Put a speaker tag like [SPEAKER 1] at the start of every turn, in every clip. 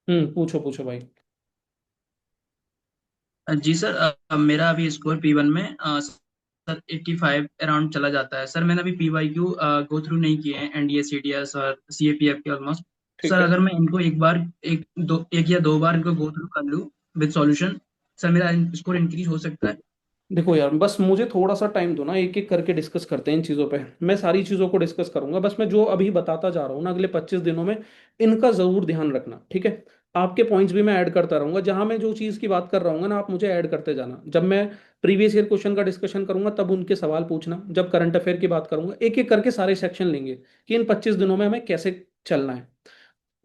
[SPEAKER 1] पूछो पूछो भाई।
[SPEAKER 2] जी सर, मेरा अभी स्कोर P1 में सर 85 अराउंड चला जाता है। सर मैंने अभी PYQ गो थ्रू नहीं किए हैं, NDA CDS और CAPF के ऑलमोस्ट।
[SPEAKER 1] ठीक
[SPEAKER 2] सर
[SPEAKER 1] है।
[SPEAKER 2] अगर मैं इनको एक या दो बार इनको गो थ्रू कर लूँ विद सॉल्यूशन, सर मेरा स्कोर इंक्रीज हो सकता है।
[SPEAKER 1] देखो यार, बस मुझे थोड़ा सा टाइम दो ना, एक एक करके डिस्कस करते हैं इन चीज़ों पे। मैं सारी चीज़ों को डिस्कस करूंगा, बस मैं जो अभी बताता जा रहा हूँ ना अगले 25 दिनों में, इनका ज़रूर ध्यान रखना, ठीक है। आपके पॉइंट्स भी मैं ऐड करता रहूंगा, जहां मैं जो चीज़ की बात कर रहा हूँ ना आप मुझे ऐड करते जाना। जब मैं प्रीवियस ईयर क्वेश्चन का डिस्कशन करूंगा तब उनके सवाल पूछना, जब करंट अफेयर की बात करूंगा एक एक करके सारे सेक्शन लेंगे कि इन 25 दिनों में हमें कैसे चलना है।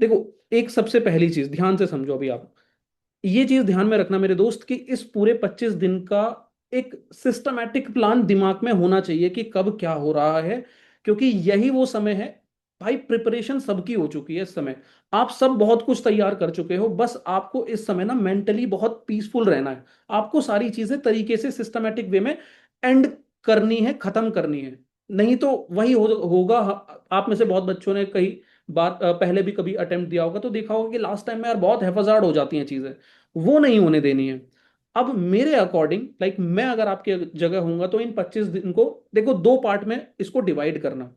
[SPEAKER 1] देखो, एक सबसे पहली चीज़ ध्यान से समझो अभी आप, ये चीज ध्यान में रखना मेरे दोस्त कि इस पूरे 25 दिन का एक सिस्टमैटिक प्लान दिमाग में होना चाहिए कि कब क्या हो रहा है। क्योंकि यही वो समय है भाई, प्रिपरेशन सबकी हो चुकी है इस समय। आप सब बहुत कुछ तैयार कर चुके हो, बस आपको इस समय ना मेंटली बहुत पीसफुल रहना है। आपको सारी चीजें तरीके से सिस्टमैटिक वे में एंड करनी है, खत्म करनी है। नहीं तो वही होगा। आप में से बहुत बच्चों ने कई बात पहले भी कभी अटेम्प्ट दिया होगा तो देखा होगा कि लास्ट टाइम में यार बहुत हैफाजार्ड हो जाती हैं चीजें। वो नहीं होने देनी है। अब मेरे अकॉर्डिंग लाइक मैं अगर आपके जगह होऊंगा तो इन 25 दिन को देखो दो पार्ट में इसको डिवाइड करना।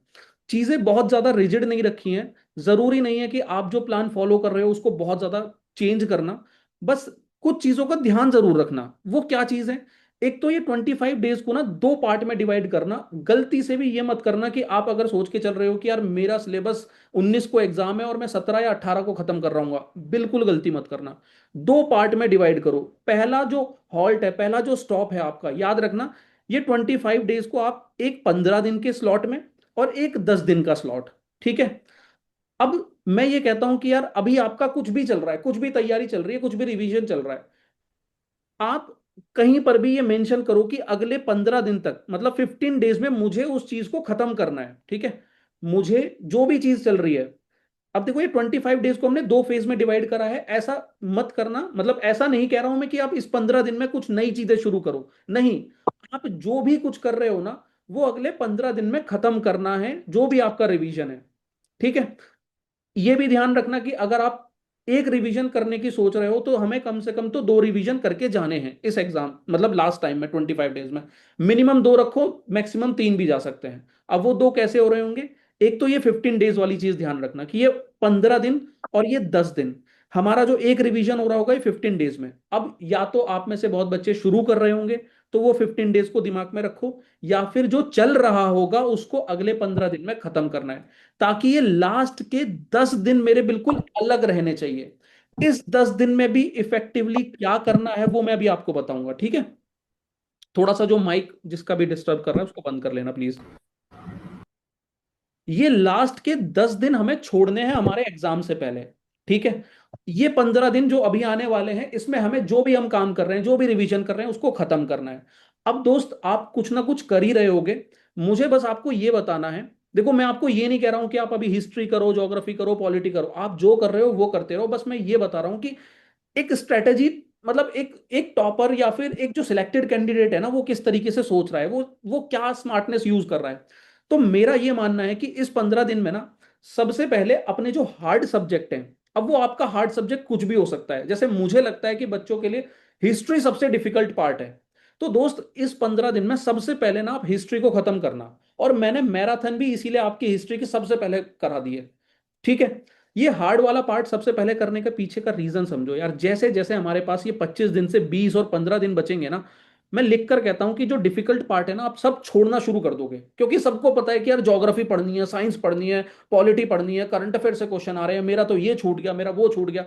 [SPEAKER 1] चीजें बहुत ज्यादा रिजिड नहीं रखी हैं। जरूरी नहीं है कि आप जो प्लान फॉलो कर रहे हो उसको बहुत ज्यादा चेंज करना। बस कुछ चीजों का ध्यान जरूर रखना। वो क्या चीज है? एक तो ये 25 डेज को ना दो पार्ट में डिवाइड करना। गलती से भी ये मत करना कि आप अगर सोच के चल रहे हो कि यार मेरा सिलेबस 19 को एग्जाम है और मैं 17 या 18 को खत्म कर रहा हूँ, बिल्कुल गलती मत करना। दो पार्ट में डिवाइड करो। पहला जो हॉल्ट है, पहला जो स्टॉप है आपका, याद रखना, ये 25 डेज को आप एक 15 दिन के स्लॉट में और एक 10 दिन का स्लॉट, ठीक है। अब मैं ये कहता हूं कि यार अभी आपका कुछ भी चल रहा है, कुछ भी तैयारी चल रही है, कुछ भी रिवीजन चल रहा है, आप कहीं पर भी ये मेंशन करो कि अगले 15 दिन तक मतलब 15 डेज में मुझे उस चीज को खत्म करना है, ठीक है। मुझे जो भी चीज चल रही है, अब देखो ये 25 डेज को हमने दो फेज में डिवाइड करा है, ऐसा मत करना। मतलब ऐसा नहीं कह रहा हूं मैं कि आप इस 15 दिन में कुछ नई चीजें शुरू करो, नहीं। आप जो भी कुछ कर रहे हो ना वो अगले 15 दिन में खत्म करना है, जो भी आपका रिवीजन है, ठीक है। ये भी ध्यान रखना कि अगर आप एक रिवीजन करने की सोच रहे हो तो हमें कम से कम तो दो रिवीजन करके जाने हैं इस एग्जाम मतलब लास्ट टाइम में 25 डेज में। मिनिमम दो रखो, मैक्सिमम तीन भी जा सकते हैं। अब वो दो कैसे हो रहे होंगे? एक तो ये 15 डेज वाली चीज ध्यान रखना कि ये 15 दिन और ये 10 दिन, हमारा जो एक रिवीजन हो रहा होगा ये 15 डेज में। अब या तो आप में से बहुत बच्चे शुरू कर रहे होंगे तो वो 15 डेज को दिमाग में रखो, या फिर जो चल रहा होगा उसको अगले 15 दिन में खत्म करना है, ताकि ये लास्ट के 10 दिन मेरे बिल्कुल अलग रहने चाहिए। इस 10 दिन में भी इफेक्टिवली क्या करना है वो मैं अभी आपको बताऊंगा, ठीक है। थोड़ा सा जो माइक जिसका भी डिस्टर्ब कर रहा है उसको बंद कर लेना प्लीज। ये लास्ट के 10 दिन हमें छोड़ने हैं हमारे एग्जाम से पहले, ठीक है। ये 15 दिन जो अभी आने वाले हैं इसमें हमें जो भी हम काम कर रहे हैं, जो भी रिवीजन कर रहे हैं उसको खत्म करना है। अब दोस्त आप कुछ ना कुछ कर ही रहे होगे, मुझे बस आपको ये बताना है। देखो मैं आपको ये नहीं कह रहा हूं कि आप अभी हिस्ट्री करो, ज्योग्राफी करो, पॉलिटी करो, आप जो कर रहे हो वो करते रहो। बस मैं ये बता रहा हूं कि एक स्ट्रेटेजी, मतलब एक एक टॉपर या फिर एक जो सिलेक्टेड कैंडिडेट है ना वो किस तरीके से सोच रहा है, वो क्या स्मार्टनेस यूज कर रहा है। तो मेरा ये मानना है कि इस 15 दिन में ना सबसे पहले अपने जो हार्ड सब्जेक्ट हैं, अब वो आपका हार्ड सब्जेक्ट कुछ भी हो सकता है, जैसे मुझे लगता है कि बच्चों के लिए हिस्ट्री सबसे डिफिकल्ट पार्ट है। तो दोस्त इस 15 दिन में सबसे पहले ना आप हिस्ट्री को खत्म करना। और मैंने मैराथन भी इसीलिए आपकी हिस्ट्री की सबसे पहले करा दी है, ठीक है। ये हार्ड वाला पार्ट सबसे पहले करने के पीछे का रीजन समझो यार। जैसे जैसे हमारे पास ये 25 दिन से 20 और 15 दिन बचेंगे ना, मैं लिख कर कहता हूं कि जो डिफिकल्ट पार्ट है ना आप सब छोड़ना शुरू कर दोगे, क्योंकि सबको पता है कि यार ज्योग्राफी पढ़नी है, साइंस पढ़नी है, पॉलिटी पढ़नी है, करंट अफेयर से क्वेश्चन आ रहे हैं, मेरा तो ये छूट गया, मेरा वो छूट गया।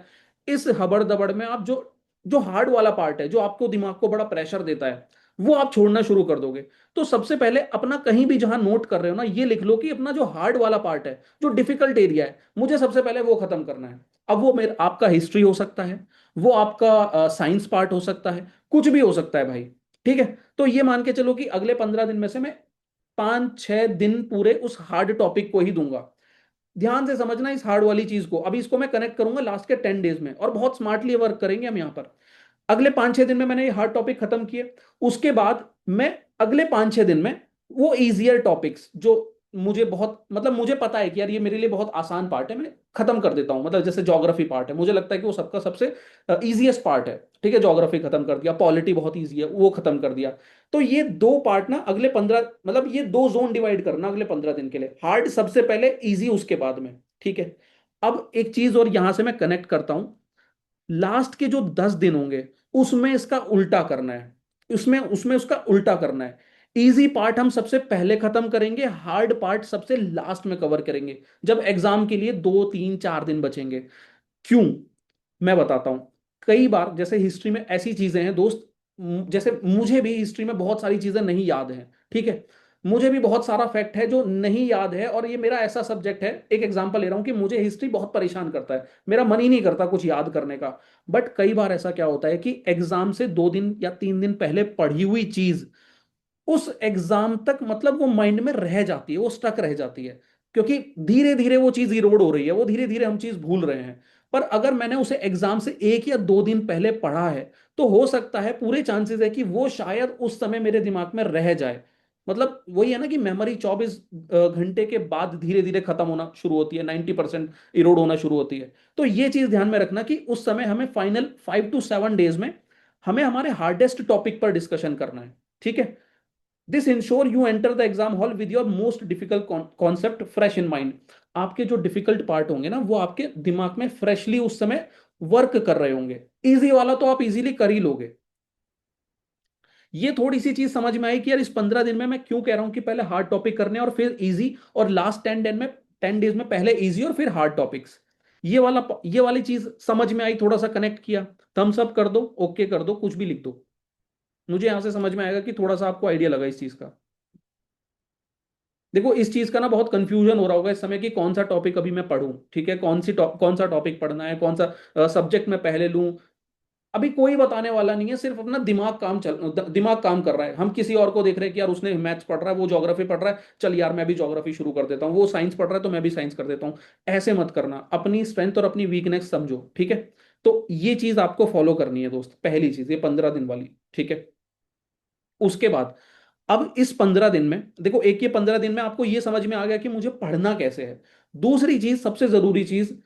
[SPEAKER 1] इस हबड़ दबड़ में आप जो जो हार्ड वाला पार्ट है, जो आपको दिमाग को बड़ा प्रेशर देता है, वो आप छोड़ना शुरू कर दोगे। तो सबसे पहले अपना कहीं भी जहां नोट कर रहे हो ना ये लिख लो कि अपना जो हार्ड वाला पार्ट है, जो डिफिकल्ट एरिया है, मुझे सबसे पहले वो खत्म करना है। अब वो मेरा आपका हिस्ट्री हो सकता है, वो आपका साइंस पार्ट हो सकता है, कुछ भी हो सकता है भाई, ठीक है। तो ये मान के चलो कि अगले 15 दिन में से मैं 5-6 दिन पूरे उस हार्ड टॉपिक को ही दूंगा। ध्यान से समझना इस हार्ड वाली चीज को, अभी इसको मैं कनेक्ट करूंगा लास्ट के 10 डेज में और बहुत स्मार्टली वर्क करेंगे हम यहाँ पर। अगले 5-6 दिन में मैंने ये हार्ड टॉपिक खत्म किए, उसके बाद मैं अगले 5-6 दिन में वो इजियर टॉपिक्स जो मुझे बहुत मतलब मुझे पता है कि यार ये मेरे लिए बहुत आसान पार्ट है, मैं खत्म कर देता हूँ। मतलब जैसे ज्योग्राफी पार्ट है, मुझे लगता है कि वो सबका सबसे इजीएस्ट पार्ट है, ठीक है, ज्योग्राफी खत्म कर दिया, पॉलिटी बहुत ईजी है वो खत्म कर दिया। तो ये दो पार्ट ना अगले 15, मतलब ये दो जोन डिवाइड करना अगले 15 दिन के लिए, हार्ड सबसे पहले, इजी उसके बाद में, ठीक है। अब एक चीज और यहां से मैं कनेक्ट करता हूं, लास्ट के जो 10 दिन होंगे उसमें इसका उल्टा करना है, उसमें उसमें उसका उल्टा करना है। इजी पार्ट हम सबसे पहले खत्म करेंगे, हार्ड पार्ट सबसे लास्ट में कवर करेंगे, जब एग्जाम के लिए 2 3 4 दिन बचेंगे। क्यों, मैं बताता हूं। कई बार जैसे हिस्ट्री में ऐसी चीजें हैं दोस्त, जैसे मुझे भी हिस्ट्री में बहुत सारी चीजें नहीं याद हैं, ठीक है, मुझे भी बहुत सारा फैक्ट है जो नहीं याद है, और ये मेरा ऐसा सब्जेक्ट है, एक एग्जांपल ले रहा हूं कि मुझे हिस्ट्री बहुत परेशान करता है, मेरा मन ही नहीं करता कुछ याद करने का। बट कई बार ऐसा क्या होता है कि एग्जाम से 2 दिन या 3 दिन पहले पढ़ी हुई चीज उस एग्जाम तक मतलब वो माइंड में रह जाती है, वो स्टक रह जाती है, क्योंकि धीरे धीरे वो चीज इरोड हो रही है, वो धीरे धीरे हम चीज भूल रहे हैं। पर अगर मैंने उसे एग्जाम से 1 या 2 दिन पहले पढ़ा है, तो हो सकता है, पूरे चांसेस है कि वो शायद उस समय मेरे दिमाग में रह जाए। मतलब वही है ना कि मेमोरी 24 घंटे के बाद धीरे धीरे खत्म होना शुरू होती है, 90% इरोड होना शुरू होती है। तो ये चीज ध्यान में रखना कि उस समय हमें फाइनल 5 to 7 डेज में हमें हमारे हार्डेस्ट टॉपिक पर डिस्कशन करना है, ठीक है। This ensure you enter the exam hall with your most difficult concept fresh in mind. आपके जो डिफिकल्ट पार्ट होंगे ना वो आपके दिमाग में फ्रेशली उस समय वर्क कर रहे होंगे, इजी वाला तो आप इजीली कर ही लोगे। ये थोड़ी सी चीज समझ में आई कि यार इस 15 दिन में मैं क्यों कह रहा हूं कि पहले हार्ड टॉपिक करने और फिर इजी, और लास्ट 10 डेज में पहले इजी और फिर हार्ड टॉपिक्स। ये वाली चीज समझ में आई, थोड़ा सा कनेक्ट किया, थम्स अप कर दो, ओके कर दो, कुछ भी लिख दो। मुझे यहां से समझ में आएगा कि थोड़ा सा आपको आइडिया लगा इस चीज का। देखो इस चीज का ना बहुत कंफ्यूजन हो रहा होगा इस समय कि कौन सा टॉपिक अभी मैं पढूं, ठीक है, कौन सा टॉपिक पढ़ना है, कौन सा सब्जेक्ट मैं पहले लूं। अभी कोई बताने वाला नहीं है, सिर्फ अपना दिमाग काम कर रहा है। हम किसी और को देख रहे हैं कि यार उसने मैथ्स पढ़ रहा है, वो ज्योग्राफी पढ़ रहा है, चल यार मैं भी ज्योग्राफी शुरू कर देता हूँ, वो साइंस पढ़ रहा है तो मैं भी साइंस कर देता हूँ। ऐसे मत करना, अपनी स्ट्रेंथ और अपनी वीकनेस समझो, ठीक है। तो ये चीज आपको फॉलो करनी है दोस्त, पहली चीज ये 15 दिन वाली, ठीक है। उसके बाद अब इस 15 दिन में देखो, एक ये 15 दिन में आपको ये समझ में आ गया कि मुझे पढ़ना कैसे है। दूसरी चीज, सबसे जरूरी चीज,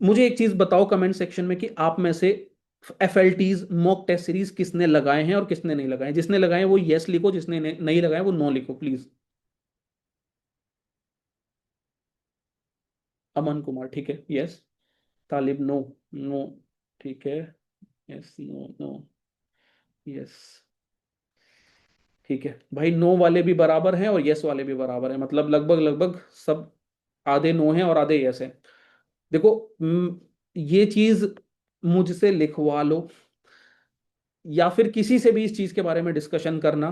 [SPEAKER 1] मुझे एक चीज बताओ कमेंट सेक्शन में कि आप में से FLTs मॉक टेस्ट सीरीज किसने लगाए हैं और किसने नहीं लगाए। जिसने लगाए हैं वो यस लिखो, जिसने नहीं लगाए वो नो लिखो प्लीज। अमन कुमार, ठीक है, यस। तालिब, नो। नो, ठीक है, यस, नो, नो, यस, ठीक है भाई। नो वाले भी बराबर हैं और यस वाले भी बराबर हैं, मतलब लगभग लगभग सब, आधे नो हैं और आधे यस हैं। देखो ये चीज मुझसे लिखवा लो, या फिर किसी से भी इस चीज के बारे में डिस्कशन करना।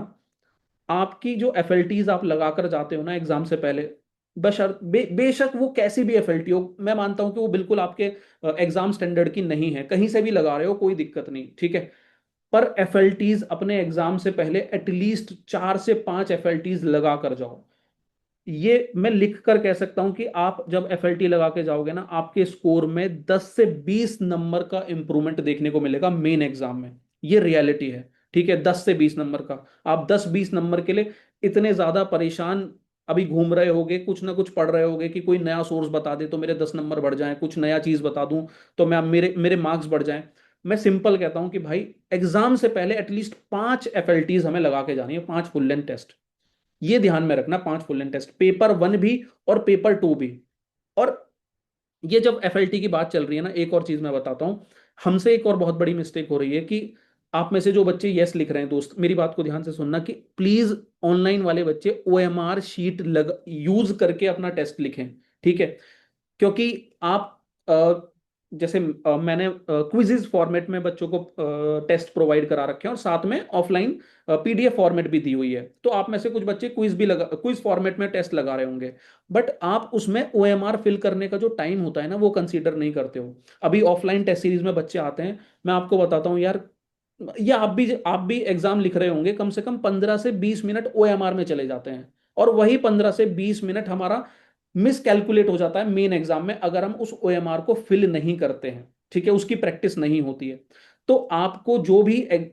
[SPEAKER 1] आपकी जो FLTs आप लगाकर जाते हो ना एग्जाम से पहले, बेशक वो कैसी भी FLT हो, मैं मानता हूं कि वो बिल्कुल आपके एग्जाम स्टैंडर्ड की नहीं है, कहीं से भी लगा रहे हो कोई दिक्कत नहीं, ठीक है। पर FLTs अपने एग्जाम से पहले एटलीस्ट 4 से 5 FLTs लगा कर जाओ। ये मैं लिख कर कह सकता हूं कि आप जब FLT लगा के जाओगे ना, आपके स्कोर में 10 से 20 नंबर का इंप्रूवमेंट देखने को मिलेगा मेन एग्जाम में। ये रियलिटी है, ठीक है, 10 से 20 नंबर का। आप 10 20 नंबर के लिए इतने ज्यादा परेशान अभी घूम रहे होगे, कुछ ना कुछ पढ़ रहे होगे कि कोई नया सोर्स बता दे तो मेरे 10 नंबर बढ़ जाएं, कुछ नया चीज बता दूं तो मैं मेरे मेरे मार्क्स बढ़ जाएं। मैं सिंपल कहता हूं कि भाई एग्जाम से पहले एटलीस्ट 5 FLTs हमें लगा के जानी है, 5 फुल लेंथ टेस्ट। ये ध्यान में रखना, 5 फुल लेंथ टेस्ट, पेपर 1 भी और पेपर 2 भी। और ये जब FLT की बात चल रही है ना, एक और चीज मैं बताता हूं, हमसे एक और बहुत बड़ी मिस्टेक हो रही है कि आप में से जो बच्चे यस लिख रहे हैं दोस्त, मेरी बात को ध्यान से सुनना कि प्लीज ऑनलाइन वाले बच्चे OMR शीट लग यूज करके अपना टेस्ट लिखें, ठीक है। क्योंकि आप जैसे मैंने क्विजिज फॉर्मेट में बच्चों को टेस्ट प्रोवाइड करा रखे हैं, और साथ में ऑफलाइन PDF फॉर्मेट भी दी हुई है, तो आप में से कुछ बच्चे क्विज फॉर्मेट में टेस्ट लगा रहे होंगे। बट आप उसमें OMR फिल करने का जो टाइम होता है ना वो कंसीडर नहीं करते हो। अभी ऑफलाइन टेस्ट सीरीज में बच्चे आते हैं, मैं आपको बताता हूँ यार, या आप भी एग्जाम लिख रहे होंगे, कम से कम 15 से 20 मिनट OMR में चले जाते हैं, और वही 15 से 20 मिनट हमारा मिस कैलकुलेट हो जाता है मेन एग्जाम में, अगर हम उस OMR को फिल नहीं करते हैं, ठीक है, उसकी प्रैक्टिस नहीं होती है। तो आपको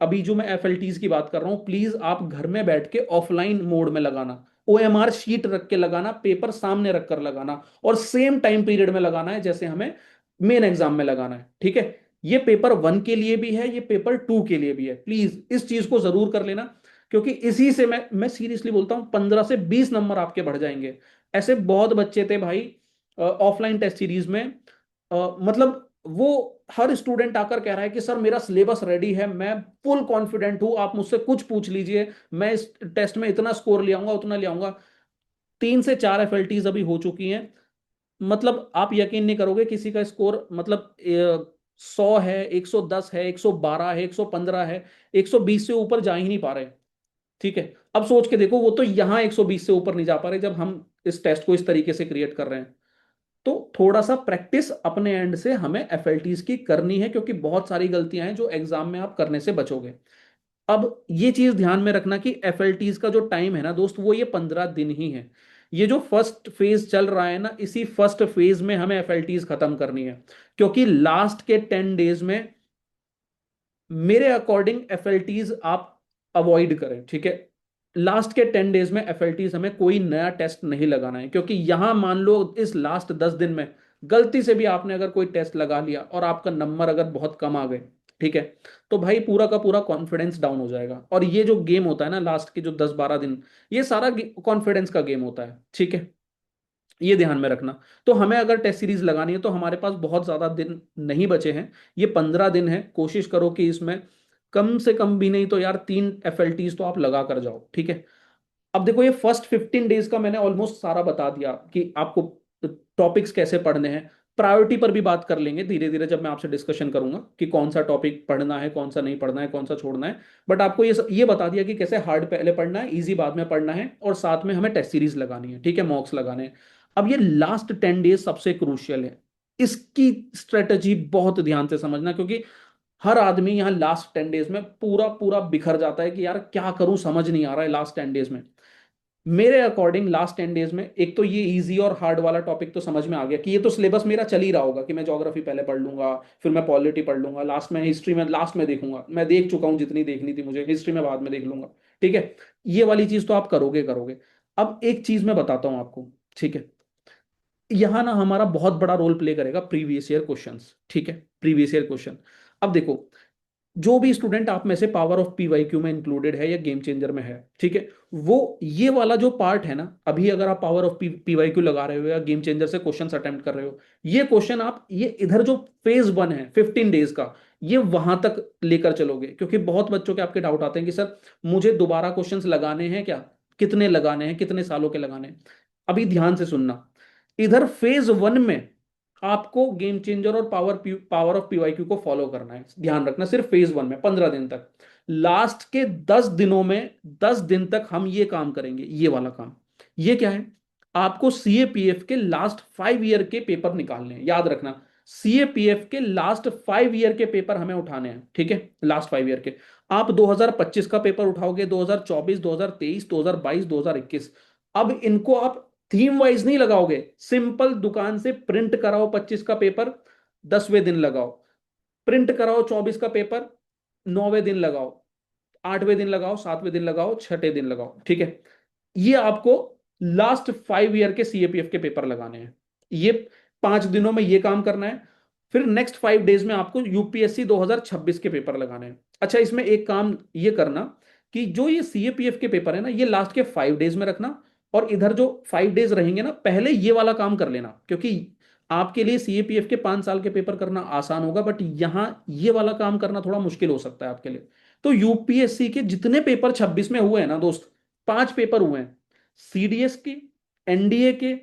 [SPEAKER 1] अभी जो मैं FLTs की बात कर रहा हूं, प्लीज आप घर में बैठ के ऑफलाइन मोड में लगाना। OMR शीट रख के लगाना, पेपर सामने रख कर लगाना, और सेम टाइम पीरियड में लगाना है जैसे हमें मेन एग्जाम में लगाना है, ठीक है। ये पेपर 1 के लिए भी है, ये पेपर 2 के लिए भी है, प्लीज इस चीज को जरूर कर लेना, क्योंकि इसी से मैं सीरियसली बोलता हूं 15 से 20 नंबर आपके बढ़ जाएंगे। ऐसे बहुत बच्चे थे भाई ऑफलाइन टेस्ट सीरीज में, मतलब वो हर स्टूडेंट आकर कह रहा है कि सर मेरा सिलेबस रेडी है, मैं फुल कॉन्फिडेंट हूं, आप मुझसे कुछ पूछ लीजिए, मैं इस टेस्ट में इतना स्कोर ले आऊंगा, उतना ले आऊंगा। 3 से 4 FLTs अभी हो चुकी हैं, मतलब आप यकीन नहीं करोगे, किसी का स्कोर मतलब 100 है, 110 है, 112 है, 115 है, 120 से ऊपर जा ही नहीं पा रहे, ठीक है। अब सोच के देखो, वो तो यहां 120 से ऊपर नहीं जा पा रहे जब हम इस टेस्ट को इस तरीके से क्रिएट कर रहे हैं। तो थोड़ा सा प्रैक्टिस अपने एंड से हमें FLTs की करनी है, क्योंकि बहुत सारी गलतियां हैं जो एग्जाम में आप करने से बचोगे। अब ये चीज ध्यान में रखना कि FLTs का जो टाइम है ना दोस्त, वो ये 15 दिन ही है। ये जो फर्स्ट फेज चल रहा है ना, इसी फर्स्ट फेज में हमें FLTs खत्म करनी है, क्योंकि लास्ट के 10 डेज में मेरे अकॉर्डिंग FLTs आप अवॉइड करें, ठीक है। लास्ट के 10 डेज में FLTs हमें कोई नया टेस्ट नहीं लगाना है, क्योंकि यहां मान लो इस लास्ट 10 दिन में गलती से भी आपने अगर कोई टेस्ट लगा लिया और आपका नंबर अगर बहुत कम आ गए, ठीक है, तो भाई पूरा का पूरा कॉन्फिडेंस डाउन हो जाएगा। और ये जो गेम होता है ना लास्ट के जो 10-12 दिन, ये सारा कॉन्फिडेंस का गेम होता है, ठीक है। ये ध्यान में रखना। तो हमें अगर टेस्ट सीरीज लगानी है तो हमारे पास बहुत ज्यादा दिन नहीं बचे हैं, ये 15 दिन है। कोशिश करो कि इसमें कम से कम भी नहीं तो यार 3 FLTs तो आप लगा कर जाओ, ठीक है। अब देखो, ये फर्स्ट 15 डेज का मैंने ऑलमोस्ट सारा बता दिया कि आपको टॉपिक्स कैसे पढ़ने हैं। प्रायोरिटी पर भी बात कर लेंगे धीरे धीरे जब मैं आपसे डिस्कशन करूंगा कि कौन सा टॉपिक पढ़ना है, कौन सा नहीं पढ़ना है, कौन सा छोड़ना है। बट आपको ये बता दिया कि कैसे हार्ड पहले पढ़ना है, इजी बाद में पढ़ना है, और साथ में हमें टेस्ट सीरीज लगानी है, ठीक है, मॉक्स लगाने हैं। अब ये लास्ट 10 डेज सबसे क्रूशियल है, इसकी स्ट्रेटजी बहुत ध्यान से समझना, क्योंकि हर आदमी यहाँ लास्ट 10 डेज में पूरा पूरा बिखर जाता है कि यार क्या करूं, समझ नहीं आ रहा है लास्ट 10 डेज में। मेरे अकॉर्डिंग लास्ट 10 डेज में एक तो ये इजी और हार्ड वाला टॉपिक तो समझ में आ गया कि ये तो सिलेबस मेरा चल ही रहा होगा कि मैं ज्योग्राफी पहले पढ़ लूंगा, फिर मैं पॉलिटी पढ़ लूंगा, लास्ट में हिस्ट्री में लास्ट में देखूंगा, मैं देख चुका हूँ जितनी देखनी थी मुझे, हिस्ट्री में बाद में देख लूंगा, ठीक है। ये वाली चीज तो आप करोगे करोगे। अब एक चीज मैं बताता हूँ आपको, ठीक है। यहाँ ना हमारा बहुत बड़ा रोल प्ले करेगा प्रीवियस ईयर क्वेश्चंस, ठीक है, प्रीवियस ईयर क्वेश्चन। अब देखो, जो भी स्टूडेंट आप में से पावर ऑफ PYQ में इंक्लूडेड है या गेम चेंजर में है, ठीक है, वो ये वाला जो पार्ट है ना, अभी अगर आप पावर ऑफ PYQ लगा रहे हो या गेम चेंजर से क्वेश्चन अटेम्प्ट कर रहे हो, ये क्वेश्चन आप ये इधर जो फेज 1 है 15 डेज का, ये वहां तक लेकर चलोगे, क्योंकि बहुत बच्चों के आपके डाउट आते हैं कि सर मुझे दोबारा क्वेश्चंस लगाने हैं क्या, कितने लगाने हैं, कितने सालों के लगाने हैं। अभी ध्यान से सुनना, इधर फेज 1 में आपको गेम चेंजर और पावर ऑफ PYQ को फॉलो करना है, ध्यान रखना, सिर्फ फेज 1 में 15 दिन तक। लास्ट के 10 दिनों में 10 दिन तक हम ये काम करेंगे, ये वाला काम। ये क्या है, आपको CAPF के लास्ट 5 ईयर के पेपर निकालने हैं, याद रखना। CAPF के लास्ट 5 ईयर के पेपर हमें उठाने हैं, ठीक है, लास्ट 5 ईयर के। आप 2025 का पेपर उठाओगे, 2024, 2023, 2022, 2021। अब इनको आप थीम वाइज नहीं लगाओगे, सिंपल दुकान से प्रिंट कराओ 25 का पेपर, 10वें दिन लगाओ, प्रिंट कराओ 24 का पेपर, 9वें दिन लगाओ, 8वें दिन लगाओ, 7वें दिन लगाओ, छठे दिन लगाओ, ठीक है। ये आपको लास्ट 5 ईयर के CAPF के पेपर लगाने हैं, ये 5 दिनों में ये काम करना है। फिर नेक्स्ट 5 डेज में आपको UPSC 2026 के पेपर लगाने हैं। अच्छा, इसमें एक काम ये करना कि जो ये CAPF के पेपर है ना, ये लास्ट के 5 डेज में रखना, और इधर जो 5 डेज रहेंगे ना, पहले ये वाला काम कर लेना, क्योंकि आपके लिए CAPF के 5 साल के पेपर करना आसान होगा, बट यहां ये वाला काम करना थोड़ा मुश्किल हो सकता है आपके लिए। तो UPSC के जितने पेपर 26 में हुए हैं ना दोस्त, 5 पेपर हुए हैं, CDS के, NDA के,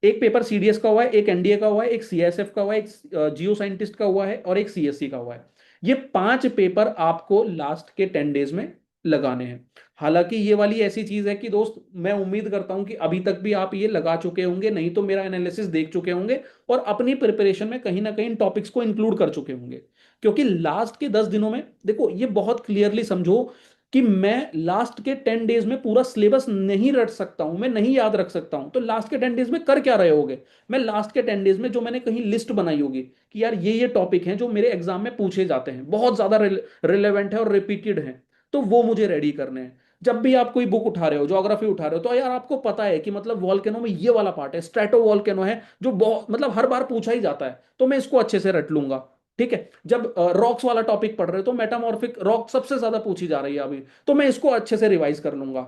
[SPEAKER 1] एक पेपर CDS का हुआ है, एक NDA का हुआ है, एक CSF का हुआ है, एक जियो साइंटिस्ट का हुआ है, और एक CSC का हुआ है। ये 5 पेपर आपको लास्ट के 10 डेज में लगाने हैं। हालांकि ये वाली ऐसी चीज है कि दोस्त, मैं उम्मीद करता हूं कि अभी तक भी आप ये लगा चुके होंगे, नहीं तो मेरा एनालिसिस देख चुके होंगे, और अपनी प्रिपरेशन में कहीं ना कहीं टॉपिक्स को इंक्लूड कर चुके होंगे। क्योंकि लास्ट के 10 दिनों में देखो, ये बहुत क्लियरली समझो कि मैं लास्ट के 10 डेज में पूरा सिलेबस नहीं रट सकता हूं, मैं नहीं याद रख सकता हूं। तो लास्ट के 10 डेज में कर क्या रहे होगे, मैं लास्ट के 10 डेज में जो मैंने कहीं लिस्ट बनाई होगी कि यार ये टॉपिक हैं जो मेरे एग्जाम में पूछे जाते हैं, बहुत ज्यादा रिलेवेंट है और रिपीटेड है, तो वो मुझे रेडी करने हैं। जब भी आप कोई बुक उठा रहे हो, ज्योग्राफी उठा रहे हो, तो यार आपको पता है कि मतलब वॉल्केनो में ये वाला पार्ट है, स्ट्रेटो वॉल्केनो है, जो बहुत मतलब हर बार पूछा ही जाता है, तो मैं इसको अच्छे से रट लूंगा। ठीक है, जब रॉक्स वाला टॉपिक पढ़ रहे हो तो मेटामॉर्फिक रॉक सबसे ज्यादा पूछी जा रही है अभी, तो मैं इसको अच्छे से रिवाइज कर लूंगा।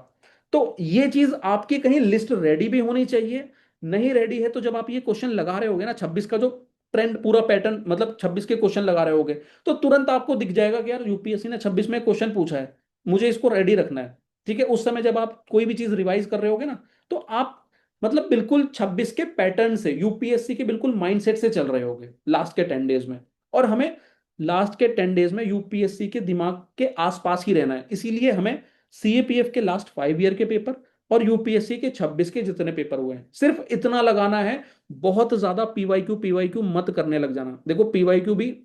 [SPEAKER 1] तो ये चीज आपकी कहीं लिस्ट रेडी भी होनी चाहिए। नहीं रेडी है तो जब आप ये क्वेश्चन लगा रहे होगे ना, 26 का जो ट्रेंड पूरा पैटर्न, मतलब 26 के क्वेश्चन लगा रहे होगे, तो तुरंत आपको दिख जाएगा कि यार यूपीएससी ने 26 में क्वेश्चन पूछा है, मुझे इसको रेडी रखना है। ठीक है, उस समय जब आप कोई भी चीज रिवाइज कर रहे होगे ना, तो आप मतलब बिल्कुल 26 के पैटर्न से, यूपीएससी के बिल्कुल माइंडसेट से चल रहे होगे लास्ट के 10 डेज में। और हमें लास्ट के 10 डेज में यूपीएससी के दिमाग के आसपास ही रहना है, इसीलिए हमें सीएपीएफ के लास्ट 5 ईयर के पेपर और यूपीएससी के 26 के जितने पेपर हुए हैं सिर्फ इतना लगाना है। बहुत ज्यादा पीवाईक्यू पीवाईक्यू मत करने लग जाना। देखो पीवाईक्यू भी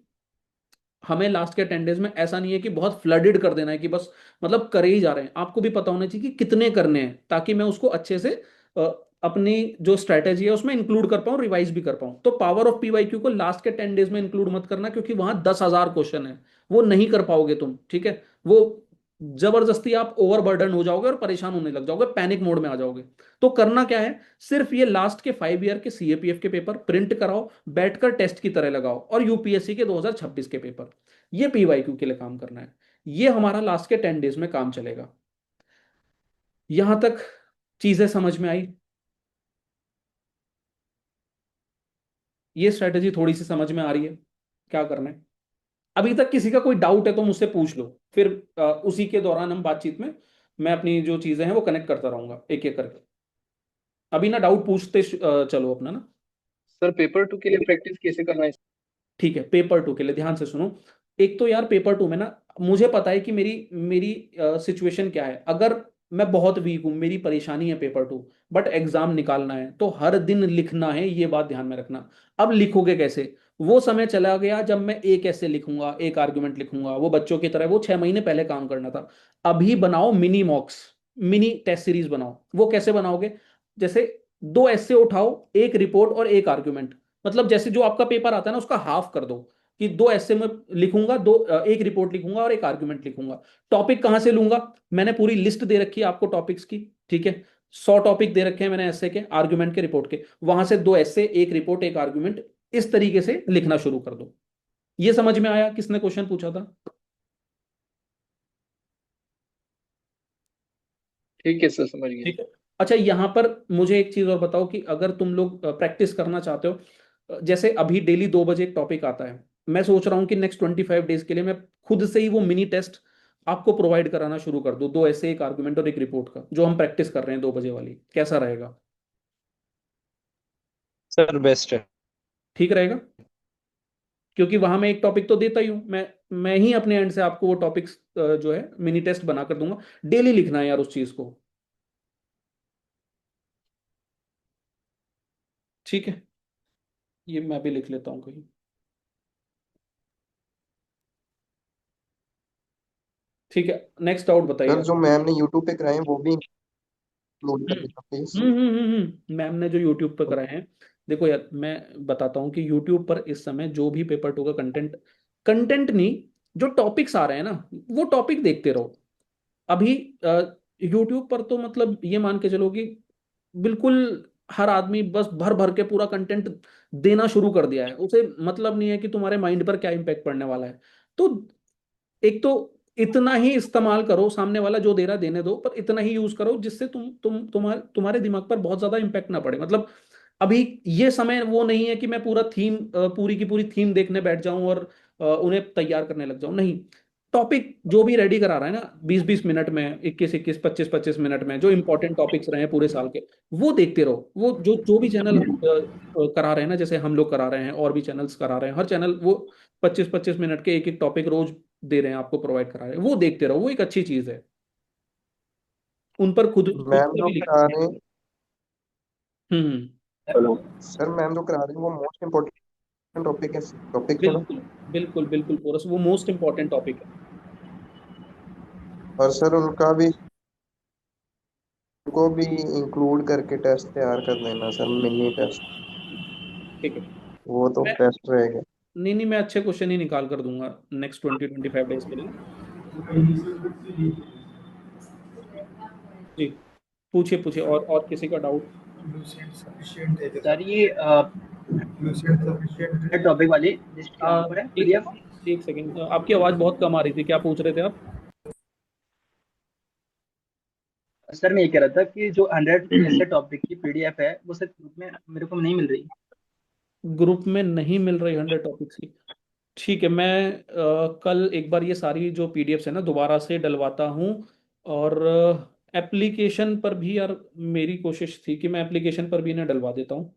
[SPEAKER 1] हमें लास्ट के 10 डेज में ऐसा नहीं है कि बहुत फ्लडेड कर देना है कि बस मतलब करे ही जा रहे हैं, आपको भी पता होना चाहिए कि कितने करने हैं, ताकि मैं उसको अच्छे से अ, अपनी जो स्ट्रैटेजी है उसमें इंक्लूड कर पाऊँ, रिवाइज भी कर पाऊँ। तो पावर ऑफ पीवाईक्यू को लास्ट के 10 डेज में इंक्लूड मत करना, क्योंकि वहां 10,000 क्वेश्चन है, वो नहीं कर पाओगे तुम। ठीक है, वो जबरदस्ती आप ओवरबर्डन हो जाओगे और परेशान होने लग जाओगे, पैनिक मोड में आ जाओगे। तो करना क्या है, सिर्फ ये लास्ट के 5 ईयर के सीएपीएफ के पेपर प्रिंट कराओ, बैठकर टेस्ट की तरह लगाओ, और यूपीएससी के 2026 के पेपर, ये पीवाईक्यू के लिए काम करना है। ये हमारा लास्ट के 10 डेज में काम चलेगा। यहां तक चीजें समझ में आई? ये स्ट्रेटेजी थोड़ी सी समझ में आ रही है क्या करना है? अभी तक किसी का कोई डाउट है तो मुझसे पूछ लो, फिर उसी के दौरान हम बातचीत में मैं अपनी जो चीजें हैं वो कनेक्ट करता रहूंगा एक एक करके। अभी ना डाउट पूछते चलो अपना ना।
[SPEAKER 3] सर पेपर 2 के लिए प्रैक्टिस कैसे करना है?
[SPEAKER 1] ठीक है, पेपर टू के लिए ध्यान से सुनो। एक तो यार पेपर टू में ना, मुझे पता है कि मेरी मेरी सिचुएशन क्या है। अगर मैं बहुत वीक हूँ, मेरी परेशानी है पेपर टू, बट एग्जाम निकालना है तो हर दिन लिखना है, ये बात ध्यान में रखना। अब लिखोगे कैसे? वो समय चला गया जब मैं एक ऐसे लिखूंगा, एक आर्गुमेंट लिखूंगा, वो बच्चों की तरह, वो 6 महीने पहले काम करना था। अभी बनाओ mini mocks, mini test series बनाओ। वो कैसे बनाओगे? जैसे दो ऐसे उठाओ, एक रिपोर्ट और एक आर्गुमेंट। मतलब जैसे जो आपका पेपर आता है ना, उसका हाफ कर दो, कि दो ऐसे में लिखूंगा, एक रिपोर्ट लिखूंगा और एक आर्गुमेंट लिखूंगा। टॉपिक कहां से लूंगा? मैंने पूरी लिस्ट दे रखी है आपको टॉपिक्स की। ठीक है, 100 टॉपिक दे रखे हैं मैंने ऐसे के, आर्गुमेंट के, रिपोर्ट के। वहां से दो ऐसे, एक रिपोर्ट, एक आर्गुमेंट, इस तरीके से लिखना शुरू कर दो। ये समझ में आया? किसने क्वेश्चन पूछा था?
[SPEAKER 3] ठीक है सर, समझ गया।
[SPEAKER 1] ठीक है। अच्छा, यहां पर मुझे एक चीज और बताओ कि अगर तुम लोग प्रैक्टिस करना चाहते हो, जैसे अभी डेली 2 बजे एक टॉपिक आता है, मैं सोच रहा हूँ कि नेक्स्ट 25 डेज के लिए मैं खुद से ही वो मिनी टेस्ट आपको प्रोवाइड कराना शुरू कर दूं, दो ऐसे, एक आर्गुमेंट और एक रिपोर्ट का, जो हम प्रैक्टिस कर रहे हैं 2 बजे वाली। कैसा रहेगा?
[SPEAKER 3] सर बेस्ट है।
[SPEAKER 1] ठीक रहेगा? क्योंकि वहां मैं एक टॉपिक तो देता ही हूँ, मैं ही अपने एंड से आपको वो टॉपिक्स जो है मिनी टेस्ट बना कर दूंगा। डेली लिखना है यार उस चीज को। ठीक है, ये मैं भी लिख लेता हूँ कहीं। ठीक है, नेक्स्ट डाउट
[SPEAKER 4] सर
[SPEAKER 1] बताइए।
[SPEAKER 4] जो मैम ने यूट्यूब पे कराए हैं वो भी इंक्लूड कर
[SPEAKER 1] हम्म
[SPEAKER 4] देना प्लीज।
[SPEAKER 1] मैम ने जो यूट्यूब पर कराए हैं, देखो यार मैं बताता हूँ कि यूट्यूब पर इस समय जो भी पेपर टू का कंटेंट, कंटेंट नहीं, जो टॉपिक्स आ रहे हैं ना, वो टॉपिक देखते रहो। अभी यूट्यूब पर तो मतलब ये मान के चलो कि बिल्कुल हर आदमी बस भर भर के पूरा कंटेंट देना शुरू कर दिया है, उसे मतलब नहीं है कि तुम्हारे माइंड पर क्या इम्पैक्ट पड़ने वाला है। तो एक तो इतना ही इस्तेमाल करो, सामने वाला जो दे रहा है देने दो, पर इतना ही यूज करो जिससे तुम्हारे दिमाग पर बहुत ज्यादा इम्पैक्ट ना पड़े। मतलब अभी ये समय वो नहीं है कि मैं पूरा थीम, पूरी की पूरी थीम देखने बैठ जाऊं और उन्हें तैयार करने लग जाऊं। नहीं, टॉपिक जो भी रेडी करा रहा है ना, 20-20 मिनट में, 21-21, 25-25 मिनट में, जो इंपॉर्टेंट टॉपिक्स रहे हैं पूरे साल के, वो देखते रहो। वो जो जो भी चैनल करा रहे हैं ना, जैसे हम लोग करा रहे हैं और भी चैनल्स करा रहे हैं, हर चैनल वो 25-25 मिनट के एक एक टॉपिक रोज दे रहे हैं, आपको प्रोवाइड करा रहे हैं, वो देखते रहो, वो एक अच्छी चीज है। उन पर खुद खुद
[SPEAKER 4] मैम
[SPEAKER 1] से
[SPEAKER 4] जो
[SPEAKER 1] भी लिख।
[SPEAKER 4] करा रहे हैं,
[SPEAKER 1] हम्म।
[SPEAKER 3] हेलो।
[SPEAKER 4] सर मैम जो करा रहे हैं वो मोस्ट इम्पोर्टेंट टॉपिक है ना?
[SPEAKER 1] बिल्कुल बिल्कुल बिल्कुल पूरा वो मोस्ट इंपॉर्टेंट टॉपिक है।
[SPEAKER 4] और सर उनको भी इंक्लूड करके टेस्ट तैयार कर देना सर, मिनी टेस्ट।
[SPEAKER 1] ठीक है,
[SPEAKER 4] वो तो
[SPEAKER 1] मैं
[SPEAKER 4] बेस्ट रहेगा।
[SPEAKER 1] नहीं नहीं, मैं अच्छे क्वेश्चन ही निकाल कर दूंगा नेक्स्ट 20-25 डेज के लिए। जी पूछिए पूछिए, और किसी का डाउट?
[SPEAKER 5] लूसेंट सफिशिएंट है क्या
[SPEAKER 2] सर
[SPEAKER 5] सर?
[SPEAKER 2] ये
[SPEAKER 5] लूसेंट सफिशिएंट है?
[SPEAKER 2] टॉपिक वाली लिस्ट कहाँ पर है
[SPEAKER 1] एक
[SPEAKER 2] पीडीएफ?
[SPEAKER 1] एक सेकेंड, आपकी आवाज़ बहुत कम आ रही थी, क्या पूछ रहे थे आप?
[SPEAKER 2] सर मैं ये कह रहा था कि जो 100 ऐसे टॉपिक की पीडीएफ है वो सर ग्रुप में मेरे को नहीं मिल रही।
[SPEAKER 1] ग्रुप में नहीं मिल रही 100 टॉपिक्स की? ठीक है, मैं कल एक बार ये सारी जो पीडीएफ्स है ना दोबारा से डलवाता हूँ। और एप्लीकेशन पर भी यार, मेरी कोशिश थी कि मैं एप्लीकेशन पर भी इन्हें डलवा देता हूँ।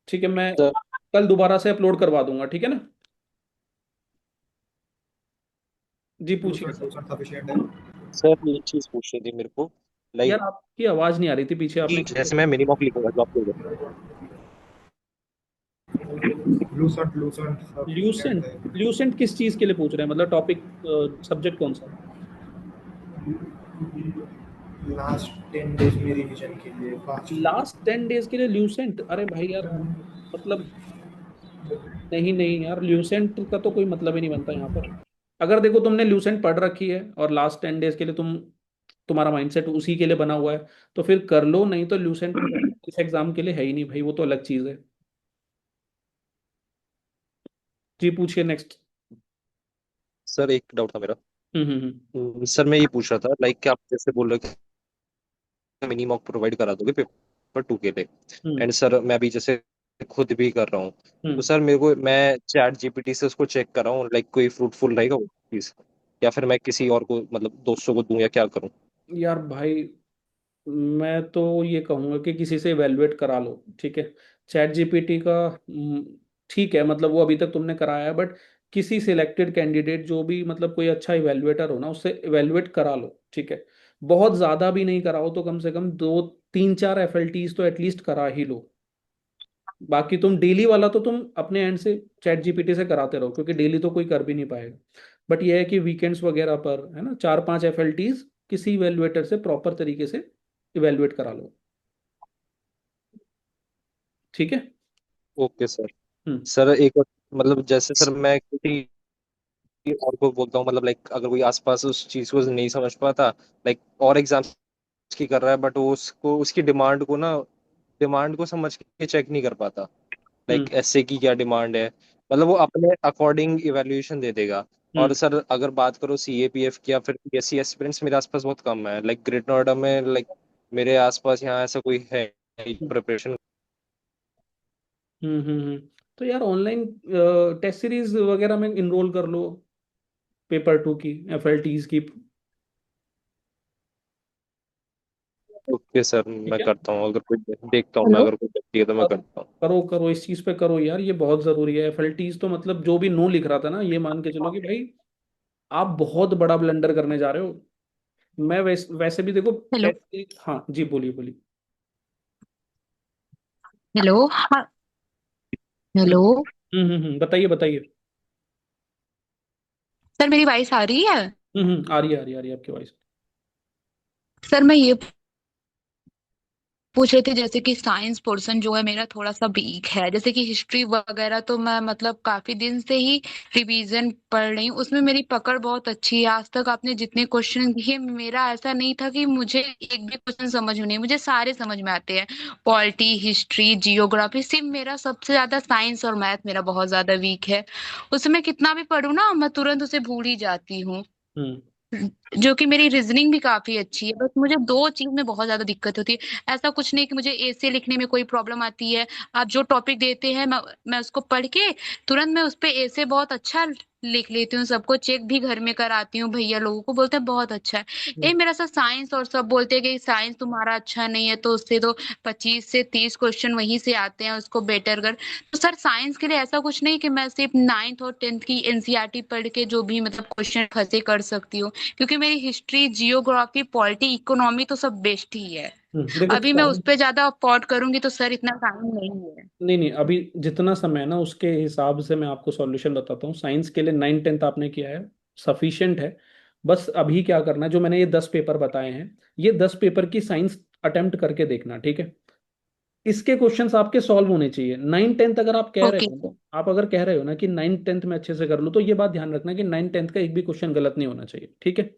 [SPEAKER 1] ठीक है, मैं
[SPEAKER 3] सर
[SPEAKER 1] कल दोबारा से अपलोड करवा दूंगा, ठीक है ना? जी पूछिए।
[SPEAKER 5] लूसेंट सफिशिएंट है?
[SPEAKER 3] सर ये चीज पूछ रही थी मेरे को,
[SPEAKER 1] यार
[SPEAKER 3] लाइक
[SPEAKER 1] आपकी आवाज़ नहीं आ रही थी, पीछे
[SPEAKER 3] कि
[SPEAKER 1] आपने
[SPEAKER 3] जैसे मैं मिनिमम लिखूंगा जॉब के लिए।
[SPEAKER 5] Lucent sufficient
[SPEAKER 1] Lucent?
[SPEAKER 5] है?
[SPEAKER 1] ल्यूसेंट किस चीज़ के लिए पूछ रहे हैं, मतलब टॉपिक, सब्जेक्ट कौन सा?
[SPEAKER 5] लास्ट 10 डेज में रिवीजन के लिए फास्ट।
[SPEAKER 1] लास्ट 10 डेज के लिए ल्यूसेंट? अरे भाई यार, मतलब नहीं नहीं यार, ल्यूसेंट का तो कोई मतलब ही नहीं बनता यहाँ पर। अगर देखो तुमने ल्यूसेंट पढ़ रखी है और लास्ट 10 डेज के लिए तुम्हारा माइंडसेट उसी के लिए बना हुआ है, तो फिर कर लो, नहीं तो ल्यूसेंट इस एग्जाम के लिए है ही नहीं भाई, वो तो अलग चीज़ है। जी पूछिए नेक्स्ट।
[SPEAKER 3] सर एक डाउट था मेरा।
[SPEAKER 1] हम्म।
[SPEAKER 3] सर मैं ये पूछ रहा था, लाइक कि आप जैसे बोल रहे कि मिनिमम प्रोवाइड करा दोगे पेपर 2 के लिए,
[SPEAKER 1] हम्म
[SPEAKER 3] एंड सर मैं अभी जैसे खुद भी कर रहा हूँ, तो
[SPEAKER 1] हम्म।
[SPEAKER 3] सर मेरे को मैं चैट जीपीटी से उसको चेक कर रहा हूँ, लाइक कोई फ्रूटफुल रहेगा वो चीज, या फिर मैं किसी और को मतलब दोस्तों को दूं, या क्या करूँ?
[SPEAKER 1] यार भाई, मैं तो ये कहूँगा कि किसी से इवेलुएट करा लो, ठीक है? चैट जीपीटी का ठीक है, मतलब वो अभी तक तुमने कराया है, बट किसी सिलेक्टेड कैंडिडेट जो भी मतलब कोई अच्छा इवेलुएटर हो ना, उससे इवेलुएट करा लो, ठीक है? बहुत ज़्यादा भी नहीं कराओ तो कम से कम दो तीन चार एफएलटीज तो एटलीस्ट करा ही लो। बाकी तुम डेली वाला तो तुम अपने एंड से चैट जीपीटी से कराते रहो, क्योंकि डेली तो कोई कर भी नहीं पाएगा। बट यह है कि वीकेंड्स वगैरह पर है ना, 4-5 एफएलटीज किसी इवेलुएटर से प्रॉपर तरीके से इवेलुएट करा लो, ठीक है?
[SPEAKER 3] Okay sir.
[SPEAKER 1] हम्म
[SPEAKER 3] सर एक और, मतलब जैसे सर मैं किसी और को बोलता हूँ, मतलब लाइक अगर कोई आसपास उस चीज को नहीं समझ पाता, लाइक और एग्जाम्स की कर रहा है, बट वो उसको उसकी डिमांड को समझ के चेक नहीं कर पाता,
[SPEAKER 1] हम्म
[SPEAKER 3] लाइक ऐसे की क्या डिमांड है, मतलब वो अपने अकॉर्डिंग इवैल्यूएशन दे देगा। और
[SPEAKER 1] हम्म
[SPEAKER 3] सर अगर बात करो सीएपीएफ की या फिर पीएससी एस्पिरेंट्स, मेरे आसपास बहुत कम है, लाइक ग्रेटर नोएडा में, लाइक मेरे आसपास यहाँ ऐसा कोई है
[SPEAKER 1] हम्म
[SPEAKER 3] प्रिपरेशन।
[SPEAKER 1] हम्म। तो यार ऑनलाइन टेस्ट सीरीज वगैरह में इनरोल कर लो, पेपर 2 की, एफएलटीज की,
[SPEAKER 3] ओके सर
[SPEAKER 1] ठीक
[SPEAKER 3] मैं
[SPEAKER 1] है?
[SPEAKER 3] करता हूँ, अगर कोई देखता हूँ मैं,
[SPEAKER 1] हेलो।
[SPEAKER 3] अगर कोई देखती है तो मैं
[SPEAKER 1] करो
[SPEAKER 3] करता हूँ।
[SPEAKER 1] करो करो, इस चीज पे करो यार, ये बहुत जरूरी है। एफएलटीज तो मतलब जो भी नो लिख रहा था ना, ये मान के चलो कि भाई आप बहुत बड़ा ब्लंडर करने जा रहे हो। मैं वैसे भी देखो
[SPEAKER 6] हेलो।
[SPEAKER 1] टेस्ट, हाँ जी बोलिए बोलिए।
[SPEAKER 6] हेलो। हाँ। हेलो।
[SPEAKER 1] बताइए बताइए।
[SPEAKER 6] सर मेरी वॉइस आ रही है?
[SPEAKER 1] आ रही है आ रही है आ रही है आपकी वॉइस।
[SPEAKER 6] सर मैं ये पूछ रहे थे, जैसे कि साइंस पोर्शन जो है मेरा थोड़ा सा वीक है, जैसे कि हिस्ट्री वगैरह तो मैं मतलब काफी दिन से ही रिवीजन पढ़ रही हूँ, उसमें मेरी पकड़ बहुत अच्छी है। आज तक आपने जितने क्वेश्चन दिए, मेरा ऐसा नहीं था कि मुझे एक भी क्वेश्चन समझ में नहीं, मुझे सारे समझ में आते हैं। पॉलिटी, हिस्ट्री, जियोग्राफी, सिर्फ मेरा सबसे ज्यादा साइंस और मैथ मेरा बहुत ज्यादा वीक है। उसमें कितना भी पढूं ना, मैं तुरंत उसे भूल ही जाती हूँ।
[SPEAKER 1] हम्म
[SPEAKER 6] जो कि मेरी रीजनिंग भी काफी अच्छी है, बस मुझे दो चीज में बहुत ज्यादा दिक्कत होती है। ऐसा कुछ नहीं कि मुझे ऐसे लिखने में कोई प्रॉब्लम आती है। आप जो टॉपिक देते हैं, मैं उसको पढ़ के तुरंत मैं उस पे ऐसे बहुत अच्छा लिख लेती हूँ, सबको चेक भी घर में कराती हूँ, भैया लोगों को बोलते हैं बहुत अच्छा है। ये
[SPEAKER 1] हम्म
[SPEAKER 6] मेरा सा साइंस, और सब बोलते हैं कि साइंस तुम्हारा अच्छा नहीं है, तो उससे तो 25 से 30 क्वेश्चन वहीं से आते हैं, उसको बेटर कर। तो सर साइंस के लिए ऐसा कुछ नहीं कि मैं सिर्फ 9th और 10th की एनसीईआरटी पढ़ के जो भी मतलब क्वेश्चन फंसे कर सकती हूँ, क्योंकि मेरी हिस्ट्री, जियोग्राफी, पॉलिटी, इकोनॉमी तो सब बेस्ट ही है।
[SPEAKER 1] देखो
[SPEAKER 6] अभी मैं उस पे ज्यादा अफोर्ड करूंगी तो सर इतना टाइम नहीं है।
[SPEAKER 1] नहीं नहीं, अभी जितना समय है ना उसके हिसाब से मैं आपको सॉल्यूशन बताता हूँ। साइंस के लिए 9-10 आपने किया है, सफिशिएंट है। बस अभी क्या करना है, जो मैंने ये 10 पेपर बताए हैं, ये 10 पेपर की साइंस अटेम्प्ट करके देखना, ठीक है? इसके क्वेश्चंस आपके सॉल्व होने चाहिए। 9-10 अगर आप कह रहे
[SPEAKER 6] ओके
[SPEAKER 1] हो
[SPEAKER 6] सर।
[SPEAKER 1] ना, आप अगर कह रहे हो ना कि 9-10 में अच्छे से कर लूँ, तो ये बात ध्यान रखना कि 9-10 का एक भी क्वेश्चन गलत नहीं होना चाहिए, ठीक है?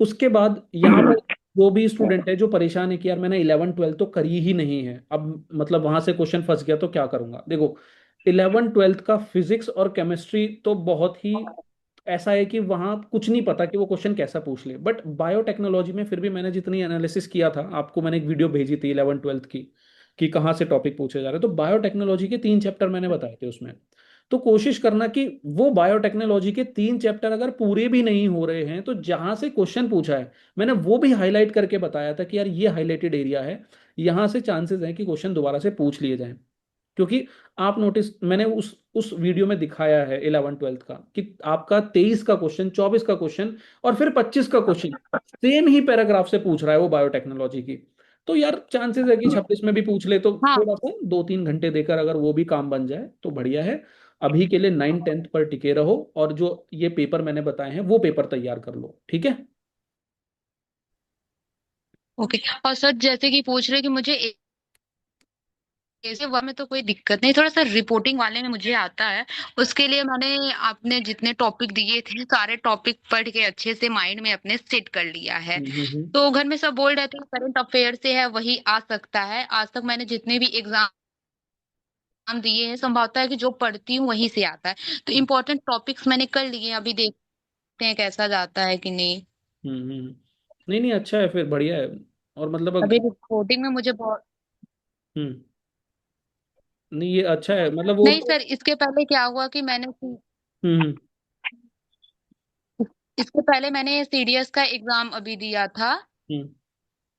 [SPEAKER 1] उसके बाद यहाँ पर जो भी स्टूडेंट है जो परेशान है कि यार मैंने 11 12 तो करी ही नहीं है, अब मतलब वहां से क्वेश्चन फंस गया तो क्या करूंगा। देखो 11 12 का फिजिक्स और केमिस्ट्री तो बहुत ही ऐसा है कि वहां कुछ नहीं पता कि वो क्वेश्चन कैसा पूछ ले, बट बायोटेक्नोलॉजी में फिर भी मैंने जितनी एनालिसिस किया था, आपको मैंने एक वीडियो भेजी थी 11 12 की कि कहाँ से टॉपिक पूछे जा रहे हैं, तो बायोटेक्नोलॉजी के 3 चैप्टर मैंने बताए थे उसमें। तो कोशिश करना कि वो बायोटेक्नोलॉजी के 3 चैप्टर अगर पूरे भी नहीं हो रहे हैं तो जहां से क्वेश्चन पूछा है मैंने वो भी हाईलाइट करके बताया था कि यार ये हाईलाइटेड एरिया है, यहां से चांसेस है कि क्वेश्चन दोबारा से पूछ लिए जाएं। क्योंकि आप नोटिस मैंने उस वीडियो में दिखाया है 11 12 का कि आपका 23 का क्वेश्चन, 24 का क्वेश्चन और फिर 25 का क्वेश्चन सेम ही पैराग्राफ से पूछ रहा है वो बायोटेक्नोलॉजी की। तो यार चांसेस है कि 26 में भी पूछ ले, तो
[SPEAKER 6] हाँ।
[SPEAKER 1] थोड़ा सा 2 3 घंटे देकर अगर वो भी काम बन जाए तो बढ़िया है। अभी के लिए 9 10 पर टिके रहो और जो ये पेपर मैंने बताए हैं वो पेपर तैयार कर लो, ठीक है।
[SPEAKER 6] ओके। और सर जैसे कि पूछ रहे कि मुझे ऐसे वर्क में तो कोई दिक्कत नहीं, थोड़ा सा रिपोर्टिंग वाले में मुझे आता है। उसके लिए मैंने आपने जितने टॉपिक दिए थे सारे टॉपिक पढ़ के अच्छे से माइंड में अपने सेट कर लिया है। तो घर में सब बोल रहे थे करंट अफेयर से है वही आ सकता है, आज तक मैंने जितने भी एग्जाम दिए हैं संभवतः है कि जो पढ़ती हूँ वहीं से आता है। तो इम्पोर्टेंट टॉपिक्स मैंने कर लिए हैं, अभी देखते हैं कैसा जाता है कि नहीं।
[SPEAKER 1] नहीं नहीं, अच्छा है, फिर बढ़िया है। और मतलब
[SPEAKER 6] अभी रिपोर्टिंग में मुझे बहुत।
[SPEAKER 1] हम्म नहीं ये अच्छा है, मतलब वो
[SPEAKER 6] नहीं
[SPEAKER 1] तो
[SPEAKER 6] सर, इसके पहले क्या हुआ कि
[SPEAKER 1] हम्म
[SPEAKER 6] इसके पहले मैंने सीडीएस का एग्जाम अभी दिया था।
[SPEAKER 1] हम्म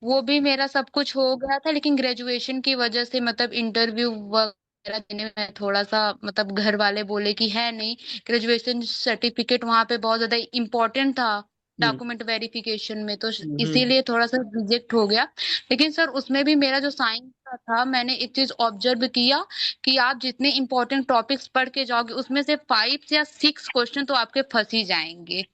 [SPEAKER 6] वो भी मेरा सब कुछ हो गया था, लेकिन ग्रेजुएशन की वजह से मतलब इंटरव्यू वगैरह देने में थोड़ा सा मतलब घर वाले बोले कि है नहीं, ग्रेजुएशन सर्टिफिकेट वहां पे बहुत ज्यादा इम्पोर्टेंट था
[SPEAKER 1] हम्म
[SPEAKER 6] डॉक्यूमेंट वेरिफिकेशन में, तो
[SPEAKER 1] हम्म
[SPEAKER 6] इसीलिए थोड़ा सा रिजेक्ट हो गया। लेकिन सर उसमें भी मेरा जो साइंस का था मैंने एक चीज ऑब्जर्व किया कि आप जितने इंपॉर्टेंट टॉपिक्स पढ़ के जाओगे उसमें से 5 या 6 क्वेश्चन तो आपके फंस ही जाएंगे।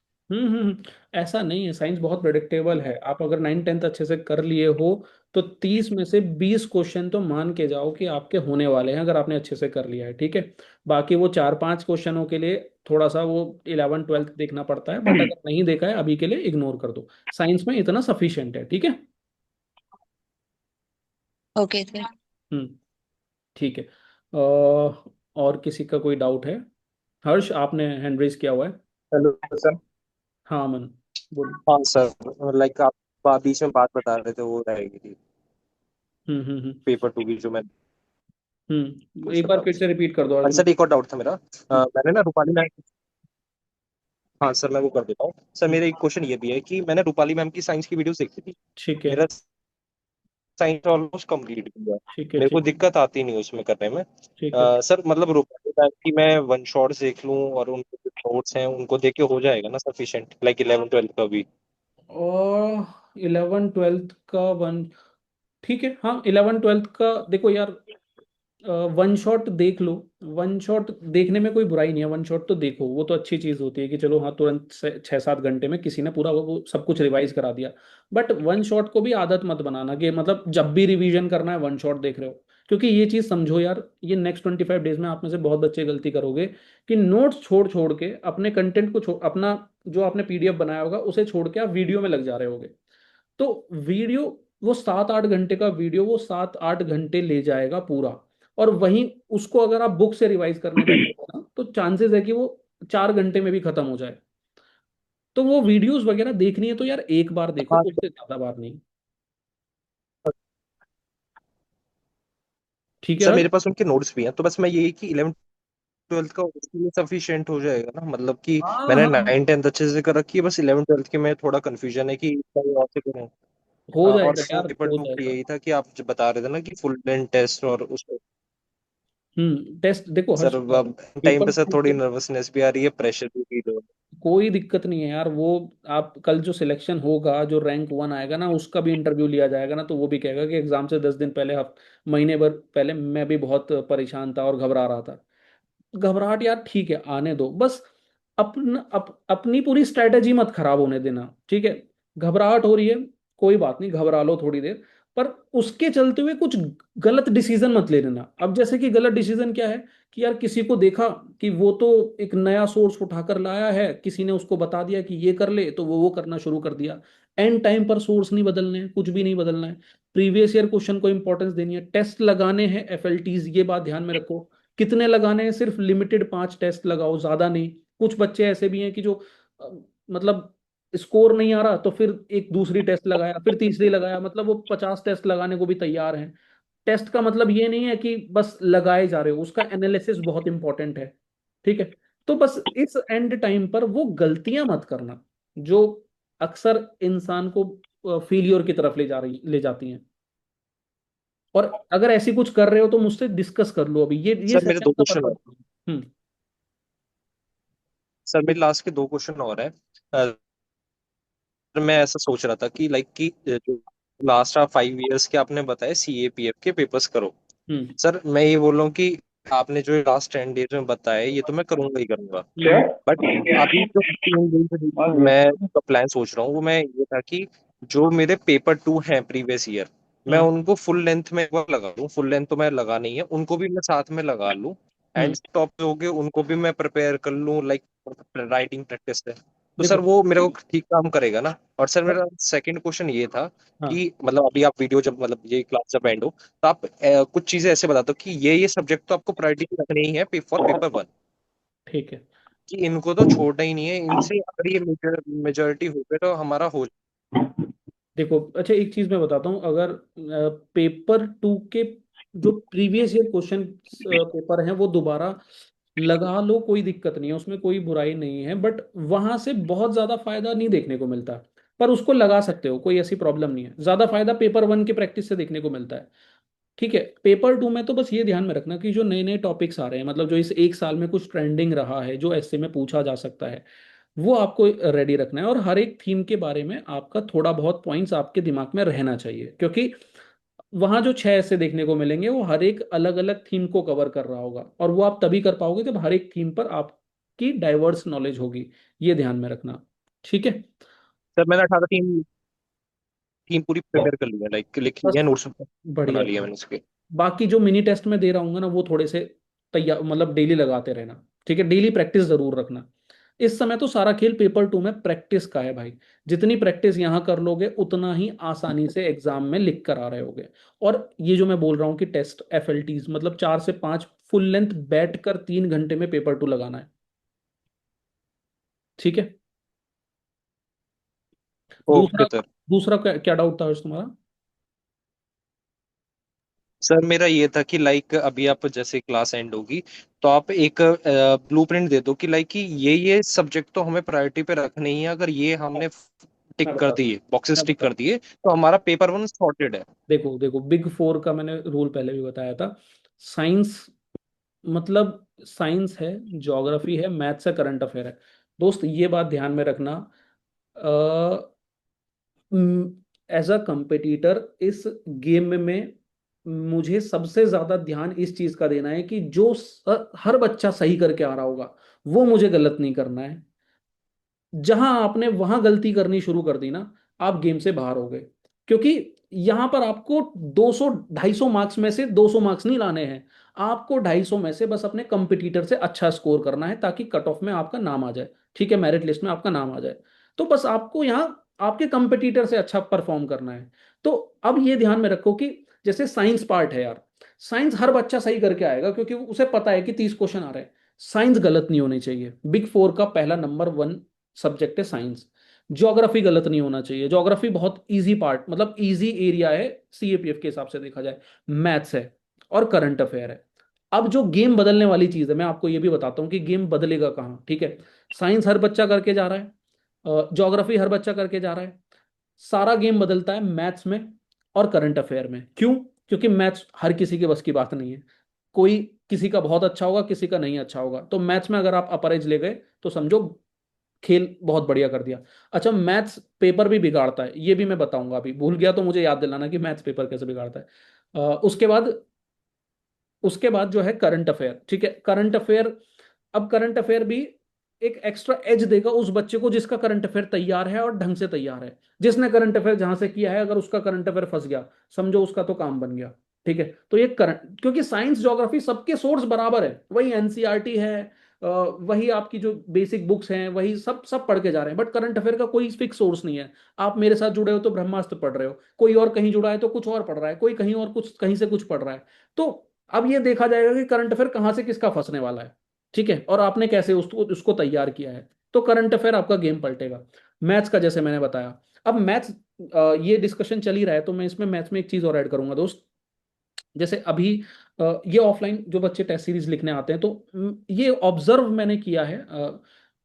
[SPEAKER 1] ऐसा नहीं है, साइंस बहुत प्रेडिक्टेबल है। आप अगर 9 10 अच्छे से कर लिए हो तो 30 में से 20 क्वेश्चन तो मान के जाओ कि आपके होने वाले हैं, अगर आपने अच्छे से कर लिया है, ठीक है। बाकी वो 4 5 क्वेश्चनों के लिए थोड़ा सा वो 11 12 देखना पड़ता है, बट अगर नहीं देखा है अभी के लिए इग्नोर कर दो। साइंस में इतना सफिशिएंट है, ठीक है।
[SPEAKER 6] Okay sir.
[SPEAKER 1] हम्म ठीक है। और किसी का कोई डाउट है? हर्ष, आपने हैंड रेज किया हुआ है।
[SPEAKER 3] Hello sir.
[SPEAKER 1] हाँ अमन, बोलिए।
[SPEAKER 3] हाँ सर, लाइक आप बीच में बात बता रहे थे वो रहेगी थी
[SPEAKER 1] हम्म।
[SPEAKER 3] पेपर टू की जो मैं पूछ
[SPEAKER 1] एक
[SPEAKER 3] रहा
[SPEAKER 1] बार
[SPEAKER 3] था
[SPEAKER 1] फिर
[SPEAKER 3] आपसे।
[SPEAKER 1] से रिपीट कर दो
[SPEAKER 3] हाँ
[SPEAKER 1] अर्जुन।
[SPEAKER 3] सर, एक और डाउट था मेरा। मैंने ना रूपाली मैम। हाँ सर, मैं वो कर देता हूँ सर।
[SPEAKER 1] हम्म,
[SPEAKER 3] मेरा एक क्वेश्चन ये भी है कि मैंने रूपाली मैम की साइंस की वीडियोस देखी थी।
[SPEAKER 1] ठीक है।
[SPEAKER 3] मेरा साइंस ऑलमोस्ट कंप्लीट हो गया।
[SPEAKER 1] ठीक है।
[SPEAKER 3] मेरे को
[SPEAKER 1] ठीक है।
[SPEAKER 3] दिक्कत आती नहीं उसमें करने में।
[SPEAKER 1] ठीक है।
[SPEAKER 3] सर मतलब रूपाली मैम की मैं वन शॉट्स देख लूँ और उनके जो नोट्स हैं उनको देख के हो जाएगा ना सफिशिएंट, लाइक 11 12 का भी।
[SPEAKER 1] और 11 12 का वन, ठीक है। हाँ 11 12 का देखो यार, वन शॉट देख लो। वन शॉट देखने में कोई बुराई नहीं है, वन शॉट तो देखो, वो तो अच्छी चीज होती है कि चलो हाँ तुरंत से 6 7 घंटे में किसी ने पूरा वो सब कुछ रिवाइज करा दिया। बट वन शॉट को भी आदत मत बनाना कि मतलब जब भी रिवीजन करना है वन शॉट देख रहे हो। क्योंकि ये चीज समझो यार, ये नेक्स्ट 25 डेज में आप में से बहुत बच्चे गलती करोगे कि नोट्स छोड़ छोड़ के अपने कंटेंट को अपना जो आपने पीडीएफ बनाया होगा उसे छोड़ के आप वीडियो में लग जा रहे होगे। तो वीडियो, वो 7 8 घंटे का वीडियो वो 7 8 घंटे ले जाएगा पूरा। और वहीं उसको अगर आप बुक से रिवाइज करने बैठोगे ना तो चांसेस है कि वो 4 घंटे में भी खत्म हो जाए। तो वो वीडियोस वगैरह देखनी है तो यार एक बार देखो,
[SPEAKER 3] हाँ
[SPEAKER 1] उससे ज्यादा बार नहीं। ठीक है
[SPEAKER 3] सर,
[SPEAKER 1] हर्ष।
[SPEAKER 3] मेरे पास उनके नोट्स भी हैं, तो बस मैं यही कि 11 12 का उसके लिए सफिशिएंट हो जाएगा ना, मतलब कि
[SPEAKER 1] हाँ
[SPEAKER 3] मैंने
[SPEAKER 1] हाँ,
[SPEAKER 3] 9 10 अच्छे से कर रखी है, बस 11 12 के में थोड़ा कंफ्यूजन है कि इसका ये और से करूँ।
[SPEAKER 1] हो
[SPEAKER 3] और
[SPEAKER 1] जाएगा
[SPEAKER 3] वो
[SPEAKER 1] यार,
[SPEAKER 3] पेपर
[SPEAKER 1] हो
[SPEAKER 3] टू के लिए
[SPEAKER 1] जाएगा।
[SPEAKER 3] यही था कि आप जो बता रहे थे ना कि फुल लेंथ टेस्ट और उसको।
[SPEAKER 1] टेस्ट देखो
[SPEAKER 3] सर
[SPEAKER 1] हर्ष,
[SPEAKER 3] अब टाइम
[SPEAKER 1] पेपर
[SPEAKER 3] पे सर
[SPEAKER 1] टू
[SPEAKER 3] थोड़ी
[SPEAKER 1] के
[SPEAKER 3] नर्वसनेस भी आ रही है, प्रेशर भी फील हो
[SPEAKER 1] कोई दिक्कत नहीं है यार। वो आप कल जो सिलेक्शन होगा, जो रैंक 1 आएगा ना उसका भी इंटरव्यू लिया जाएगा ना, तो वो भी कहेगा कि एग्जाम से 10 दिन पहले, महीने भर पहले मैं भी बहुत परेशान था और घबरा रहा था। घबराहट यार ठीक है, आने दो बस। अपनी पूरी स्ट्रेटेजी मत खराब होने देना, ठीक है। घबराहट हो रही है, कोई बात नहीं, घबरा लो थोड़ी देर। पर उसके चलते हुए कुछ गलत डिसीजन मत ले लेना। अब जैसे कि गलत डिसीजन क्या है कि यार किसी को देखा कि वो तो एक नया सोर्स उठाकर लाया है, किसी ने उसको बता दिया कि ये कर ले, तो वो करना शुरू कर दिया। एंड टाइम पर सोर्स नहीं बदलने हैं, कुछ भी नहीं बदलना है। प्रीवियस ईयर क्वेश्चन को इंपॉर्टेंस देनी है। टेस्ट लगाने हैं एफएलटीज, ये बात ध्यान में रखो। कितने लगाने हैं? सिर्फ लिमिटेड 5 टेस्ट लगाओ, ज्यादा नहीं। कुछ बच्चे ऐसे भी हैं कि जो अ, मतलब स्कोर नहीं आ रहा तो फिर एक दूसरी टेस्ट लगाया, फिर तीसरी लगाया, मतलब वो 50 टेस्ट लगाने को भी तैयार हैं। टेस्ट का मतलब ये नहीं है कि बस लगाए जा रहे हो, उसका एनालिसिस बहुत इंपॉर्टेंट है। ठीक है। तो बस इस एंड टाइम पर वो गलतियां मत करना जो अक्सर इंसान को फेलियर की तरफ ले जाती हैं। और अगर ऐसी कुछ कर रहे हो तो मुझसे डिस्कस कर लो अभी, ये
[SPEAKER 3] सर मेरे
[SPEAKER 1] सेशन
[SPEAKER 3] दो
[SPEAKER 1] का
[SPEAKER 3] क्वेश्चन और,
[SPEAKER 1] पर्पज। हम्म।
[SPEAKER 3] सर मेरे लास्ट के दो क्वेश्चन और है। मैं ऐसा सोच रहा था कि लाइक कि जो लास्ट 5 इयर्स के आपने बताए CAPF के पेपर्स करो।
[SPEAKER 1] हम्म।
[SPEAKER 3] सर मैं ये बोल रहा हूँ कि आपने जो लास्ट 10 डेज में बताया ये तो मैं करूंगा ही करूंगा।
[SPEAKER 1] हम्म।
[SPEAKER 3] बट अभी जो 3 दिन से मैं जो प्लान सोच रहा हूँ वो मैं ये था कि जो मेरे पेपर 2 हैं प्रीवियस ईयर, मैं
[SPEAKER 1] हाँ।
[SPEAKER 3] उनको फुल लेंथ में एक बार लगा लूँ। फुल लेंथ तो मैं लगा नहीं है, उनको भी मैं साथ में लगा लूँ।
[SPEAKER 1] हम्म।
[SPEAKER 3] एंड टॉप पे हो गए उनको भी मैं प्रिपेयर कर लूँ, लाइक राइटिंग प्रैक्टिस है। तो सर
[SPEAKER 1] देखो।
[SPEAKER 3] वो मेरे को ठीक काम करेगा ना? और सर मेरा सेकंड क्वेश्चन ये था
[SPEAKER 1] हाँ।
[SPEAKER 3] कि मतलब अभी आप वीडियो जब मतलब ये क्लास जब एंड हो तो आप कुछ चीजें ऐसे बता दो कि ये सब्जेक्ट तो आपको प्रायोरिटी रखनी ही है फॉर पेपर 1,
[SPEAKER 1] ठीक है।
[SPEAKER 3] कि इनको तो छोड़ना ही नहीं है। इनसे अगर ये मेजोरिटी हो गए तो हमारा हो।
[SPEAKER 1] देखो, अच्छा एक चीज मैं बताता हूँ। अगर पेपर 2 के जो प्रीवियस ईयर क्वेश्चन पेपर हैं वो दोबारा लगा लो, कोई दिक्कत नहीं है, उसमें कोई बुराई नहीं है। बट वहां से बहुत ज्यादा फायदा नहीं देखने को मिलता, पर उसको लगा सकते हो, कोई ऐसी प्रॉब्लम नहीं है। ज्यादा फायदा पेपर 1 की प्रैक्टिस से देखने को मिलता है। ठीक है। पेपर 2 में तो बस ये ध्यान में रखना कि जो नए नए टॉपिक्स आ रहे हैं, मतलब जो इस एक साल में कुछ ट्रेंडिंग रहा है, जो ऐसे में पूछा जा सकता है, वो आपको रेडी रखना है। और हर एक थीम के बारे में आपका थोड़ा बहुत पॉइंट्स आपके दिमाग में रहना चाहिए, क्योंकि वहां जो 6 ऐसे देखने को मिलेंगे वो हर एक अलग अलग थीम को कवर कर रहा होगा, और वो आप तभी कर पाओगे जब हर एक थीम पर आपकी डाइवर्स नॉलेज होगी। ये ध्यान में रखना। ठीक है।
[SPEAKER 3] सर मैंने 18 टीम पूरी प्रिपेयर कर लिया, लाइक लिखी
[SPEAKER 1] बस
[SPEAKER 3] है, नोट्स बना
[SPEAKER 1] बढ़िया।
[SPEAKER 3] लिया मैंने उसके।
[SPEAKER 1] बाकी जो मिनी टेस्ट में दे रहा हूँ ना, वो थोड़े से तैयार, मतलब डेली लगाते रहना। ठीक है। डेली प्रैक्टिस जरूर रखना। इस समय तो सारा खेल पेपर 2 में प्रैक्टिस का है भाई। जितनी प्रैक्टिस यहाँ कर लोगे उतना ही आसानी से एग्जाम में लिख कर आ रहे होगे। और ये जो मैं बोल रहा हूँ कि टेस्ट एफएलटीज, मतलब 4 से 5 फुल लेंथ बैठ कर 3 घंटे में पेपर 2 लगाना है। ठीक है। दूसरा,
[SPEAKER 3] ओके सर।
[SPEAKER 1] दूसरा क्या डाउट था हर्ष तुम्हारा?
[SPEAKER 3] सर मेरा ये था कि लाइक अभी आप जैसे क्लास एंड होगी तो आप एक ब्लूप्रिंट दे दो कि लाइक कि ये सब्जेक्ट तो हमें प्रायोरिटी पे रखने ही है। अगर ये हमने टिक
[SPEAKER 1] मैं
[SPEAKER 3] कर
[SPEAKER 1] बता
[SPEAKER 3] दिए,
[SPEAKER 1] मैं
[SPEAKER 3] बॉक्सेस टिक
[SPEAKER 1] बता
[SPEAKER 3] कर दिए, तो हमारा पेपर 1 सॉर्टेड है।
[SPEAKER 1] देखो देखो, बिग 4 का मैंने रूल पहले भी बताया था। साइंस, मतलब साइंस है, ज्योग्राफी है, मैथ्स है, करंट अफेयर है। दोस्त ये बात ध्यान में रखना। एज अ कंपटीटर इस गेम में मुझे सबसे ज्यादा ध्यान इस चीज का देना है कि जो हर बच्चा सही करके आ रहा होगा वो मुझे गलत नहीं करना है। जहां आपने वहां गलती करनी शुरू कर दी ना, आप गेम से बाहर हो गए। क्योंकि यहां पर आपको 200 250 मार्क्स में से 200 मार्क्स नहीं लाने हैं। आपको 250 में से बस अपने कंपटीटर से अच्छा स्कोर करना है, ताकि कट ऑफ में आपका नाम आ जाए। ठीक है, मेरिट लिस्ट में आपका नाम आ जाए। तो बस आपको यहाँ आपके कंपटीटर से अच्छा परफॉर्म करना है। तो अब ये ध्यान में रखो कि जैसे साइंस पार्ट है यार, साइंस हर बच्चा सही करके आएगा क्योंकि उसे पता है कि 30 क्वेश्चन आ रहे हैं। साइंस गलत नहीं होनी चाहिए। बिग 4 का पहला नंबर 1 सब्जेक्ट है साइंस। ज्योग्राफी गलत नहीं होना चाहिए। ज्योग्राफी बहुत इजी पार्ट, मतलब इजी एरिया है सीएपीएफ के हिसाब से देखा जाए। मैथ्स है और करंट अफेयर है। अब जो गेम बदलने वाली चीज है, मैं आपको ये भी बताता हूँ कि गेम बदलेगा कहाँ। ठीक है। साइंस हर बच्चा करके जा रहा है, ज्योग्राफी हर बच्चा करके जा रहा है। सारा गेम बदलता है मैथ्स में और करंट अफेयर में। क्यों? क्योंकि मैथ्स हर किसी के बस की बात नहीं है। कोई किसी का बहुत अच्छा होगा, किसी का नहीं अच्छा होगा। तो मैथ्स में अगर आप अपर एज ले गए तो समझो खेल बहुत बढ़िया कर दिया। अच्छा, मैथ्स पेपर भी बिगाड़ता है, ये भी मैं बताऊंगा। अभी भूल गया तो मुझे याद दिलाना कि मैथ्स पेपर कैसे बिगाड़ता है। उसके बाद जो है करंट अफेयर। ठीक है, करंट अफेयर। अब करंट अफेयर भी एक एक्स्ट्रा एज देगा उस बच्चे को जिसका करंट अफेयर तैयार है और ढंग से तैयार है। जिसने करंट अफेयर जहां से किया है, अगर उसका करंट अफेयर फंस गया, समझो उसका तो काम बन गया। ठीक है, तो ये करंट, क्योंकि साइंस ज्योग्राफी सबके सोर्स बराबर है, वही एनसीईआरटी है, वही आपकी जो बेसिक बुक्स हैं, वही सब सब पढ़ के जा रहे हैं, बट करंट अफेयर का कोई फिक्स सोर्स नहीं है। आप मेरे साथ जुड़े हो तो ब्रह्मास्त्र पढ़ रहे हो, कोई और कहीं जुड़ा है तो कुछ और पढ़ रहा है, कोई कहीं और कुछ कहीं से कुछ पढ़ रहा है। तो अब ये देखा जाएगा कि करंट अफेयर कहाँ से किसका फंसने वाला है। ठीक है, और आपने कैसे उसको उसको तैयार किया है, तो करंट अफेयर आपका गेम पलटेगा। मैथ्स का जैसे मैंने बताया, अब मैथ्स, ये डिस्कशन चल ही रहा है तो मैं इसमें मैथ्स में एक चीज और ऐड करूंगा दोस्त। जैसे अभी ये ऑफलाइन जो बच्चे टेस्ट सीरीज लिखने आते हैं, तो ये ऑब्जर्व मैंने किया है।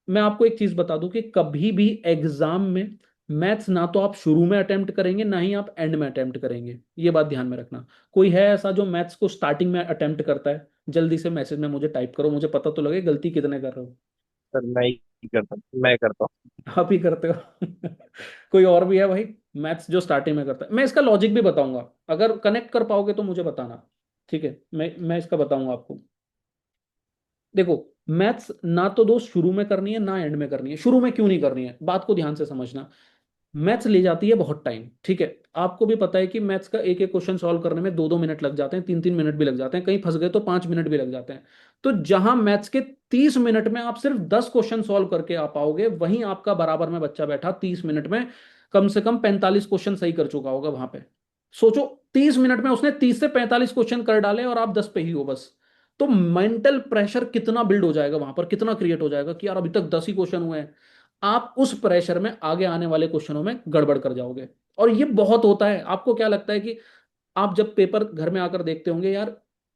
[SPEAKER 1] मैं आपको एक चीज बता दूं कि कभी भी एग्जाम में मैथ्स ना तो आप शुरू में अटेम्प्ट करेंगे, ना ही आप एंड में अटेम्प्ट करेंगे, ये बात ध्यान में रखना। कोई है ऐसा जो मैथ्स को स्टार्टिंग में अटेम्प्ट करता है? जल्दी से मैसेज में मुझे टाइप करो, मुझे पता तो लगे गलती कितने कर रहे हो।
[SPEAKER 3] सर मैं ही करता हूँ, मैं करता हूँ।
[SPEAKER 1] आप ही करते हो? कोई और भी है भाई मैथ्स जो स्टार्टिंग में करता है? मैं इसका लॉजिक भी बताऊंगा, अगर कनेक्ट कर पाओगे तो मुझे बताना। ठीक है, मैं इसका बताऊंगा आपको। देखो, मैथ्स ना तो दोस्त शुरू में करनी है ना एंड में करनी है। शुरू में क्यों नहीं करनी है, बात को ध्यान से समझना। मैथ्स ले जाती है बहुत टाइम, ठीक है। आपको भी पता है कि मैथ्स का एक एक क्वेश्चन सॉल्व करने में 2-2 मिनट लग जाते हैं, 3-3 मिनट भी लग जाते हैं, कहीं फंस गए तो 5 मिनट भी लग जाते हैं। तो जहां मैथ्स के 30 मिनट में आप सिर्फ 10 क्वेश्चन सॉल्व करके आ पाओगे, वहीं आपका बराबर में बच्चा बैठा 30 मिनट में कम से कम 45 क्वेश्चन सही कर चुका होगा वहां पे। सोचो, 30 मिनट में उसने 30 से 45 क्वेश्चन कर डाले और आप 10 पे ही हो बस। तो मेंटल प्रेशर कितना बिल्ड हो जाएगा वहां पर, कितना क्रिएट हो जाएगा कि यार अभी तक 10 ही क्वेश्चन हुए हैं। आप उस प्रेशर में आगे आने वाले क्वेश्चनों में गड़बड़ कर जाओगे। और ये बहुत होता है। आपको क्या लगता है कि आप जब पेपर घर में आकर देखते होंगे, यार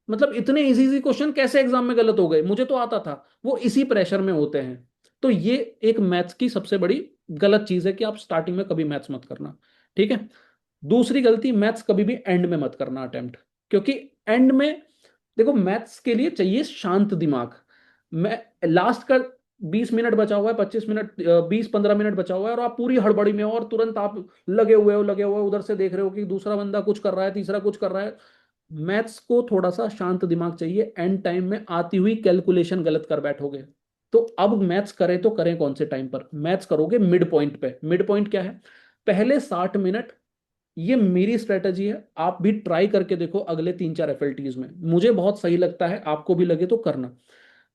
[SPEAKER 1] मतलब इतने इजी इजी क्वेश्चन कैसे एग्जाम में गलत हो गए, मुझे तो आता था, वो इसी प्रेशर में होते हैं। तो ये एक मैथ्स की सबसे बड़ी गलत चीज है कि आप स्टार्टिंग में कभी मैथ्स मत करना। ठीक है। दूसरी गलती, मैथ्स कभी भी एंड में मत करना अटेम्प्ट। क्योंकि एंड में, देखो मैथ्स के लिए चाहिए शांत दिमाग। मैं लास्ट का 20 मिनट बचा हुआ है, 25 मिनट, 20-15 मिनट बचा हुआ है, और आप पूरी हड़बड़ी में हो और तुरंत आप लगे हुए हो उधर से देख रहे हो कि दूसरा बंदा कुछ कर रहा है, तीसरा कुछ कर रहा है। मैथ्स को थोड़ा सा शांत दिमाग चाहिए। एंड टाइम में आती हुई कैलकुलेशन गलत कर बैठोगे। तो अब मैथ्स करें तो करें कौन से टाइम पर? मैथ्स करोगे मिड पॉइंट पे। मिड पॉइंट क्या है? पहले 60 मिनट। ये मेरी स्ट्रेटजी है, आप भी ट्राई करके देखो अगले 3-4 FLTs में, मुझे बहुत सही लगता है, आपको भी लगे तो करना।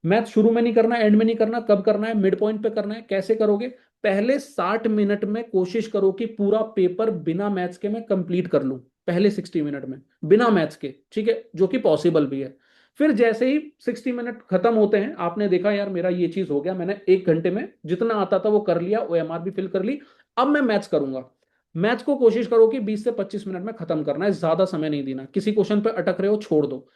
[SPEAKER 1] मैथ शुरू में नहीं करना, एंड में नहीं करना, कब करना है? मिड पॉइंट पे करना है। कैसे करोगे? पहले 60 मिनट में कोशिश करो कि पूरा पेपर बिना मैथ्स के मैं कंप्लीट कर लूं, पहले 60 मिनट में बिना मैथ्स के, ठीक है, जो कि पॉसिबल भी है। फिर जैसे ही 60 मिनट खत्म होते हैं, आपने देखा यार मेरा ये चीज हो गया, मैंने 1 घंटे में जितना आता था वो कर लिया, OMR भी फिल कर ली, अब मैं मैथ्स करूंगा। मैथ्स को कोशिश करो कि 20 से 25 मिनट में खत्म करना है, ज्यादा समय नहीं देना। किसी क्वेश्चन पे अटक रहे हो छोड़ दो,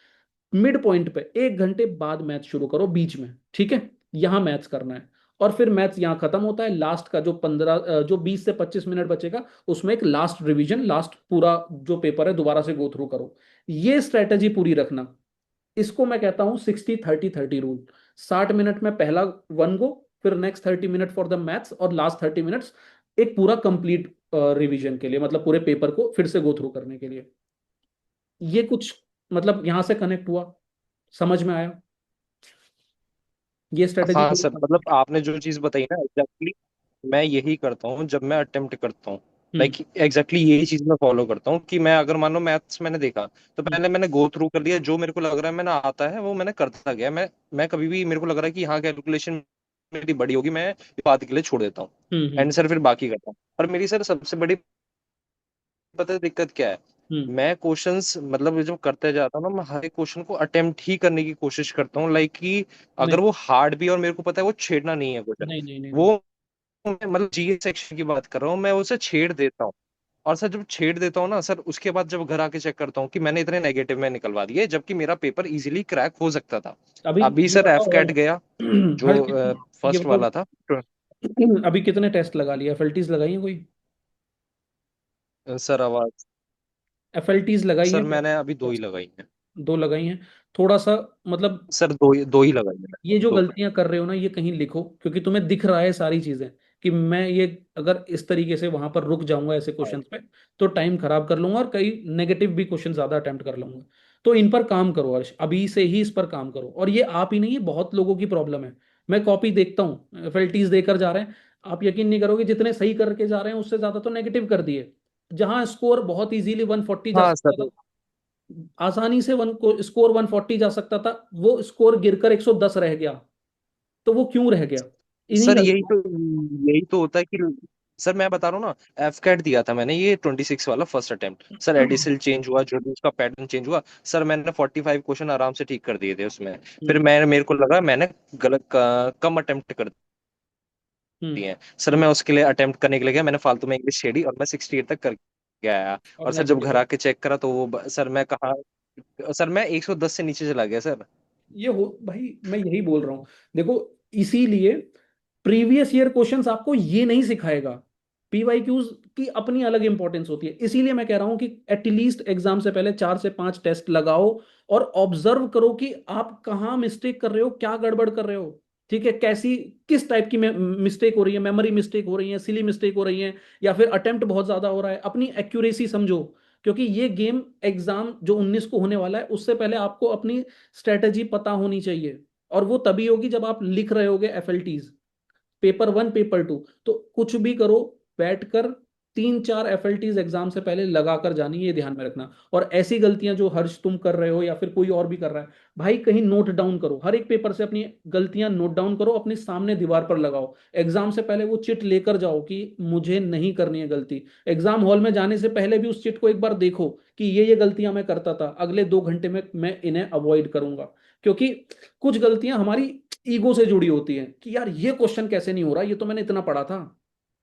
[SPEAKER 1] मिड पॉइंट पे 1 घंटे बाद मैथ शुरू करो बीच में, ठीक है। यहां मैथ्स करना है। और फिर मैथ्स यहां खत्म होता है। लास्ट का जो 20 से 25 मिनट बचेगा, उसमें एक लास्ट रिवीजन, लास्ट पूरा जो पेपर है दोबारा से गो थ्रू करो। ये स्ट्रेटेजी पूरी रखना। इसको मैं कहता हूं 60-30-30 रूल। 60 मिनट में पहला वन गो, फिर next 30 minute for the maths, और लास्ट 30 मिनट्स एक पूरा कंप्लीट रिवीजन के लिए, मतलब पूरे पेपर को फिर से गो थ्रू करने के लिए। ये कुछ मतलब यहां से कनेक्ट हुआ, समझ में आया? ये स्ट्रेटेजी
[SPEAKER 3] हाँ
[SPEAKER 1] पूरी
[SPEAKER 3] सर,
[SPEAKER 1] काम
[SPEAKER 3] मतलब
[SPEAKER 1] की।
[SPEAKER 3] आपने जो चीज बताई ना, एग्जैक्टली मैं यही करता हूँ जब मैं अटेम्प्ट करता हूँ।
[SPEAKER 1] हम्म।
[SPEAKER 3] लाइक एग्जैक्टली यही चीज मैं फॉलो करता हूँ कि मैं अगर मान लो मैथ्स मैंने देखा, तो
[SPEAKER 1] हम्म।
[SPEAKER 3] पहले मैंने गो थ्रू कर लिया, जो मेरे को लग रहा है मैंने आता है वो मैंने करता गया। मैं कभी भी मेरे को लग रहा है कि हाँ कैलकुलेशन मेरी बड़ी होगी, मैं बात के लिए छोड़ देता हूँ,
[SPEAKER 1] हम्म।
[SPEAKER 3] एंड सर फिर बाकी करता हूँ। और मेरी सर सबसे बड़ी, पता है दिक्कत क्या है?
[SPEAKER 1] हम्म।
[SPEAKER 3] मैं क्वेश्चंस मतलब जब करते जाता हूँ ना, मैं हर एक क्वेश्चन को अटेम्प्ट ही करने की कोशिश करता हूँ। लाइक कि
[SPEAKER 1] नहीं
[SPEAKER 3] अगर वो हार्ड भी और मेरे को पता है वो छेड़ना नहीं है क्वेश्चन,
[SPEAKER 1] नहीं नहीं नहीं नहीं।
[SPEAKER 3] वो मैं मतलब जीएस सेक्शन की बात कर रहा हूँ, मैं उसे छेड़ देता हूँ। और सर जब छेड़ देता हूँ ना सर, उसके बाद जब घर आके चेक करता हूँ कि मैंने इतने नेगेटिव में निकलवा दिए, जबकि मेरा पेपर इजीली क्रैक हो सकता था।
[SPEAKER 1] अभी
[SPEAKER 3] अभी
[SPEAKER 1] ये
[SPEAKER 3] सर एफ
[SPEAKER 1] बताओ
[SPEAKER 3] कैट
[SPEAKER 1] हर्ष,
[SPEAKER 3] गया जो
[SPEAKER 1] हर्ष कितने, ये
[SPEAKER 3] फर्स्ट
[SPEAKER 1] बताओ
[SPEAKER 3] वाला था।
[SPEAKER 1] अभी कितने टेस्ट लगा लिया, FLTs लगाई हैं कोई?
[SPEAKER 3] सर आवाज,
[SPEAKER 1] FLTs लगाई
[SPEAKER 3] सर
[SPEAKER 1] हैं?
[SPEAKER 3] मैंने अभी दो ही लगाई है।
[SPEAKER 1] दो लगाई हैं। थोड़ा सा मतलब,
[SPEAKER 3] सर दो ही लगाई है
[SPEAKER 1] ये
[SPEAKER 3] मैंने,
[SPEAKER 1] जो
[SPEAKER 3] दो।
[SPEAKER 1] गलतियां कर रहे हो ना, ये कहीं लिखो, क्योंकि तुम्हें दिख रहा है सारी चीजें कि मैं ये अगर इस तरीके से वहां पर रुक जाऊंगा ऐसे क्वेश्चंस पे, तो टाइम खराब कर लूंगा और कई नेगेटिव भी क्वेश्चन ज्यादा अटेम्प्ट कर लूंगा। तो इन पर काम करो हर्ष, अभी से ही इस पर काम करो। और ये आप ही नहीं, ये बहुत लोगों की प्रॉब्लम है। मैं कॉपी देखता हूँ, एफएलटीज देकर जा रहे हैं, आप यकीन नहीं करोगे जितने सही करके जा रहे हैं उससे ज्यादा तो नेगेटिव कर दिए। जहां स्कोर बहुत इजीली 140 जा
[SPEAKER 3] हाँ
[SPEAKER 1] सकता
[SPEAKER 3] सर।
[SPEAKER 1] था, आसानी से वन को स्कोर 140 जा सकता था, वो स्कोर गिरकर 110 रह गया। तो वो क्यों रह गया? इन्हीं
[SPEAKER 3] सर
[SPEAKER 1] गलतियों।
[SPEAKER 3] यही तो होता है कि सर मैं बता रहा हूँ ना, एफ कैट दिया था मैंने ये 26 वाला फर्स्ट अटेम्प्ट। सर एडिसल चेंज हुआ, जो भी उसका पैटर्न चेंज हुआ, सर मैंने 45 क्वेश्चन आराम से ठीक कर दिए थे उसमें। फिर
[SPEAKER 1] हम्म।
[SPEAKER 3] मेरे को लगा मैंने कम अटेम्प्ट कर
[SPEAKER 1] हम्म।
[SPEAKER 3] दिए हैं। सर मैं उसके लिए अटेम्प्ट करने के लिए गया, मैंने फालतू में इंग्लिश छेड़ी और मैं 68 तक करके आया।
[SPEAKER 1] और
[SPEAKER 3] और सर जब घर
[SPEAKER 1] नेगेटिव।
[SPEAKER 3] आके चेक करा तो वो सर मैं कहा, सर मैं 110 से नीचे चला गया सर।
[SPEAKER 1] ये हो भाई, मैं यही बोल रहा हूँ। देखो, इसीलिए प्रीवियस ईयर क्वेश्चंस आपको ये नहीं सिखाएगा। पीवाईक्यूज की अपनी अलग इंपॉर्टेंस होती है, इसीलिए मैं कह रहा हूं कि एटलीस्ट एग्जाम से पहले 4 से 5 टेस्ट लगाओ और ऑब्जर्व करो कि आप कहाँ मिस्टेक कर रहे हो, क्या गड़बड़ कर रहे हो। ठीक है, कैसी किस टाइप की मिस्टेक हो रही है, मेमोरी मिस्टेक हो रही है, सिली मिस्टेक हो रही है, या फिर अटेम्प्ट बहुत ज्यादा हो रहा है, अपनी एक्यूरेसी समझो। क्योंकि ये गेम एग्जाम जो 19 को होने वाला है उससे पहले आपको अपनी स्ट्रेटेजी पता होनी चाहिए। और वो तभी होगी जब आप लिख रहे होगे एफएलटीज, पेपर 1 पेपर 2। तो कुछ भी करो, बैठकर 3 4 एफएलटीज एग्जाम से पहले लगा कर जानी, ये ध्यान में रखना। और ऐसी गलतियां जो हर्ष तुम कर रहे हो या फिर कोई और भी कर रहा है, भाई कहीं नोट डाउन करो, हर एक पेपर से अपनी गलतियां नोट डाउन करो, अपने सामने दीवार पर लगाओ। एग्जाम से पहले वो चिट लेकर जाओ कि मुझे नहीं करनी है गलती। एग्जाम हॉल में जाने से पहले भी उस चिट को एक बार देखो कि ये गलतियां मैं करता था, अगले 2 घंटे में मैं इन्हें अवॉइड करूंगा। क्योंकि कुछ गलतियां हमारी ईगो से जुड़ी होती हैं कि यार ये क्वेश्चन कैसे नहीं हो रहा, ये तो मैंने इतना पढ़ा था।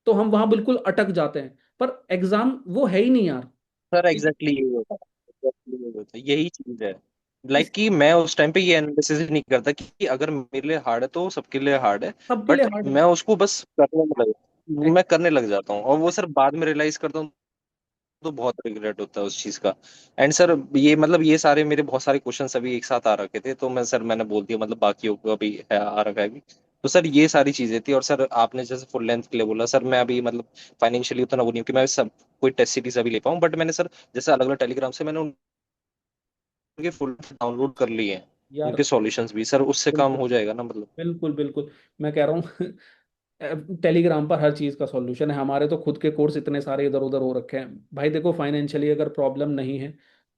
[SPEAKER 1] तो हम वहां बिल्कुल अटक जाते हैं। पर एग्जाम वो है ही नहीं यार।
[SPEAKER 3] सर
[SPEAKER 1] इस,
[SPEAKER 3] एग्जैक्टली यही होता है, exactly यही होता है, यही चीज है। लाइक कि मैं उस टाइम पे ये एनालिसिस नहीं करता कि अगर मेरे लिए हार्ड है तो सबके लिए हार्ड है।
[SPEAKER 1] सबके लिए
[SPEAKER 3] बट
[SPEAKER 1] हार्ड है।
[SPEAKER 3] मैं उसको बस मैं करने लग जाता हूँ, और वो सर बाद में रियलाइज करता हूँ तो बहुत रिग्रेट होता है उस चीज का। एंड सर ये मतलब ये सारे मेरे बहुत सारे क्वेश्चन अभी एक साथ आ रखे थे, तो मैंने बोल दिया मतलब बाकियों को अभी है आ रखा है अभी। तो सर ये सारी चीजें थी। और सर आपने जैसे फुल लेंथ के लिए बोला, सर मैं अभी मतलब फाइनेंशियली उतना वो नहीं हूं कि मैं सब कोई टेस्ट सीरीज अभी ले पाऊँ। बट मैंने सर जैसे अलग अलग टेलीग्राम से मैंने उनके फुल डाउनलोड कर लिए हैं,
[SPEAKER 1] यार
[SPEAKER 3] उनके सॉल्यूशंस भी। सर उससे काम
[SPEAKER 1] बिल्कुल
[SPEAKER 3] हो जाएगा ना मतलब।
[SPEAKER 1] बिल्कुल बिल्कुल। मैं कह रहा हूँ टेलीग्राम पर हर चीज का सॉल्यूशन है, हमारे तो खुद के कोर्स इतने सारे इधर उधर हो रखे हैं भाई। देखो, फाइनेंशियली अगर प्रॉब्लम नहीं है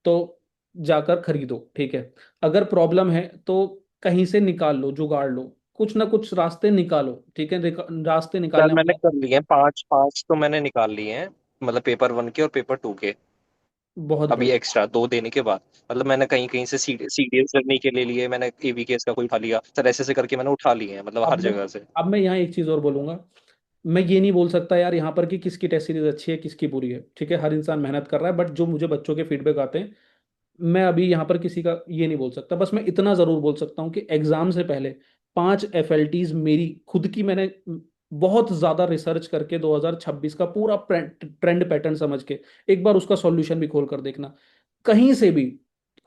[SPEAKER 1] तो जाकर खरीदो, ठीक है। अगर प्रॉब्लम है तो कहीं से निकाल लो, जुगाड़ लो, कुछ ना कुछ रास्ते निकालो, ठीक है। रास्ते
[SPEAKER 3] सर
[SPEAKER 1] निकालने
[SPEAKER 3] मैंने
[SPEAKER 1] वाला
[SPEAKER 3] कर लिए हैं, पांच पांच तो मैंने निकाल लिए हैं, मतलब पेपर 1 के और पेपर 2 के।
[SPEAKER 1] बहुत
[SPEAKER 3] अभी
[SPEAKER 1] बढ़िया।
[SPEAKER 3] एक्स्ट्रा 2 देने के बाद मतलब मैंने कहीं कहीं से सीडीएस करने के लिए लिए, मैंने एवीकेएस का कोई उठा लिया सर, ऐसे ऐसे करके मैंने उठा लिए हैं मतलब
[SPEAKER 1] अब
[SPEAKER 3] हर
[SPEAKER 1] मैं
[SPEAKER 3] जगह से।
[SPEAKER 1] अब मैं यहाँ एक चीज और बोलूंगा। मैं ये नहीं बोल सकता यार यहाँ पर कि किसकी टेस्ट सीरीज अच्छी है किसकी बुरी है, ठीक है। हर इंसान मेहनत कर रहा है, बट जो मुझे बच्चों के फीडबैक आते हैं, मैं अभी यहाँ पर किसी का ये नहीं बोल सकता। बस मैं इतना जरूर बोल सकता हूँ कि एग्जाम से पहले 5 एफएलटीज मेरी खुद की मैंने बहुत ज्यादा रिसर्च करके 2026 का पूरा ट्रेंड पैटर्न समझ के एक बार उसका सॉल्यूशन भी खोल कर देखना। कहीं से भी,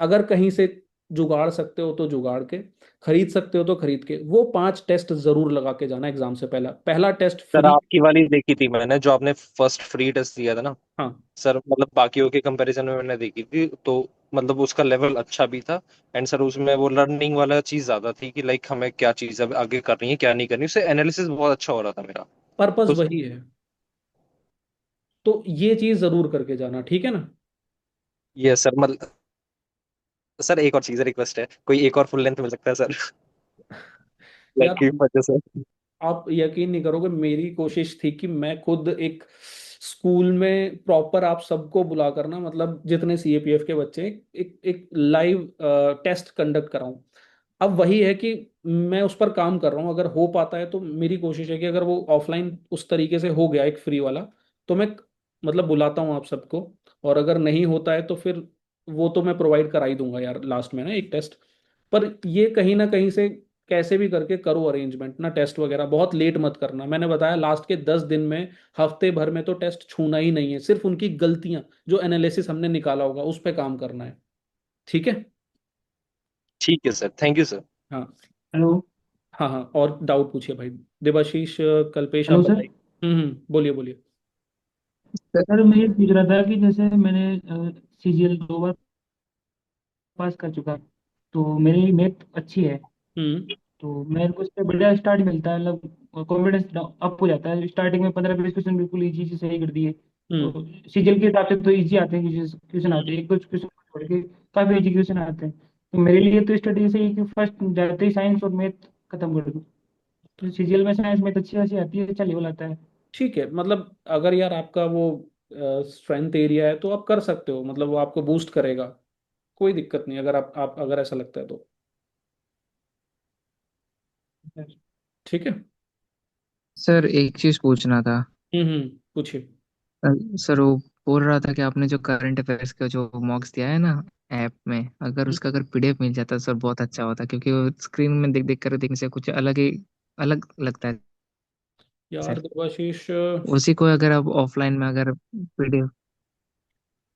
[SPEAKER 1] अगर कहीं से जुगाड़ सकते हो तो जुगाड़ के, खरीद सकते हो तो खरीद के, वो 5 टेस्ट जरूर लगा के जाना एग्जाम से पहला। पहला टेस्ट
[SPEAKER 3] सर
[SPEAKER 1] फ्री।
[SPEAKER 3] आपकी वाली देखी थी मैंने, जो आपने फर्स्ट फ्री टेस्ट दिया था ना
[SPEAKER 1] हाँ,
[SPEAKER 3] सर, मतलब बाकियों के कंपैरिजन में मैंने देखी थी तो मतलब उसका लेवल अच्छा भी था। एंड सर उसमें वो लर्निंग वाला चीज ज्यादा थी कि लाइक हमें क्या चीज अब आगे करनी है क्या नहीं करनी, उससे एनालिसिस बहुत अच्छा हो रहा था मेरा।
[SPEAKER 1] पर्पस
[SPEAKER 3] तो
[SPEAKER 1] वही है। तो ये चीज जरूर करके जाना, ठीक है ना।
[SPEAKER 3] ये सर मतलब सर एक और चीज रिक्वेस्ट है, कोई एक और फुल लेंथ मिल सकता है सर? लाइक
[SPEAKER 1] यार
[SPEAKER 3] की वजह से।
[SPEAKER 1] आप यकीन नहीं करोगे, मेरी कोशिश थी कि मैं खुद एक स्कूल में प्रॉपर आप सबको बुलाकर ना, मतलब जितने सीएपीएफ के बच्चे हैं, एक लाइव टेस्ट कंडक्ट कराऊं। अब वही है कि मैं उस पर काम कर रहा हूँ। अगर हो पाता है तो मेरी कोशिश है कि अगर वो ऑफलाइन उस तरीके से हो गया एक फ्री वाला, तो मैं मतलब बुलाता हूँ आप सबको। और अगर नहीं होता है तो फिर वो तो मैं प्रोवाइड करा ही दूंगा यार लास्ट में ना एक टेस्ट। पर ये कहीं ना कहीं से कैसे भी करके करो अरेंजमेंट ना, टेस्ट वगैरह बहुत लेट मत करना। मैंने बताया लास्ट के 10 दिन में, हफ्ते भर में तो टेस्ट छूना ही नहीं है, सिर्फ उनकी गलतियां जो एनालिसिस हमने निकाला होगा उस पर काम करना है, ठीक है।
[SPEAKER 3] ठीक है सर, थैंक यू सर।
[SPEAKER 1] हाँ
[SPEAKER 2] हेलो।
[SPEAKER 1] हाँ हाँ, और डाउट पूछिए भाई। देवाशीष, कल्पेश, आप
[SPEAKER 2] हेलो सर।
[SPEAKER 1] बताइए। बोलिए बोलिए।
[SPEAKER 2] सर मैं ये पूछ रहा था कि जैसे मैंने सीजीएल 2 बार पास कर चुका, तो मेरी मैथ अच्छी है।
[SPEAKER 1] हम्म।
[SPEAKER 7] तो मेरे को इससे बढ़िया स्टार्ट मिलता है, मतलब कॉन्फिडेंस अप हो जाता है। स्टार्टिंग में 15-20 क्वेश्चन बिल्कुल इजी से सही कर दिए,
[SPEAKER 1] हम्म
[SPEAKER 7] तो सीजीएल के हिसाब से तो इजी आते हैं, क्वेश्चन
[SPEAKER 1] हम्म।
[SPEAKER 7] आते हैं, एक कुछ क्वेश्चन छोड़ के काफी इजी क्वेश्चन आते हैं। तो मेरे लिए तो स्टडी सही कि फर्स्ट जाते ही साइंस और मैथ खत्म कर दूँ। तो सीजीएल में साइंस मैथ अच्छी खासी आती है, अच्छा लेवल आता है।
[SPEAKER 1] ठीक है, मतलब अगर यार आपका वो स्ट्रेंथ एरिया है तो आप कर सकते हो, मतलब वो आपको बूस्ट करेगा। कोई दिक्कत नहीं, अगर आप अगर ऐसा लगता है तो। ठीक है।
[SPEAKER 8] सर एक चीज पूछना था।
[SPEAKER 1] पूछिए।
[SPEAKER 8] अ, सर वो बोल रहा था कि आपने जो करंट अफेयर्स का जो मॉक्स दिया है ना ऐप में, अगर
[SPEAKER 1] हम्म,
[SPEAKER 8] उसका अगर पीडीएफ मिल जाता सर बहुत अच्छा होता, क्योंकि वो स्क्रीन में देख देख कर देखने से कुछ अलग ही अलग लगता है
[SPEAKER 1] यार
[SPEAKER 8] सर।
[SPEAKER 1] देवाशीष,
[SPEAKER 8] उसी को अगर आप ऑफलाइन में अगर पीडीएफ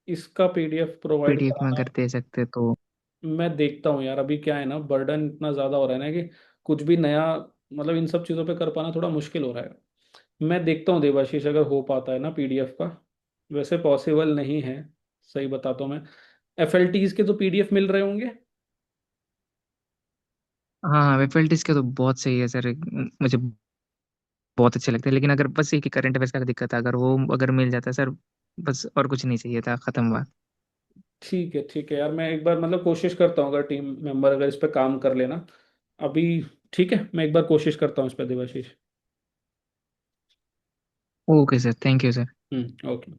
[SPEAKER 1] इसका पीडीएफ प्रोवाइड
[SPEAKER 8] पीडीएफ में
[SPEAKER 1] कराना
[SPEAKER 8] अगर दे सकते तो।
[SPEAKER 1] मैं देखता हूँ यार। अभी क्या है ना, बर्डन इतना ज़्यादा हो रहा है ना कि कुछ भी नया, मतलब इन सब चीज़ों पे कर पाना थोड़ा मुश्किल हो रहा है। मैं देखता हूँ देवाशीष, अगर हो पाता है ना पीडीएफ का। वैसे पॉसिबल नहीं है, सही बताता हूँ मैं। एफएलटीज के तो पीडीएफ मिल रहे होंगे।
[SPEAKER 8] हाँ हाँ, वेफल्टिस के तो बहुत सही है सर, मुझे बहुत अच्छे लगते हैं। लेकिन अगर बस एक ही करंट अफेयर्स का दिक्कत है, अगर वो अगर मिल जाता सर, बस और कुछ नहीं चाहिए था, खत्म बात।
[SPEAKER 1] ठीक है यार, मैं एक बार मतलब कोशिश करता हूँ, अगर टीम मेंबर अगर इस पर काम कर लेना अभी। ठीक है, मैं एक बार कोशिश करता हूँ इस पर Devashish.
[SPEAKER 8] Okay sir, thank you sir.
[SPEAKER 1] Okay.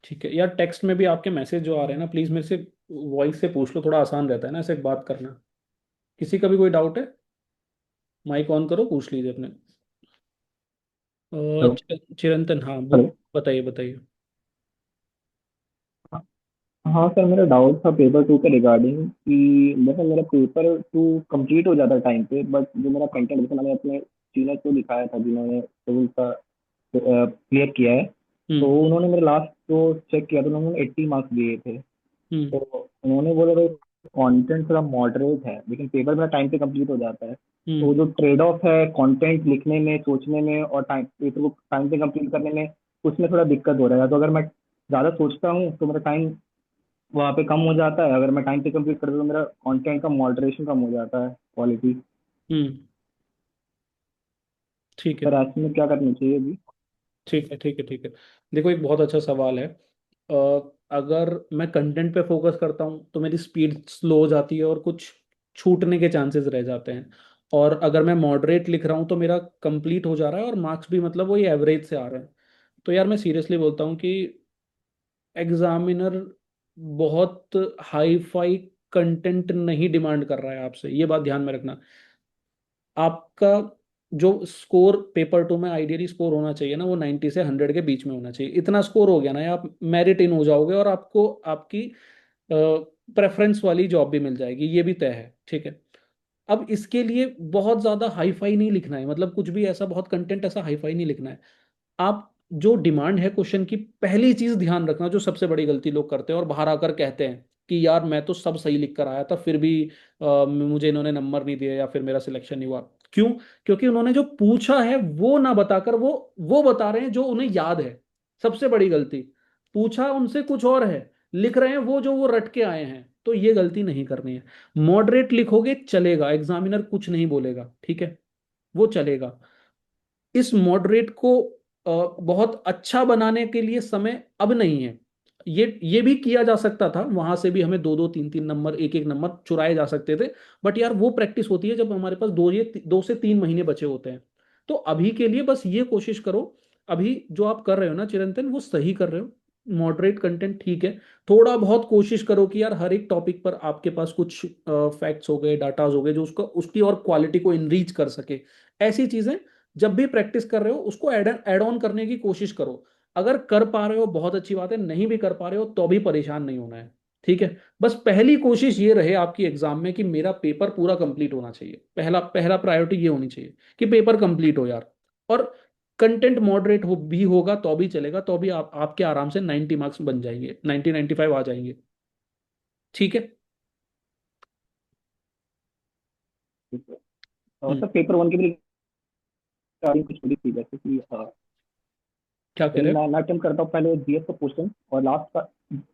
[SPEAKER 1] ठीक है यार, टेक्स्ट में भी आपके मैसेज जो आ रहे हैं ना, प्लीज़ मेरे से वॉइस से पूछ लो, थोड़ा आसान रहता है ना ऐसे बात करना। किसी का भी कोई डाउट है, माइक ऑन करो, पूछ लीजिए अपने।
[SPEAKER 9] हेलो।
[SPEAKER 1] चिरंतन, हाँ
[SPEAKER 9] हेलो।
[SPEAKER 1] बताइए बताइए।
[SPEAKER 9] हाँ सर, मेरा डाउट था पेपर टू के रिगार्डिंग कि मतलब मेरा पेपर टू कंप्लीट हो जाता टाइम पे, बट जो मेरा कंटेंट जैसे मैंने अपने सीनियर को दिखाया था जिन्होंने सिविल का क्लियर किया है, तो
[SPEAKER 1] हम्म
[SPEAKER 9] उन्होंने मेरे लास्ट को चेक किया तो उन्होंने 80 मार्क्स दिए थे।
[SPEAKER 1] हम्म
[SPEAKER 9] तो उन्होंने बोला था कंटेंट थोड़ा मॉडरेट है लेकिन पेपर मेरा टाइम पे कंप्लीट हो जाता है। तो
[SPEAKER 1] हम्म।
[SPEAKER 9] जो ट्रेड ऑफ है कंटेंट लिखने में, सोचने में और टाइम पेपर को टाइम पे कंप्लीट करने में, उसमें थोड़ा दिक्कत हो रहा है। तो अगर मैं ज़्यादा सोचता हूँ तो मेरा टाइम वहाँ पे कम हो जाता है, अगर मैं टाइम पे कंप्लीट कर दूँ तो मेरा कंटेंट का मॉडरेशन कम हो जाता है, क्वालिटी।
[SPEAKER 1] हम्म। ठीक है
[SPEAKER 9] सर ऐसे में क्या करना चाहिए अभी?
[SPEAKER 1] ठीक है। देखो, एक बहुत अच्छा सवाल है। अगर मैं कंटेंट पे फोकस करता हूँ तो मेरी स्पीड स्लो हो जाती है और कुछ छूटने के चांसेस रह जाते हैं। और अगर मैं मॉडरेट लिख रहा हूँ तो मेरा कंप्लीट हो जा रहा है और मार्क्स भी मतलब वही एवरेज से आ रहे हैं। तो यार मैं सीरियसली बोलता हूँ कि एग्जामिनर बहुत हाई फाई कंटेंट नहीं डिमांड कर रहा है आपसे, ये बात ध्यान में रखना। आपका जो स्कोर पेपर टू में आइडियली स्कोर होना चाहिए ना, वो 90 से 100 के बीच में होना चाहिए। इतना स्कोर हो गया ना, आप मेरिट इन हो जाओगे और आपको आपकी प्रेफरेंस वाली जॉब भी मिल जाएगी, ये भी तय है। ठीक है। अब इसके लिए बहुत ज़्यादा हाई फाई नहीं लिखना है, मतलब कुछ भी ऐसा बहुत कंटेंट ऐसा हाई फाई नहीं लिखना है। आप जो डिमांड है क्वेश्चन की, पहली चीज ध्यान रखना, जो सबसे बड़ी गलती लोग करते हैं और बाहर आकर कहते हैं कि यार मैं तो सब सही लिख कर आया था, फिर भी मुझे इन्होंने नंबर नहीं दिया या फिर मेरा सिलेक्शन नहीं हुआ। क्यों? क्योंकि उन्होंने जो पूछा है वो ना बताकर वो बता रहे हैं जो उन्हें याद है। सबसे बड़ी गलती, पूछा उनसे कुछ और है, लिख रहे हैं वो रट के आए हैं। तो ये गलती नहीं करनी है। मॉडरेट लिखोगे चलेगा, एग्जामिनर कुछ नहीं बोलेगा, ठीक है, वो चलेगा। इस मॉडरेट को बहुत अच्छा बनाने के लिए समय अब नहीं है। ये भी किया जा सकता था, वहां से भी हमें दो दो तीन तीन नंबर, एक एक नंबर चुराए जा सकते थे। बट यार वो प्रैक्टिस होती है जब हमारे पास 2 से 3 महीने बचे होते हैं। तो अभी के लिए बस ये कोशिश करो। अभी जो आप कर रहे हो ना चिरंतन, वो सही कर रहे हो। मॉडरेट कंटेंट ठीक है। थोड़ा बहुत कोशिश करो कि यार हर एक टॉपिक पर आपके पास कुछ फैक्ट्स हो गए, डाटाज हो गए, जो उसका उसकी और क्वालिटी को इनरीच कर सके। ऐसी चीजें जब भी प्रैक्टिस कर रहे हो उसको ऐड ऑन करने की कोशिश करो। अगर कर पा रहे हो बहुत अच्छी बात है, नहीं भी कर पा रहे हो तो भी परेशान नहीं होना है। ठीक है। बस पहली कोशिश ये रहे आपकी एग्जाम में कि मेरा पेपर पूरा कंप्लीट होना चाहिए, पहला पहला प्रायोरिटी ये होनी चाहिए कि पेपर कंप्लीट हो यार। और कंटेंट मॉडरेट हो भी होगा तो भी चलेगा, तो भी आपके आराम से 90 मार्क्स बन जाएंगे, 90 95 आ जाएंगे। ठीक है।
[SPEAKER 9] ठीक है।
[SPEAKER 1] हम्म।
[SPEAKER 9] सर पेपर वन के भी रिगार्डिंग कुछ थोड़ी थी, जैसे कि
[SPEAKER 1] क्या कह
[SPEAKER 9] जैसे
[SPEAKER 1] रहे हो?
[SPEAKER 9] मैं अटेम्प्ट करता हूँ पहले जीएस का क्वेश्चन और लास्ट का,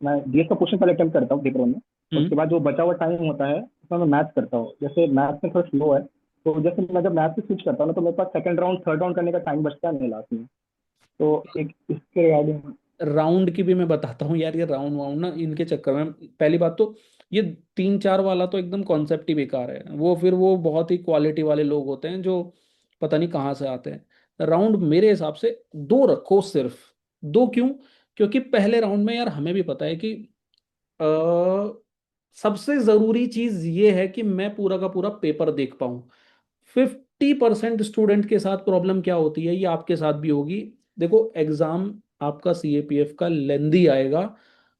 [SPEAKER 9] मैं जीएस का क्वेश्चन पहले अटेम्प्ट करता हूँ पेपर वन में।
[SPEAKER 1] हम्म
[SPEAKER 9] उसके बाद जो बचा हुआ टाइम होता है उसमें मैं मैथ्स करता हूँ। जैसे मैथ्स में थोड़ा स्लो है तो जैसे मैं जब मैथ से स्विच करता हूँ ना, तो मेरे पास सेकंड राउंड थर्ड राउंड करने का टाइम बचता नहीं लास्ट में। तो एक इसके रिगार्डिंग।
[SPEAKER 1] राउंड की भी मैं बताता हूँ यार, ये राउंड वाउंड ना इनके चक्कर में, पहली बात तो ये 3 4 वाला तो एकदम कॉन्सेप्ट ही बेकार है। वो फिर वो बहुत ही क्वालिटी वाले लोग होते हैं जो पता नहीं कहाँ से आते हैं। राउंड मेरे हिसाब से 2 रखो सिर्फ। 2 क्यों? क्योंकि पहले राउंड में यार हमें भी पता है कि सबसे जरूरी चीज ये है कि मैं पूरा का पूरा पेपर देख पाऊं। 50% स्टूडेंट के साथ प्रॉब्लम क्या होती है, ये आपके साथ भी होगी। देखो एग्जाम आपका सीएपीएफ का लेंदी आएगा,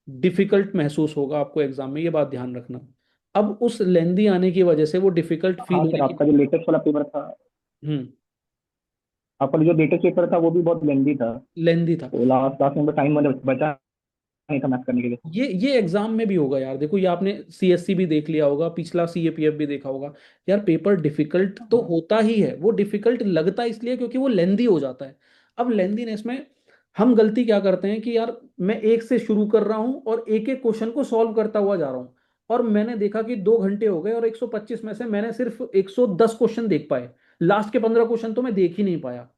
[SPEAKER 1] डिफिकल्ट महसूस होगा आपको एग्जाम में, ये बात ध्यान रखना। अब उस लेंदी आने की वजह से, वो डिफिकल्ट फील
[SPEAKER 9] हाँ
[SPEAKER 1] होने
[SPEAKER 9] सर,
[SPEAKER 1] की।
[SPEAKER 9] आपका जो लेटेस्ट वाला पेपर था,
[SPEAKER 1] हम्म।
[SPEAKER 9] आपका जो लेटेस्ट पेपर था वो भी बहुत लेंदी था।
[SPEAKER 1] लेंदी था।
[SPEAKER 9] तो लास्ट लास्ट में टाइम मतलब बचा नहीं था मैथ करने के लिए।
[SPEAKER 1] ये एग्जाम में भी होगा यार। देखो ये आपने सीएससी भी देख लिया होगा, पिछला सीएपीएफ भी देखा होगा। यार पेपर डिफिकल्ट तो होता ही है, वो डिफिकल्ट लगता है इसलिए क्योंकि वो लेंदी हो जाता है। अब लेंदीनेस में हम गलती क्या करते हैं कि यार मैं एक से शुरू कर रहा हूं और एक एक क्वेश्चन को सॉल्व करता हुआ जा रहा हूं, और मैंने देखा कि 2 घंटे हो गए और 125 में से मैंने सिर्फ 110 क्वेश्चन देख पाए, लास्ट के 15 क्वेश्चन तो मैं देख ही नहीं पाया।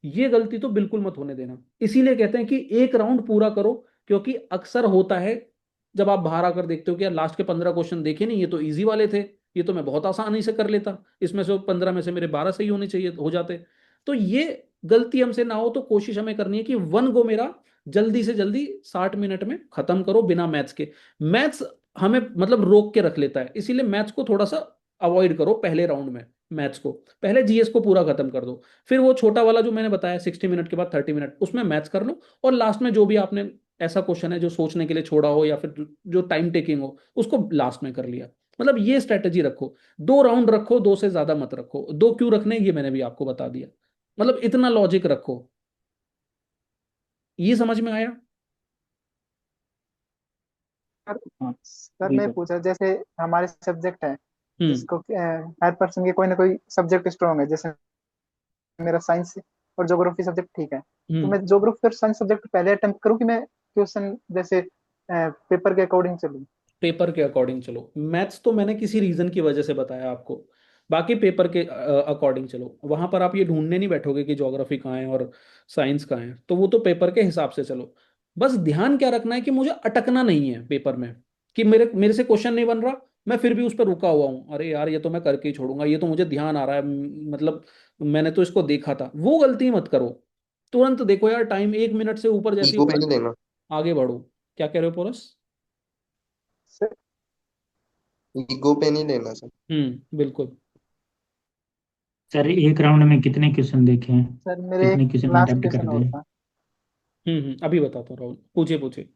[SPEAKER 1] ये गलती तो बिल्कुल मत होने देना। इसीलिए कहते हैं कि एक राउंड पूरा करो, क्योंकि अक्सर होता है जब आप बाहर आकर देखते हो कि यार लास्ट के 15 क्वेश्चन देखे नहीं, ये तो इजी वाले थे, ये तो मैं बहुत आसानी से कर लेता, इसमें से 15 में से मेरे 12 सही होने चाहिए हो जाते। तो ये गलती हमसे ना हो, तो कोशिश हमें करनी है कि वन गो मेरा जल्दी से जल्दी 60 मिनट में खत्म करो बिना मैथ्स के। मैथ्स हमें मतलब रोक के रख लेता है, इसीलिए मैथ्स को थोड़ा सा अवॉइड करो पहले राउंड में। मैथ्स को पहले, जीएस को पूरा खत्म कर दो, फिर वो छोटा वाला जो मैंने बताया 60 मिनट के बाद 30 मिनट उसमें मैथ्स कर लो, और लास्ट में जो भी आपने ऐसा क्वेश्चन है जो सोचने के लिए छोड़ा हो या फिर जो टाइम टेकिंग हो उसको लास्ट में कर लिया। मतलब ये स्ट्रेटेजी रखो। 2 राउंड रखो, 2 से ज्यादा मत रखो। 2 क्यों रखने ये मैंने भी आपको बता दिया। मतलब इतना लॉजिक रखो। ये समझ में आया?
[SPEAKER 5] सर
[SPEAKER 9] हाँ
[SPEAKER 5] सर
[SPEAKER 9] जी
[SPEAKER 5] मैं
[SPEAKER 9] सर।
[SPEAKER 5] पूछा, जैसे हमारे सब्जेक्ट है,
[SPEAKER 1] हम्म।
[SPEAKER 5] जिसको हर पर्सन के कोई ना कोई सब्जेक्ट स्ट्रॉन्ग है, जैसे मेरा साइंस और ज्योग्राफी सब्जेक्ट ठीक है, तो
[SPEAKER 1] हम्म।
[SPEAKER 5] मैं ज्योग्राफी और साइंस सब्जेक्ट पहले अटेम्प्ट करूँ कि मैं क्वेश्चन जैसे पेपर के अकॉर्डिंग चलूँ?
[SPEAKER 1] पेपर के अकॉर्डिंग चलो। मैथ्स तो मैंने किसी रीजन की वजह से बताया आपको, बाकी पेपर के अकॉर्डिंग चलो। वहां पर आप ये ढूंढने नहीं बैठोगे कि ज्योग्राफी कहाँ है और साइंस कहाँ है, तो वो तो पेपर के हिसाब से चलो। बस ध्यान क्या रखना है कि मुझे अटकना नहीं है पेपर में, कि मेरे मेरे से क्वेश्चन नहीं बन रहा, मैं फिर भी उस पर रुका हुआ हूँ, अरे यार ये तो मैं करके ही छोड़ूंगा, ये तो मुझे ध्यान आ रहा है, मतलब मैंने तो इसको देखा था। वो गलती मत करो। तुरंत देखो यार, टाइम 1 मिनट से ऊपर जैसे ही
[SPEAKER 4] ईगो पे
[SPEAKER 1] हुआ,
[SPEAKER 4] नहीं लेना।
[SPEAKER 1] आगे बढ़ो। क्या कह रहे हो पोरस?
[SPEAKER 5] सर
[SPEAKER 4] ईगो पे नहीं लेना सर।
[SPEAKER 1] बिल्कुल।
[SPEAKER 7] सर एक राउंड में कितने क्वेश्चन देखे हैं,
[SPEAKER 5] सर मेरे एक
[SPEAKER 7] कितने क्वेश्चन
[SPEAKER 5] लास्ट
[SPEAKER 7] अटेम्प्ट
[SPEAKER 5] क्वेश्चन
[SPEAKER 7] कर
[SPEAKER 5] और
[SPEAKER 7] दिए?
[SPEAKER 5] था।
[SPEAKER 1] अभी बताता हूँ राहुल, पूछिए पूछिए।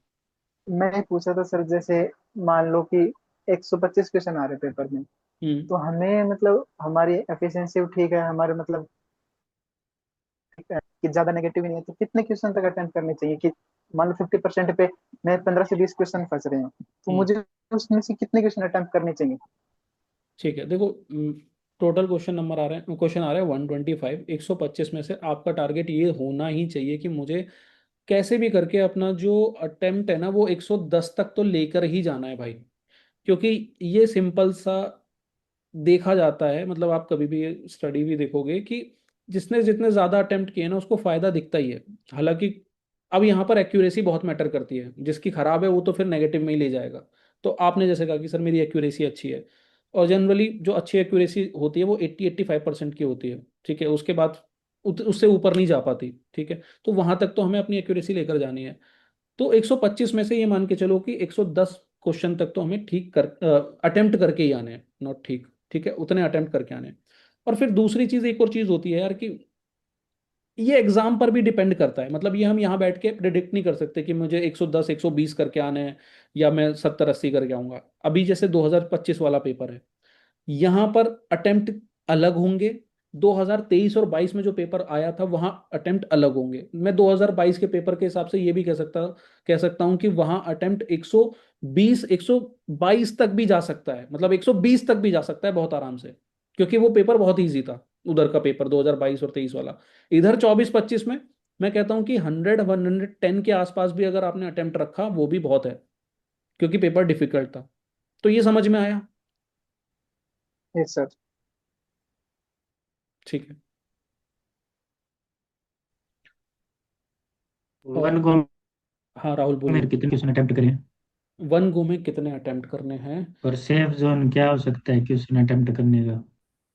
[SPEAKER 5] मैं पूछा था सर, जैसे मान लो कि 125 क्वेश्चन आ रहे पेपर में,
[SPEAKER 1] हम्म।
[SPEAKER 5] तो हमें मतलब हमारी एफिशिएंसी ठीक है, हमारे मतलब ठीक है कि ज्यादा नेगेटिव नहीं है, तो कितने क्वेश्चन तक अटेम्प्ट करने चाहिए कि मान लो 50% पे मैं 15 से 20 क्वेश्चन फंस रहे हैं, तो
[SPEAKER 1] हम्म।
[SPEAKER 5] मुझे उसमें से कितने क्वेश्चन अटेम्प्ट करने चाहिए?
[SPEAKER 1] ठीक है, देखो टोटल क्वेश्चन नंबर आ रहे हैं, क्वेश्चन आ रहे हैं 125। 125 में से आपका टारगेट ये होना ही चाहिए कि मुझे कैसे भी करके अपना जो अटेम्प्ट है ना वो 110 तक तो लेकर ही जाना है भाई। क्योंकि ये सिंपल सा देखा जाता है, मतलब आप कभी भी स्टडी भी देखोगे कि जिसने जितने ज्यादा अटेम्प्ट किए ना उसको फायदा दिखता ही है। हालांकि अब यहाँ पर एक्यूरेसी बहुत मैटर करती है, जिसकी खराब है वो तो फिर नेगेटिव में ही ले जाएगा। तो आपने जैसे कहा कि सर मेरी एक्यूरेसी अच्छी है, और जनरली जो अच्छी एक्यूरेसी होती है वो 80-85% की होती है, ठीक है। उसके बाद उससे ऊपर नहीं जा पाती, ठीक है। तो वहां तक तो हमें अपनी एक्यूरेसी लेकर जानी है। तो 125 में से ये मान के चलो कि 110 क्वेश्चन तक तो हमें ठीक कर अटेम्प्ट करके ही आने हैं, नॉट ठीक, ठीक है, उतने अटेम्प्ट करके आने हैं। और फिर दूसरी चीज, एक और चीज होती है यार कि ये एग्जाम पर भी डिपेंड करता है। मतलब ये हम यहाँ बैठ के प्रिडिक्ट नहीं कर सकते कि मुझे 110 120 करके आने हैं या मैं 70 80 करके आऊंगा। अभी जैसे 2025 वाला पेपर है, यहाँ पर अटेम्प्ट अलग होंगे। 2023 और 22 में जो पेपर आया था वहां अटेम्प्ट अलग होंगे। मैं 2022 के पेपर के हिसाब से ये भी कह सकता हूँ कि वहां अटेम्प्ट 120 122 तक भी जा सकता है, मतलब 120 तक भी जा सकता है बहुत आराम से, क्योंकि वो पेपर बहुत ईजी था। उधर का पेपर 2022 और 23 वाला, इधर 24 25 में मैं कहता हूँ कि 100 110 के आसपास भी अगर आपने अटेम्प्ट रखा वो भी बहुत है, क्योंकि पेपर डिफिकल्ट था। तो ये समझ में आया?
[SPEAKER 5] Yes sir.
[SPEAKER 1] ठीक है। और
[SPEAKER 7] वन गो
[SPEAKER 1] हाँ राहुल
[SPEAKER 7] में
[SPEAKER 1] बोलिए।
[SPEAKER 7] कितने क्वेश्चन अटेम्प्ट करें?
[SPEAKER 1] वन गो में कितने अटेम्प्ट करने हैं?
[SPEAKER 7] और सेफ जोन क्या हो सकता है क्वेश्चन अटेम्प्ट करने का?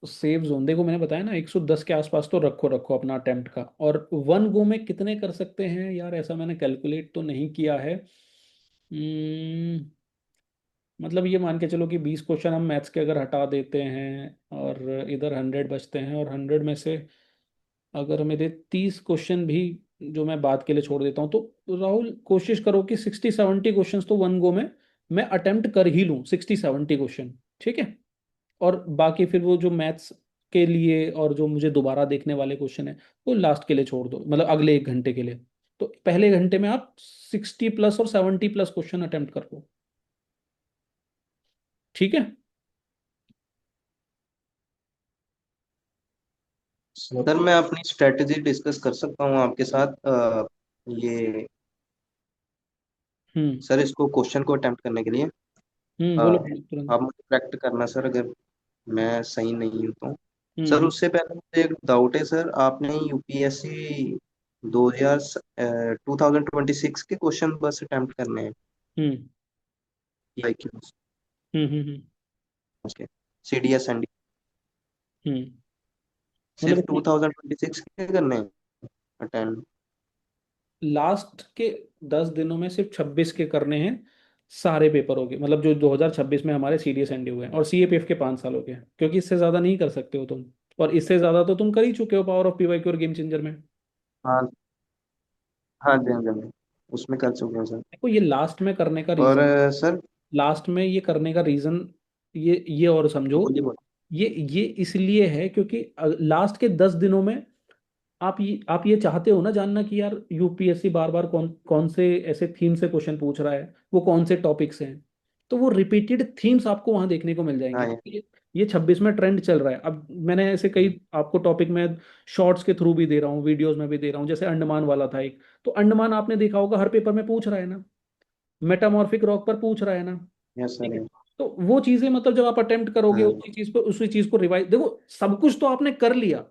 [SPEAKER 1] सेफ जोन देखो, मैंने बताया ना 110 के आसपास तो रखो रखो अपना अटेम्प्ट का। और वन गो में कितने कर सकते हैं यार, ऐसा मैंने कैलकुलेट तो नहीं किया है। मतलब ये मान के चलो कि 20 क्वेश्चन हम मैथ्स के अगर हटा देते हैं और इधर 100 बचते हैं, और 100 में से अगर मेरे 30 क्वेश्चन भी जो मैं बात के लिए छोड़ देता हूँ, तो राहुल कोशिश करो कि 60-70 क्वेश्चन तो वन गो में मैं अटेम्प्ट कर ही लूँ, 60-70 क्वेश्चन। ठीक है। और बाकी फिर वो जो मैथ्स के लिए और जो मुझे दोबारा देखने वाले क्वेश्चन है वो लास्ट के लिए छोड़ दो, मतलब अगले 1 घंटे के लिए। तो पहले घंटे में आप 60+ और 70+ क्वेश्चन अटेम्प्ट कर लो। ठीक है।
[SPEAKER 4] सर मैं अपनी स्ट्रेटेजी डिस्कस कर सकता हूँ आपके साथ, ये
[SPEAKER 1] हम्म।
[SPEAKER 4] सर इसको क्वेश्चन को अटेम्प्ट करने के लिए। अ,
[SPEAKER 1] बोलो बोलो तुरंत।
[SPEAKER 4] आप मुझे करेक्ट करना सर अगर मैं सही नहीं हूँ तो। सर
[SPEAKER 1] हम्म।
[SPEAKER 4] उससे पहले मुझे एक डाउट है सर, आपने यूपीएससी 2026 के क्वेश्चन बस अटेम्प्ट करने हैं
[SPEAKER 1] हम्म।
[SPEAKER 4] IQs
[SPEAKER 1] हम्म।
[SPEAKER 4] के, CDS एंड
[SPEAKER 1] हम्म।
[SPEAKER 4] सिर्फ
[SPEAKER 1] मतलब
[SPEAKER 4] 2026 के करने हैं अटेम्प्ट?
[SPEAKER 1] लास्ट के 10 दिनों में सिर्फ 26 के करने हैं सारे पेपरों के, मतलब जो 2026 में हमारे सीडीएस एंडी हुए हैं, और सीएपीएफ के 5 साल हो गए, क्योंकि इससे ज्यादा नहीं कर सकते हो तुम। और इससे ज्यादा तो तुम कर ही चुके हो पावर ऑफ पीवाईक्यू और गेम चेंजर में।
[SPEAKER 4] हाँ हाँ जी, हाँ जी, हाँ जी। उसमें कर चुके हैं सर।
[SPEAKER 1] देखो ये लास्ट में करने का
[SPEAKER 4] और
[SPEAKER 1] रीजन,
[SPEAKER 4] सर
[SPEAKER 1] लास्ट में ये करने का रीजन, ये और समझो,
[SPEAKER 4] बोलिए बोलिए।
[SPEAKER 1] ये इसलिए है क्योंकि लास्ट के 10 दिनों में आप ये चाहते हो ना जानना कि यार यूपीएससी बार बार कौन कौन से ऐसे थीम से क्वेश्चन पूछ रहा है, वो कौन से टॉपिक से हैं। तो वो रिपीटेड थीम्स आपको वहां देखने को मिल
[SPEAKER 4] हाँ
[SPEAKER 1] जाएंगे।
[SPEAKER 4] ये
[SPEAKER 1] ये 26 में ट्रेंड चल रहा है। अब मैंने ऐसे कई आपको टॉपिक में शॉर्ट्स के थ्रू भी दे रहा हूँ, वीडियोस में भी दे रहा हूँ, जैसे अंडमान वाला था एक। तो अंडमान आपने देखा होगा हर पेपर में पूछ रहा है ना, मेटामॉर्फिक रॉक पर पूछ रहा है ना।
[SPEAKER 4] यस
[SPEAKER 1] ठीक
[SPEAKER 4] सर।
[SPEAKER 1] है। तो वो चीजें मतलब जब आप अटेम्प्ट करोगे
[SPEAKER 4] हाँ
[SPEAKER 1] उसी चीज को रिवाइज, देखो सब कुछ तो आपने कर लिया।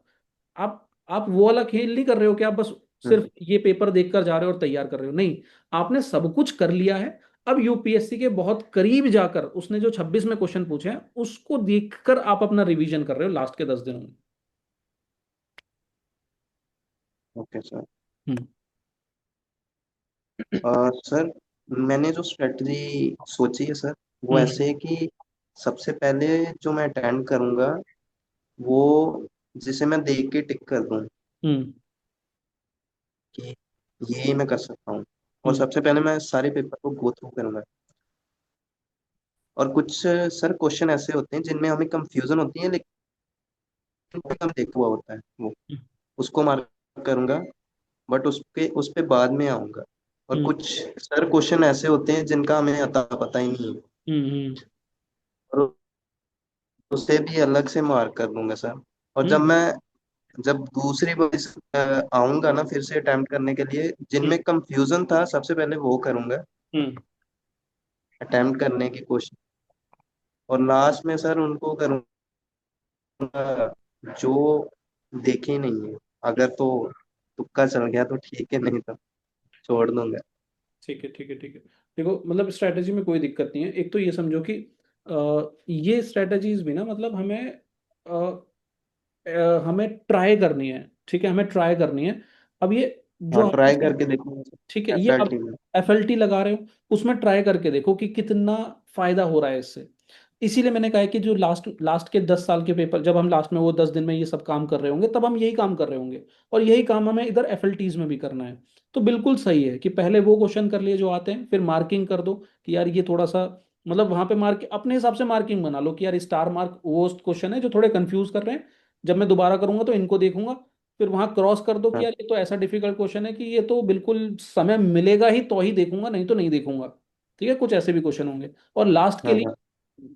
[SPEAKER 1] आप वो वाला खेल नहीं कर रहे हो कि आप बस
[SPEAKER 4] हाँ।
[SPEAKER 1] सिर्फ ये पेपर देखकर जा रहे हो और तैयार कर रहे हो, नहीं। आपने सब कुछ कर लिया है। अब यूपीएससी के बहुत करीब जाकर उसने जो 26 में क्वेश्चन पूछे हैं उसको देखकर आप अपना रिवीजन कर रहे हो लास्ट के 10 दिनों में।
[SPEAKER 4] Okay sir.
[SPEAKER 1] हम्म।
[SPEAKER 4] सर मैंने जो स्ट्रेटजी सोची है सर, वो
[SPEAKER 1] हम्म।
[SPEAKER 4] ऐसे है कि सबसे पहले जो मैं अटेंड करूंगा वो जिसे मैं देख के टिक कर दूं
[SPEAKER 1] हम्म।
[SPEAKER 4] कि ये मैं कर सकता हूँ। और
[SPEAKER 1] हम्म।
[SPEAKER 4] सबसे पहले मैं सारे पेपर को गो थ्रू करूंगा। और कुछ सर क्वेश्चन ऐसे होते हैं जिनमें हमें कंफ्यूजन होती है, लेकिन हम देखा हुआ होता है वो, उसको मार्क करूंगा। बट उस पे बाद में आऊंगा। और
[SPEAKER 1] हम्म।
[SPEAKER 4] कुछ सर क्वेश्चन ऐसे होते हैं जिनका हमें अता पता ही नहीं है,
[SPEAKER 1] हम्म। हम्म।
[SPEAKER 4] और उसे भी अलग से मार्क कर दूंगा सर। और
[SPEAKER 1] हम्म।
[SPEAKER 4] जब दूसरी बार आऊंगा ना फिर से अटेम्प्ट करने के लिए,
[SPEAKER 1] हम्म।
[SPEAKER 4] जिनमें कंफ्यूजन था सबसे पहले वो करूंगा,
[SPEAKER 1] हम्म।
[SPEAKER 4] अटेम्प्ट करने की कोशिश। और लास्ट में सर उनको करूंगा जो देखे नहीं है। अगर तो तुक्का चल गया तो ठीक है, नहीं तो छोड़ दूंगा।
[SPEAKER 1] ठीक है, ठीक है, ठीक है। देखो मतलब स्ट्रैटेजी में कोई दिक्कत नहीं है। एक तो ये समझो कि ये स्ट्रैटेजीज भी ना मतलब हमें ट्राई करनी है। ठीक है, हमें ट्राई करनी है। अब ये जो
[SPEAKER 4] हाँ ट्राई
[SPEAKER 1] आपने,
[SPEAKER 4] करके देखूंगा
[SPEAKER 1] ठीक है,
[SPEAKER 4] सर,
[SPEAKER 1] ये
[SPEAKER 4] FLT
[SPEAKER 1] अब
[SPEAKER 4] में।
[SPEAKER 1] एफएलटी लगा रहे हो, उसमें ट्राई करके देखो कि कितना फायदा हो रहा है इससे। इसीलिए मैंने कहा है कि जो लास्ट लास्ट के 10 साल के पेपर, जब हम लास्ट में वो 10 दिन में ये सब काम कर रहे होंगे तब हम यही काम कर रहे होंगे। और यही काम हमें इधर एफएलटीज में भी करना है। तो बिल्कुल सही है कि पहले वो क्वेश्चन कर लिए जो आते हैं, फिर मार्किंग कर दो कि यार ये थोड़ा सा, मतलब वहां पे मार्क अपने हिसाब से मार्किंग बना लो कि यार स्टार मार्क वो क्वेश्चन है जो थोड़े कंफ्यूज कर रहे हैं, जब मैं दोबारा करूंगा तो इनको देखूंगा। फिर वहां क्रॉस कर दो कि
[SPEAKER 4] हाँ
[SPEAKER 1] यार ये तो ऐसा डिफिकल्ट क्वेश्चन है कि ये तो बिल्कुल समय मिलेगा ही तो ही देखूंगा, नहीं तो नहीं देखूंगा। ठीक है, कुछ ऐसे भी क्वेश्चन होंगे। और लास्ट के
[SPEAKER 4] हाँ
[SPEAKER 1] लिए
[SPEAKER 4] हाँ।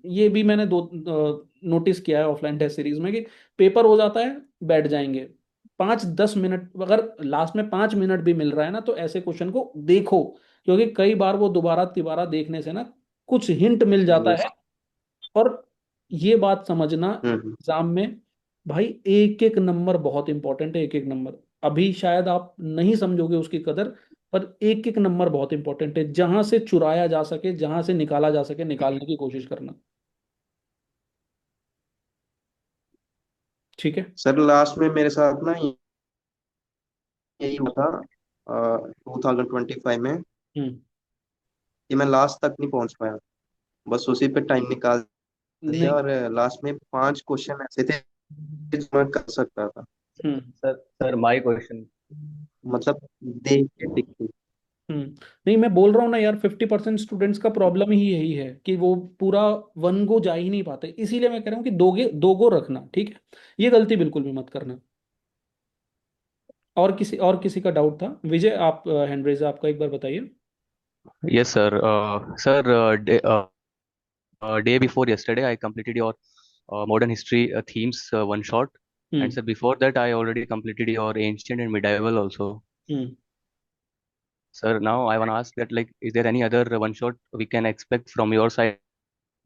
[SPEAKER 1] ये भी मैंने दो नोटिस किया है ऑफलाइन टेस्ट सीरीज में कि पेपर हो जाता है, बैठ जाएंगे 5-10 मिनट, अगर लास्ट में 5 मिनट भी मिल रहा है ना तो ऐसे क्वेश्चन को देखो। क्योंकि कई बार वो दोबारा तिबारा देखने से ना कुछ हिंट मिल जाता
[SPEAKER 4] Yes।
[SPEAKER 1] है। और ये बात समझना
[SPEAKER 4] हम्म।
[SPEAKER 1] एग्जाम में भाई एक एक नंबर बहुत इंपॉर्टेंट है, एक एक नंबर। अभी शायद आप नहीं समझोगे उसकी कदर, पर एक एक नंबर बहुत इंपॉर्टेंट है। जहां से चुराया जा सके, जहां से निकाला जा सके, निकालने की कोशिश करना। ठीक है।
[SPEAKER 4] सर लास्ट में मेरे साथ ना यही हुआ था 2025 में,
[SPEAKER 1] हम्म।
[SPEAKER 4] कि मैं लास्ट तक नहीं पहुंच पाया, बस उसी पे टाइम निकाल दिया।
[SPEAKER 1] नहीं।
[SPEAKER 4] और लास्ट में 5 क्वेश्चन ऐसे थे जो मैं कर सकता था,
[SPEAKER 1] हम्म।
[SPEAKER 3] Sir my question.
[SPEAKER 4] मतलब देख के टिक के।
[SPEAKER 1] हम्म। नहीं, मैं बोल रहा हूँ ना यार, 50% स्टूडेंट्स का प्रॉब्लम ही यही है कि वो पूरा वन गो जा ही नहीं पाते। इसीलिए मैं कह रहा हूँ कि दो गो रखना, ठीक है। ये गलती बिल्कुल भी मत करना। और किसी का डाउट था? विजय, आप हैंड रेज आपका एक बार बताइए।
[SPEAKER 10] Yes, sir. Day before yesterday, I completed your modern history themes one shot, and
[SPEAKER 1] hmm.
[SPEAKER 10] sir, before that, I already completed your ancient and medieval also.
[SPEAKER 1] Hmm.
[SPEAKER 10] Sir, now I want to ask that like, is there any other one shot we can expect from your side,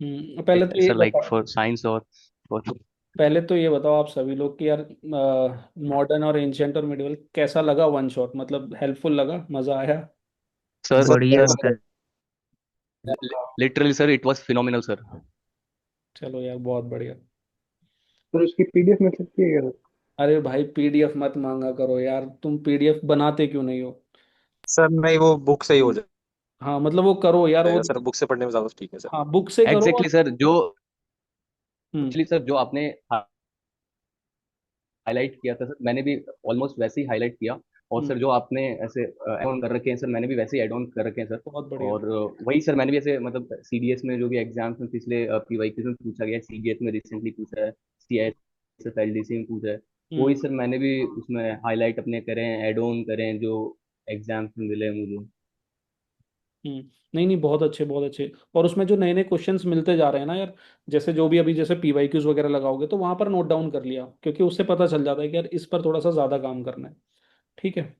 [SPEAKER 1] पहले तो ये
[SPEAKER 10] sir, like
[SPEAKER 1] बताओ,
[SPEAKER 10] for science or for?
[SPEAKER 1] पहले तो ये बताओ आप सभी लोग कि यार मॉडर्न और एंशियंट और मिडिवल कैसा लगा वन शॉट? मतलब हेल्पफुल लगा, मजा आया?
[SPEAKER 10] Sir,
[SPEAKER 8] बढ़िया
[SPEAKER 10] sir,
[SPEAKER 8] sir.
[SPEAKER 10] literally, sir, it was phenomenal, sir.
[SPEAKER 1] चलो यार, बहुत बढ़िया।
[SPEAKER 9] सर उसकी पीडीएफ मिल सकती है क्या?
[SPEAKER 1] अरे भाई, पीडीएफ मत मांगा करो यार, तुम पीडीएफ बनाते क्यों नहीं हो?
[SPEAKER 3] सर नहीं, वो बुक से ही हो
[SPEAKER 1] हाँ मतलब वो करो यार, वो।
[SPEAKER 3] जाएगा सर, बुक से पढ़ने में ज्यादा ठीक है सर।
[SPEAKER 1] हाँ, बुक से करो और।
[SPEAKER 10] Exactly, sir. जो
[SPEAKER 1] हम्म।
[SPEAKER 10] एक्चुअली सर जो आपने हाईलाइट किया था सर, मैंने भी ऑलमोस्ट वैसे ही हाईलाइट किया। और
[SPEAKER 1] हम्म।
[SPEAKER 10] सर जो आपने ऐसे ऐड ऑन कर रखे हैं सर, मैंने भी वैसे ही ऐड ऑन कर रखे हैं सर।
[SPEAKER 1] बहुत बढ़िया।
[SPEAKER 10] और वही सर, मैंने भी ऐसे मतलब सीडीएस में जो भी एग्जाम्स में पिछले पीवाईक्यूज में पूछा गया है, सीडीएस में रिसेंटली पूछा है, सीआईएस एलडीसी में पूछा है, वही
[SPEAKER 1] हम्म।
[SPEAKER 10] सर मैंने भी उसमें हाईलाइट अपने करे हैं, ऐड ऑन करे हैं जो एग्जाम्स में मिले हैं मुझे।
[SPEAKER 1] हम्म। नहीं नहीं, बहुत अच्छे, बहुत अच्छे। और उसमें जो नए नए क्वेश्चंस मिलते जा रहे हैं ना यार, जैसे जो भी अभी जैसे पीवाईक्यूज वगैरह लगाओगे तो वहां पर नोट डाउन कर लिया, क्योंकि उससे पता चल जाता है कि यार इस पर थोड़ा सा ज्यादा काम करना है। ठीक है।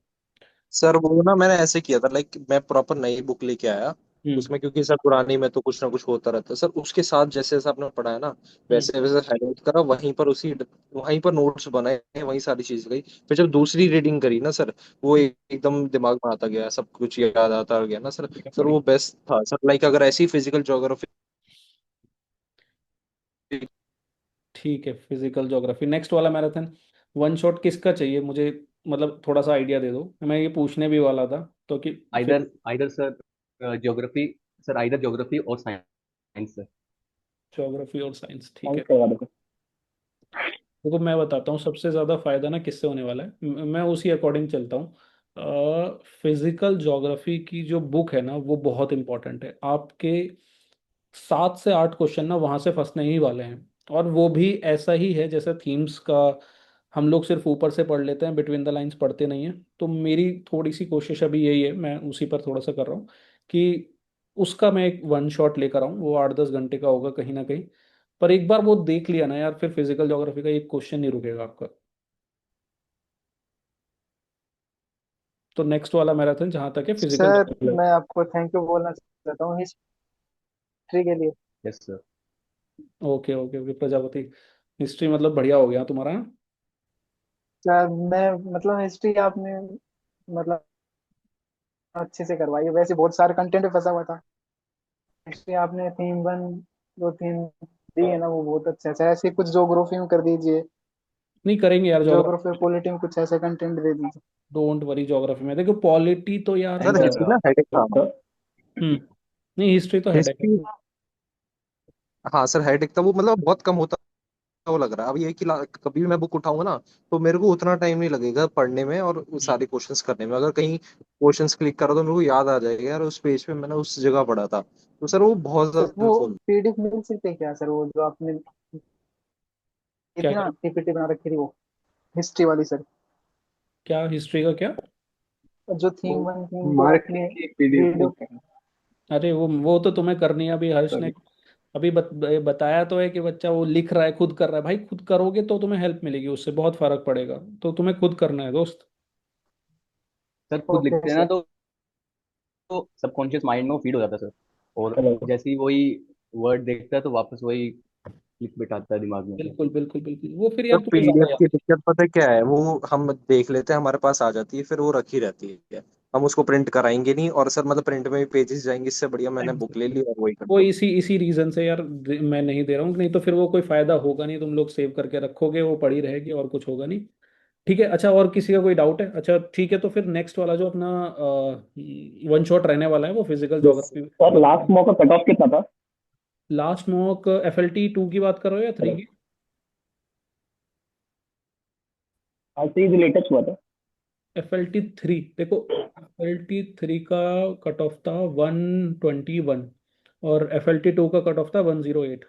[SPEAKER 3] सर वो ना मैंने ऐसे किया था, लाइक मैं प्रॉपर नई बुक लेके आया
[SPEAKER 1] हम्म।
[SPEAKER 3] उसमें, क्योंकि सर पुरानी में तो कुछ ना कुछ होता रहता है सर। उसके साथ जैसे जैसे आपने पढ़ा है ना,
[SPEAKER 1] हम्म।
[SPEAKER 3] वैसे वैसे हाईलाइट करा, वहीं पर नोट्स बनाए, वहीं सारी चीज गई। फिर जब दूसरी रीडिंग करी ना सर, वो एकदम दिमाग में आता गया, सब कुछ याद आता गया ना सर। सर
[SPEAKER 1] बढ़िया।
[SPEAKER 3] वो बेस्ट था सर, लाइक अगर ऐसी फिजिकल ज्योग्राफी।
[SPEAKER 1] ठीक है, फिजिकल ज्योग्राफी नेक्स्ट वाला मैराथन वन शॉट किसका चाहिए मुझे? मतलब थोड़ा सा आइडिया दे दो, मैं ये पूछने भी वाला था तो कि फिर।
[SPEAKER 10] Either either sir geography, sir either geography और साइंस सर।
[SPEAKER 1] ज्योग्राफी और साइंस, ठीक
[SPEAKER 9] साइंस
[SPEAKER 1] है।
[SPEAKER 9] करवा दो।
[SPEAKER 1] देखो मैं बताता हूँ सबसे ज़्यादा फायदा ना किससे होने वाला है, मैं उसी अकॉर्डिंग चलता हूँ। फिजिकल ज्योग्राफी की जो बुक है ना, वो बहुत इंपॉर्टेंट है आपके। 7 से 8 क्वेश्चन ना वहाँ से फंसने ही वाले हैं। और वो भी ऐसा ही है जैसे थीम्स का, हम लोग सिर्फ ऊपर से पढ़ लेते हैं, बिटवीन द लाइंस पढ़ते नहीं हैं। तो मेरी थोड़ी सी कोशिश अभी यही है, मैं उसी पर थोड़ा सा कर रहा हूँ कि उसका मैं एक वन शॉट लेकर आऊँ। वो 8-10 घंटे का होगा कहीं ना कहीं। पर एक बार वो देख लिया ना यार, फिर फिजिकल ज्योग्राफी का एक क्वेश्चन नहीं रुकेगा आपका। तो नेक्स्ट वाला मैराथन जहां तक है फिजिकल
[SPEAKER 5] सर
[SPEAKER 1] ज्योग्राफी।
[SPEAKER 5] मैं आपको थैंक यू बोलना चाहता हूँ हिस्ट्री के लिए।
[SPEAKER 10] Yes sir.
[SPEAKER 1] Okay okay okay, Prajapati. History मतलब बढ़िया हो गया तुम्हारा, हाँ?
[SPEAKER 5] सर मैं मतलब हिस्ट्री आपने मतलब अच्छे से करवाई है, वैसे बहुत सारे कंटेंट में फंसा हुआ था। हिस्ट्री आपने थीम वन जो थीम दी है ना वो बहुत अच्छा है सर। ऐसे कुछ ज्योग्राफी में कर दीजिए,
[SPEAKER 1] नहीं करेंगे यार
[SPEAKER 5] ज्योग्राफी और
[SPEAKER 1] ज्योग्राफी।
[SPEAKER 5] पॉलिटी में कुछ ऐसा कंटेंट दे दीजिए।
[SPEAKER 1] डोंट वरी, ज्योग्राफी में देखो, पॉलिटी तो यार
[SPEAKER 3] सर
[SPEAKER 10] एंड
[SPEAKER 3] हिस्ट्री
[SPEAKER 10] सर
[SPEAKER 3] ना हेडेक था।
[SPEAKER 1] हम्म। नहीं, हिस्ट्री तो हेडेक है।
[SPEAKER 3] हिस्ट्री, हाँ सर हेडेक था वो, मतलब बहुत कम होता वो लग रहा है। अब ये है कि कभी भी मैं बुक उठाऊंगा ना, तो मेरे को उतना टाइम नहीं लगेगा पढ़ने में और वो
[SPEAKER 1] हम्म।
[SPEAKER 3] सारे क्वेश्चंस करने में। अगर कहीं क्वेश्चंस क्लिक करा तो मेरे को याद आ जाएगा यार, उस पेज पे मैंने उस जगह पढ़ा था। तो सर वो बहुत
[SPEAKER 5] सर
[SPEAKER 3] ज्यादा
[SPEAKER 5] वो
[SPEAKER 3] हेल्पफुल।
[SPEAKER 5] पीडीएफ मिल सकते हैं क्या सर, वो जो आपने की
[SPEAKER 1] क्या
[SPEAKER 5] थी ना
[SPEAKER 1] क्या
[SPEAKER 5] पीपीटी बना रखी थी वो हिस्ट्री वाली सर,
[SPEAKER 1] क्या हिस्ट्री का क्या?
[SPEAKER 5] जो
[SPEAKER 9] वो
[SPEAKER 5] theme one theme two
[SPEAKER 9] mark
[SPEAKER 5] आपने
[SPEAKER 9] की पीडीएफ
[SPEAKER 5] वीडियो।
[SPEAKER 9] वो करना।
[SPEAKER 1] अरे वो तो तुम्हें करनी है अभी, हर्ष ने
[SPEAKER 9] सॉरी।
[SPEAKER 1] अभी बताया तो है कि बच्चा वो लिख रहा है, खुद कर रहा है। भाई खुद करोगे तो तुम्हें हेल्प मिलेगी, उससे बहुत फर्क पड़ेगा। तो तुम्हें खुद करना है दोस्त।
[SPEAKER 10] सर खुद
[SPEAKER 5] ओके
[SPEAKER 10] लिखते हैं ना
[SPEAKER 5] सर।
[SPEAKER 10] तो सबकॉन्शियस माइंड में फीड हो जाता है सर। और
[SPEAKER 9] चलो।
[SPEAKER 10] जैसे ही वही वर्ड देखता है तो वापस वही क्लिक बिठाता है दिमाग में।
[SPEAKER 1] बिल्कुल बिल्कुल बिल्कुल, वो फिर
[SPEAKER 3] तो
[SPEAKER 1] यार तुम्हें
[SPEAKER 3] पीडीएफ
[SPEAKER 1] ज्यादा याद
[SPEAKER 3] की
[SPEAKER 1] है।
[SPEAKER 3] दिक्कत पता है क्या है, वो हम देख लेते हैं, हमारे पास आ जाती है, फिर वो रखी रहती है, हम उसको प्रिंट कराएंगे नहीं, और सर मतलब प्रिंट में भी पेजेस जाएंगे, इससे बढ़िया मैंने बुक ले ली और वही कर
[SPEAKER 1] वो
[SPEAKER 3] दो।
[SPEAKER 1] इसी रीजन से यार मैं नहीं दे रहा हूँ, नहीं तो फिर वो कोई फायदा होगा नहीं, तुम लोग सेव करके रखोगे, वो पड़ी रहेगी और कुछ होगा नहीं। ठीक है, अच्छा और किसी का कोई डाउट है? अच्छा ठीक है, तो फिर नेक्स्ट वाला जो अपना वन शॉट रहने वाला है वो physical geography.
[SPEAKER 9] Sir last mock का कट ऑफ कितना था?
[SPEAKER 1] लास्ट मॉक FLT 2 की बात कर रहे हो या 3 की?
[SPEAKER 9] आज से ही लेटेस्ट हुआ था।
[SPEAKER 1] FLT 3 देखो, FLT 3 का कट ऑफ था 121, और FLT 2 का कट ऑफ था 108।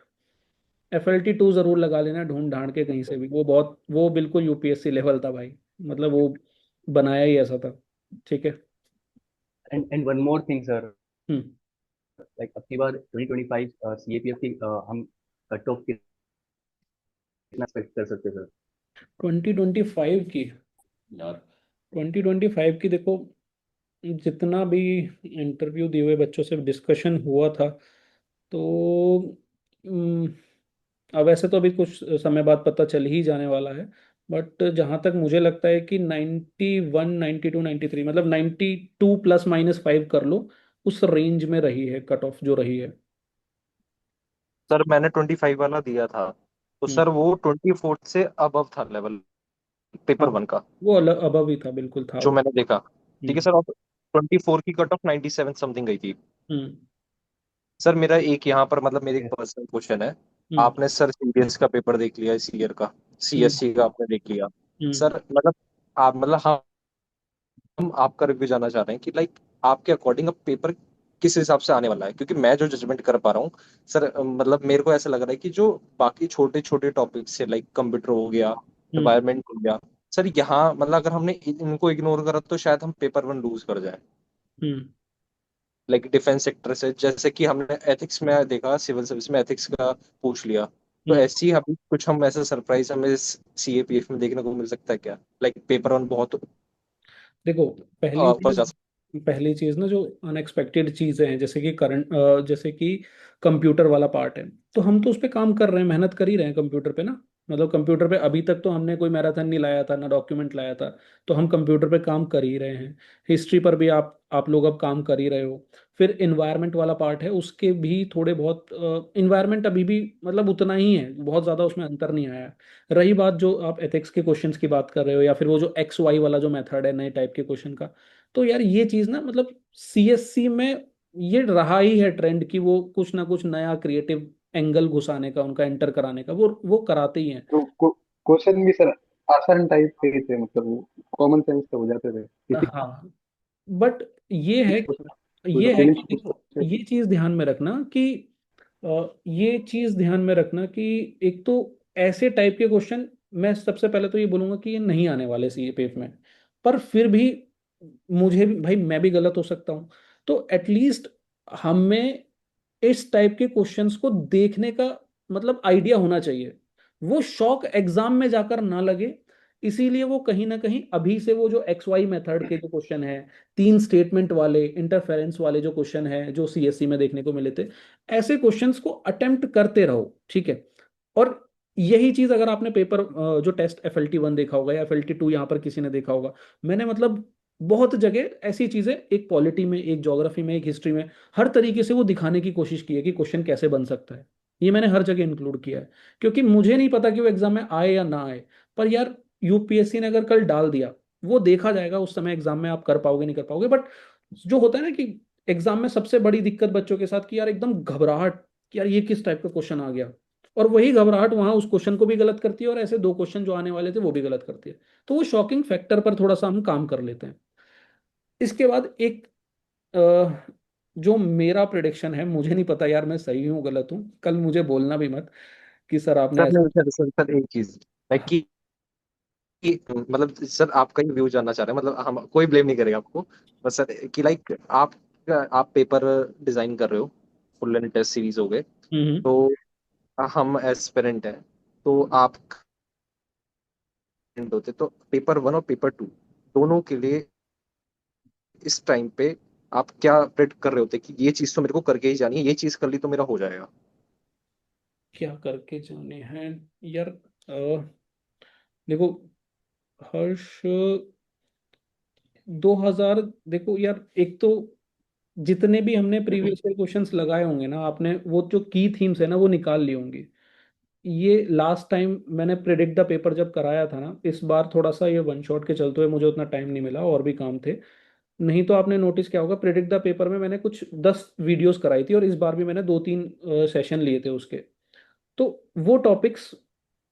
[SPEAKER 1] FLT 2 जरूर लगा लेना ढूंढ ढांड के कहीं से भी, वो बहुत, वो बिल्कुल UPSC लेवल था भाई, मतलब वो बनाया ही ऐसा था। ठीक है।
[SPEAKER 10] And one more thing sir,
[SPEAKER 1] hmm.
[SPEAKER 10] Like अब की बार 2025 सीएपीएफ की हम कट ऑफ कितना एक्सपेक्ट कर सकते हैं सर?
[SPEAKER 1] 2025 की, यार 2025 की देखो, जितना भी इंटरव्यू दिए हुए बच्चों से डिस्कशन हुआ था, तो अब वैसे तो अभी कुछ समय बाद पता चल ही जाने वाला है, बट जहाँ तक मुझे लगता है कि 91, 92, 93, मतलब 92 ±5 कर लो, उस रेंज में रही है कट ऑफ जो रही है।
[SPEAKER 3] सर मैंने 25 वाला दिया था, तो
[SPEAKER 1] हम्म।
[SPEAKER 3] सर वो 24 से अबव था लेवल,
[SPEAKER 1] हाँ,
[SPEAKER 3] पेपर 1 का,
[SPEAKER 1] वो अबव ही था, बिल्कुल था
[SPEAKER 3] जो
[SPEAKER 1] वो।
[SPEAKER 3] मैंने देखा। ठीक है
[SPEAKER 1] हम्म।
[SPEAKER 3] सर, और 24 की कट ऑफ 97 समथिंग गई थी।
[SPEAKER 1] हम्म।
[SPEAKER 3] सर मेरा एक यहाँ पर मतलब मेरी एक पर्सनल क्वेश्चन है,
[SPEAKER 1] हम्म।
[SPEAKER 3] आपने सर सीडीएस का पेपर देख लिया इस ईयर का,
[SPEAKER 1] हम्म।
[SPEAKER 3] सीएससी का आपने देख लिया,
[SPEAKER 1] हम्म।
[SPEAKER 3] सर मतलब आप मतलब हम आपका रिव्यू जानना चाह रहे हैं कि लाइक आपके अकॉर्डिंग अब पेपर किस हिसाब से आने वाला है, क्योंकि मैं जो जजमेंट कर पा रहा हूँ सर, मतलब मेरे को ऐसा लग रहा है कि जो बाकी छोटे छोटे टॉपिक्स है लाइक कंप्यूटर हो गया,
[SPEAKER 1] हम्म।
[SPEAKER 3] एनवायरमेंट हो गया, सर यहाँ मतलब अगर हमने इनको इग्नोर करा तो शायद हम पेपर 1 लूज कर जाए।
[SPEAKER 1] हम्म।
[SPEAKER 3] लाइक डिफेंस सेक्टर से जैसे कि हमने एथिक्स में देखा, सिविल सर्विस में एथिक्स का पूछ लिया, तो
[SPEAKER 1] हम्म।
[SPEAKER 3] ऐसी अभी कुछ हम ऐसा सरप्राइज हमें सीएपीएफ में देखने को मिल सकता है क्या, लाइक पेपर 1 बहुत
[SPEAKER 1] देखो,
[SPEAKER 3] ऊपर जा
[SPEAKER 1] पहली चीज ना, जो अनएक्सपेक्टेड चीजें हैं, जैसे कि करंट, जैसे कि कंप्यूटर वाला पार्ट है, तो हम तो उस पर काम कर रहे हैं, मेहनत कर ही रहे हैं कंप्यूटर पे ना। मतलब कंप्यूटर पे अभी तक तो हमने कोई मैराथन नहीं लाया था ना डॉक्यूमेंट लाया था, तो हम कंप्यूटर पे काम कर ही रहे हैं। हिस्ट्री पर भी आप लोग अब काम कर ही रहे हो। फिर इन्वायरमेंट वाला पार्ट है, उसके भी थोड़े बहुत, इन्वायरमेंट अभी भी मतलब उतना ही है, बहुत ज़्यादा उसमें अंतर नहीं आया है। रही बात जो आप एथिक्स के क्वेश्चंस की बात कर रहे हो, या फिर वो जो XY वाला जो मेथड है नए टाइप के क्वेश्चन का, तो यार ये चीज ना, मतलब CSC में ये रहा ही है ट्रेंड कि वो कुछ ना कुछ नया क्रिएटिव एंगल घुसाने का, उनका एंटर कराने का, वो कराते ही हैं।
[SPEAKER 11] तो क्वेश्चन भी सर आसान टाइप के थे, मतलब वो कॉमन सेंस के हो जाते थे किसी
[SPEAKER 1] हाँ, बट ये है,
[SPEAKER 11] कोई
[SPEAKER 1] ये है कि
[SPEAKER 11] फीलिंग्स
[SPEAKER 1] देखो,
[SPEAKER 11] पूछते
[SPEAKER 1] ये चीज ध्यान में रखना कि ये चीज ध्यान में रखना कि एक तो ऐसे टाइप के क्वेश्चन, मैं सबसे पहले तो ये बोलूंगा कि ये नहीं आने वाले CPF में, पर फिर भी मुझे भी भाई, मैं भी गलत हो सकता हूँ, तो एटलीस्ट हमें इस टाइप के क्वेश्चंस को देखने का मतलब आइडिया होना चाहिए, वो शौक एग्जाम में जाकर ना लगे। इसीलिए वो कहीं ना कहीं अभी से वो जो XY मेथड के जो क्वेश्चन है, 3 स्टेटमेंट वाले, इंटरफेरेंस वाले जो क्वेश्चन है जो CSC में देखने को मिले थे, ऐसे क्वेश्चंस को अटेम्प्ट करते रहो, ठीक है। और यही चीज अगर आपने पेपर, जो टेस्ट FLT 1 देखा होगा या FLT 2 यहाँ पर किसी ने देखा होगा, मैंने मतलब बहुत जगह ऐसी चीजें, एक पॉलिटी में, एक ज्योग्राफी में, एक हिस्ट्री में, हर तरीके से वो दिखाने की कोशिश की है कि क्वेश्चन कैसे बन सकता है। ये मैंने हर जगह इंक्लूड किया है, क्योंकि मुझे नहीं पता कि वो एग्जाम में आए या ना आए, पर यार UPSC ने अगर कल डाल दिया, वो देखा जाएगा उस समय एग्जाम में, आप कर पाओगे नहीं कर पाओगे, बट जो होता है ना कि एग्जाम में सबसे बड़ी दिक्कत बच्चों के साथ कि यार एकदम घबराहट कि यार ये किस टाइप का क्वेश्चन आ गया, और वही घबराहट वहां उस क्वेश्चन को भी गलत करती है, और ऐसे 2 क्वेश्चन जो आने वाले थे वो भी गलत करती है। तो वो शॉकिंग फैक्टर पर थोड़ा सा हम काम कर लेते हैं। इसके बाद एक, अ, जो मेरा प्रिडिक्शन है, मुझे नहीं पता यार मैं सही हूँ गलत हूँ, कल मुझे बोलना भी मत कि सर आपने
[SPEAKER 3] सर
[SPEAKER 1] ऐसा।
[SPEAKER 3] नहीं सर एक चीज लाइक कि मतलब सर आपका ही व्यू जानना चाह रहे हैं, मतलब हम कोई ब्लेम नहीं करेगा आपको, बस सर कि लाइक आप पेपर डिजाइन कर रहे हो, फुल एंड टेस्ट सीरीज हो गए,
[SPEAKER 1] हम्म।
[SPEAKER 3] तो हम एस्पिरेंट हैं, तो आप client होते, तो पेपर 1 और पेपर 2 दोनों के लिए इस टाइम पे आप क्या प्रेडिक्ट कर रहे होते कि ये चीज तो मेरे को करके ही जानी है, ये चीज कर ली तो मेरा हो जाएगा।
[SPEAKER 1] क्या करके जाने हैं यार? देखो हर्ष, 2000, देखो यार, एक तो जितने भी हमने प्रीवियस ईयर क्वेश्चंस लगाए होंगे ना, आपने वो जो की थीम्स है ना वो निकाल लिए होंगे। ये लास्ट टाइम मैंने प्रिडिक्ट द पेपर जब कराया था ना, इस बार थोड़ा सा ये वन शॉट के चलते हुए मुझे उतना टाइम नहीं मिला, और भी काम थे। नहीं तो आपने नोटिस किया होगा, प्रिडिक्ट द पेपर में मैंने कुछ 10 वीडियोस कराई थी, और इस बार भी मैंने 2-3 सेशन लिए थे उसके। तो वो टॉपिक्स,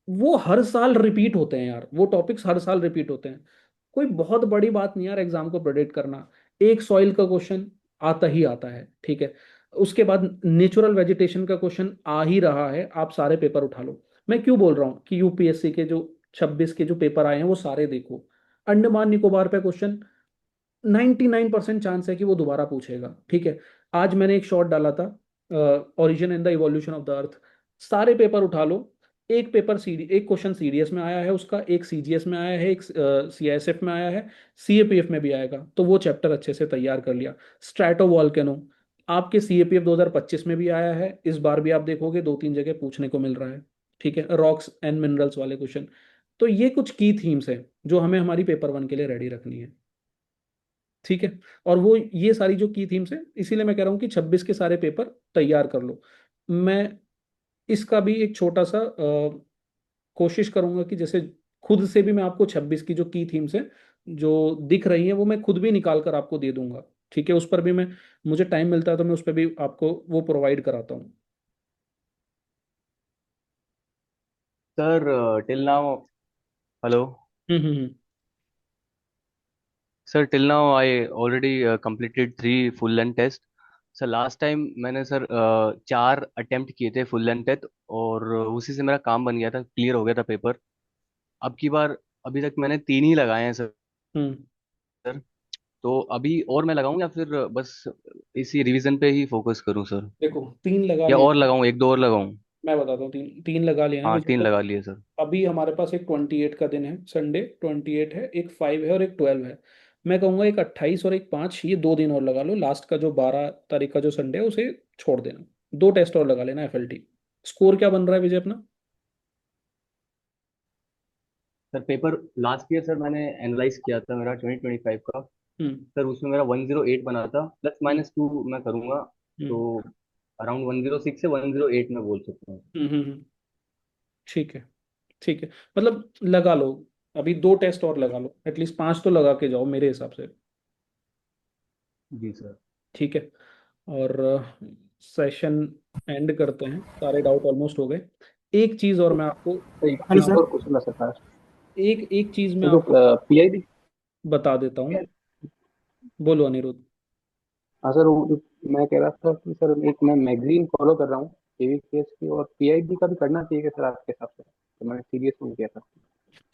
[SPEAKER 1] वो हर साल रिपीट होते हैं यार, वो टॉपिक्स हर साल रिपीट होते हैं। कोई बहुत बड़ी बात नहीं यार एग्जाम को प्रेडिक्ट करना। एक सॉइल का क्वेश्चन आता ही आता है, ठीक है। उसके बाद नेचुरल वेजिटेशन का क्वेश्चन आ ही रहा है, आप सारे पेपर उठा लो। मैं क्यों बोल रहा हूँ कि यूपीएससी के जो 26 के जो पेपर आए हैं वो सारे देखो। अंडमान निकोबार पे क्वेश्चन 99% चांस है कि वो दोबारा पूछेगा, ठीक है। आज मैंने एक शॉट डाला था, origin and the evolution of the earth. सारे पेपर उठा लो, एक पेपर सी एक क्वेश्चन सीडीएस में आया है उसका, एक सीजीएस में आया है, एक सीआईएसएफ में आया है, सीएपीएफ में भी आएगा, तो वो चैप्टर अच्छे से तैयार कर लिया। स्ट्रैटो वॉल्केनो आपके सीएपीएफ 2025 में भी आया है, इस बार भी आप देखोगे 2-3 जगह पूछने को मिल रहा है, ठीक है। रॉक्स एंड मिनरल्स वाले क्वेश्चन। तो ये कुछ की थीम्स हैं जो हमें हमारी पेपर वन के लिए रेडी रखनी है, ठीक है। और वो ये सारी जो की थीम्स है, इसीलिए मैं कह रहा हूँ कि 26 के सारे पेपर तैयार कर लो। मैं इसका भी एक छोटा सा कोशिश करूंगा कि जैसे खुद से भी मैं आपको 26 की जो की थीम्स है जो दिख रही है वो मैं खुद भी निकाल कर आपको दे दूंगा, ठीक है। उस पर भी मैं, मुझे टाइम मिलता है तो मैं उस पर भी आपको वो प्रोवाइड कराता हूँ।
[SPEAKER 10] Sir till now, hello
[SPEAKER 1] hmm.
[SPEAKER 10] Sir, till now I already completed 3 full length टेस्ट। सर लास्ट टाइम मैंने सर 4 अटेम्प्ट किए थे फुल लेंथ टेस्ट, और उसी से मेरा काम बन गया था, क्लियर हो गया था पेपर। अब की बार अभी तक मैंने 3 ही लगाए हैं सर।
[SPEAKER 1] हम्म।
[SPEAKER 10] तो अभी और मैं लगाऊं या फिर बस इसी रिवीजन पे ही फोकस करूं सर,
[SPEAKER 1] देखो 3 लगा
[SPEAKER 10] या
[SPEAKER 1] लिए,
[SPEAKER 10] और लगाऊं, एक दो और लगाऊं?
[SPEAKER 1] मैं बताता हूँ, तीन तीन लगा लिए ना
[SPEAKER 10] हाँ,
[SPEAKER 1] मुझे
[SPEAKER 10] 3
[SPEAKER 1] तो।
[SPEAKER 10] लगा लिए सर।
[SPEAKER 1] अभी हमारे पास एक 28 का दिन है, संडे 28 है, एक 5 है और एक 12 है। मैं कहूँगा एक 28 और एक 5, ये 2 दिन और लगा लो, लास्ट का जो 12 तारीख का जो संडे है उसे छोड़ देना। 2 टेस्ट और लगा लेना एफएलटी। स्कोर क्या बन रहा है विजय अपना?
[SPEAKER 10] Sir paper last year sir मैंने एनालाइज किया था मेरा 2025 का।
[SPEAKER 1] हम्म।
[SPEAKER 10] सर उसमें मेरा 108 बना था, प्लस
[SPEAKER 1] हम्म।
[SPEAKER 10] माइनस 2 मैं करूंगा,
[SPEAKER 1] हम्म।
[SPEAKER 10] तो अराउंड 106 से 108 में बोल सकता हूँ।
[SPEAKER 1] ठीक है, ठीक है, मतलब लगा लो। अभी 2 टेस्ट और लगा लो, एटलीस्ट 5 तो लगा के जाओ मेरे हिसाब से,
[SPEAKER 10] जी सर।
[SPEAKER 1] ठीक है। और सेशन एंड करते हैं, सारे डाउट ऑलमोस्ट हो गए। एक चीज और मैं आपको,
[SPEAKER 11] एक
[SPEAKER 7] हाँ
[SPEAKER 11] चीज
[SPEAKER 7] सर।
[SPEAKER 11] और क्वेश्चन है सर।
[SPEAKER 1] एक एक चीज मैं
[SPEAKER 11] तो जो
[SPEAKER 1] आपको
[SPEAKER 11] पीआईबी,
[SPEAKER 1] बता देता हूँ। बोलो अनिरुद्ध।
[SPEAKER 11] हाँ सर, मैं कह रहा था कि सर एक मैं मैगजीन फॉलो कर रहा हूँ एवीकेएस की, और पीआईबी का भी करना चाहिए क्या सर आपके हिसाब से? तो मैंने सीरियस में किया था।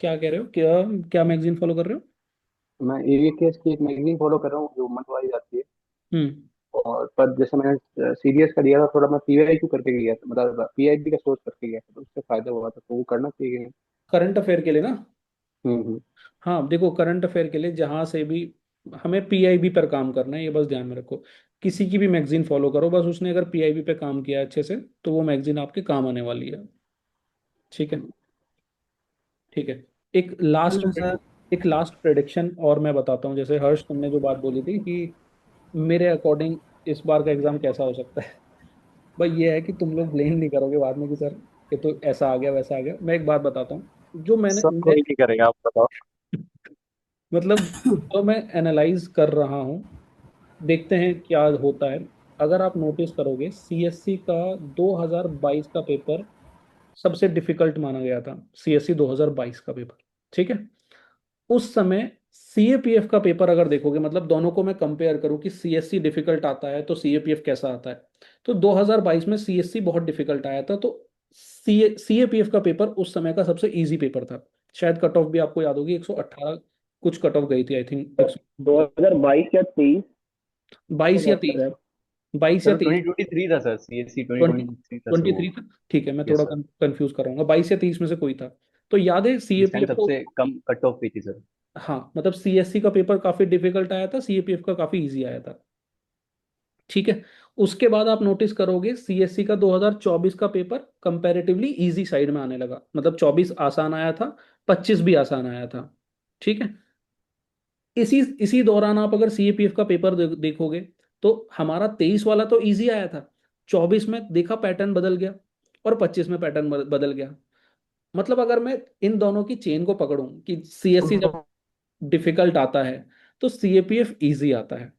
[SPEAKER 1] क्या कह रहे हो, क्या क्या मैगजीन फॉलो कर रहे हो?
[SPEAKER 11] मैं एवीकेएस की एक मैगजीन फॉलो कर रहा हूँ जो मंथवाइज आती है।
[SPEAKER 1] हम्म।
[SPEAKER 11] और पर जैसे मैंने सीरियस का दिया था, थोड़ा मैं पीवाईक्यू करके गया था, मतलब पीआईबी का सोर्स करके गया था, तो उससे फायदा हुआ था, तो वो करना चाहिए।
[SPEAKER 1] करंट अफेयर के लिए ना?
[SPEAKER 11] हम्म।
[SPEAKER 1] हाँ देखो, करंट अफेयर के लिए जहां से भी हमें पीआईबी पर काम करना है, ये बस ध्यान में रखो। किसी की भी मैगजीन फॉलो करो, बस उसने अगर पीआईबी पे काम किया है अच्छे से तो वो मैगजीन आपके काम आने वाली है, ठीक है। ठीक है। एक लास्ट
[SPEAKER 7] हेलो सर।
[SPEAKER 1] एक लास्ट प्रेडिक्शन और मैं बताता हूँ, जैसे हर्ष तुमने जो बात बोली थी कि मेरे अकॉर्डिंग इस बार का एग्जाम कैसा हो सकता है। भाई ये है कि तुम लोग ब्लेम नहीं करोगे बाद में कि सर ये तो ऐसा आ गया वैसा आ गया। मैं एक बात बताता हूँ, जो
[SPEAKER 3] सब कोई नहीं करेगा, आप बताओ।
[SPEAKER 1] मतलब जो मैं एनालाइज कर रहा हूँ, देखते हैं क्या होता है। अगर आप नोटिस करोगे, सीएससी का 2022 का पेपर सबसे डिफिकल्ट माना गया था, सीएससी 2022 का पेपर, ठीक है। उस समय सीएपीएफ का पेपर अगर देखोगे, मतलब दोनों को मैं कंपेयर करूं कि सीएससी डिफिकल्ट आता है तो सीएपीएफ कैसा आता है, तो 2022 में सीएससी बहुत डिफिकल्ट आया था, तो सीएपीएफ का पेपर उस समय का सबसे इजी पेपर था। शायद कट ऑफ भी आपको याद होगी, 118 कुछ कट ऑफ गई थी आई थिंक,
[SPEAKER 9] 2022 या 23 की
[SPEAKER 1] 22 या
[SPEAKER 9] बात कर
[SPEAKER 1] 23,
[SPEAKER 9] रहे हैं
[SPEAKER 1] 22 या
[SPEAKER 10] सर
[SPEAKER 1] 23,
[SPEAKER 10] 2023 था सर, सीएससी
[SPEAKER 1] ट्वेंटी
[SPEAKER 10] 2023 था सर
[SPEAKER 1] ट्वेंटी
[SPEAKER 10] वो।
[SPEAKER 1] थ्री था, ठीक है। मैं
[SPEAKER 10] यस
[SPEAKER 1] थोड़ा
[SPEAKER 10] सर।
[SPEAKER 1] कंफ्यूज कर रहा हूँ, 22 या 23 में से कोई था। तो याद है
[SPEAKER 10] जिस टाइम
[SPEAKER 1] सीएपीएफ को?
[SPEAKER 10] सबसे कम कट ऑफ हुई थी सर।
[SPEAKER 1] हाँ, मतलब सीएससी का पेपर काफी डिफिकल्ट आया था, सीएपीएफ का काफी इजी आया था। ठीक है। उसके बाद आप नोटिस करोगे सीएससी का 2024 का पेपर कंपैरेटिवली इजी साइड में आने लगा, मतलब 24 आसान आया था, 25 भी आसान आया था। ठीक है। इसी इसी दौरान आप अगर सीएपीएफ का पेपर देखोगे तो हमारा 23 वाला तो इजी आया था, 24 में देखा पैटर्न बदल गया, और 25 में पैटर्न बदल गया। मतलब अगर मैं इन दोनों की चेन को पकड़ूं कि सीएससी जब डिफिकल्ट आता है तो सीएपीएफ इजी आता है,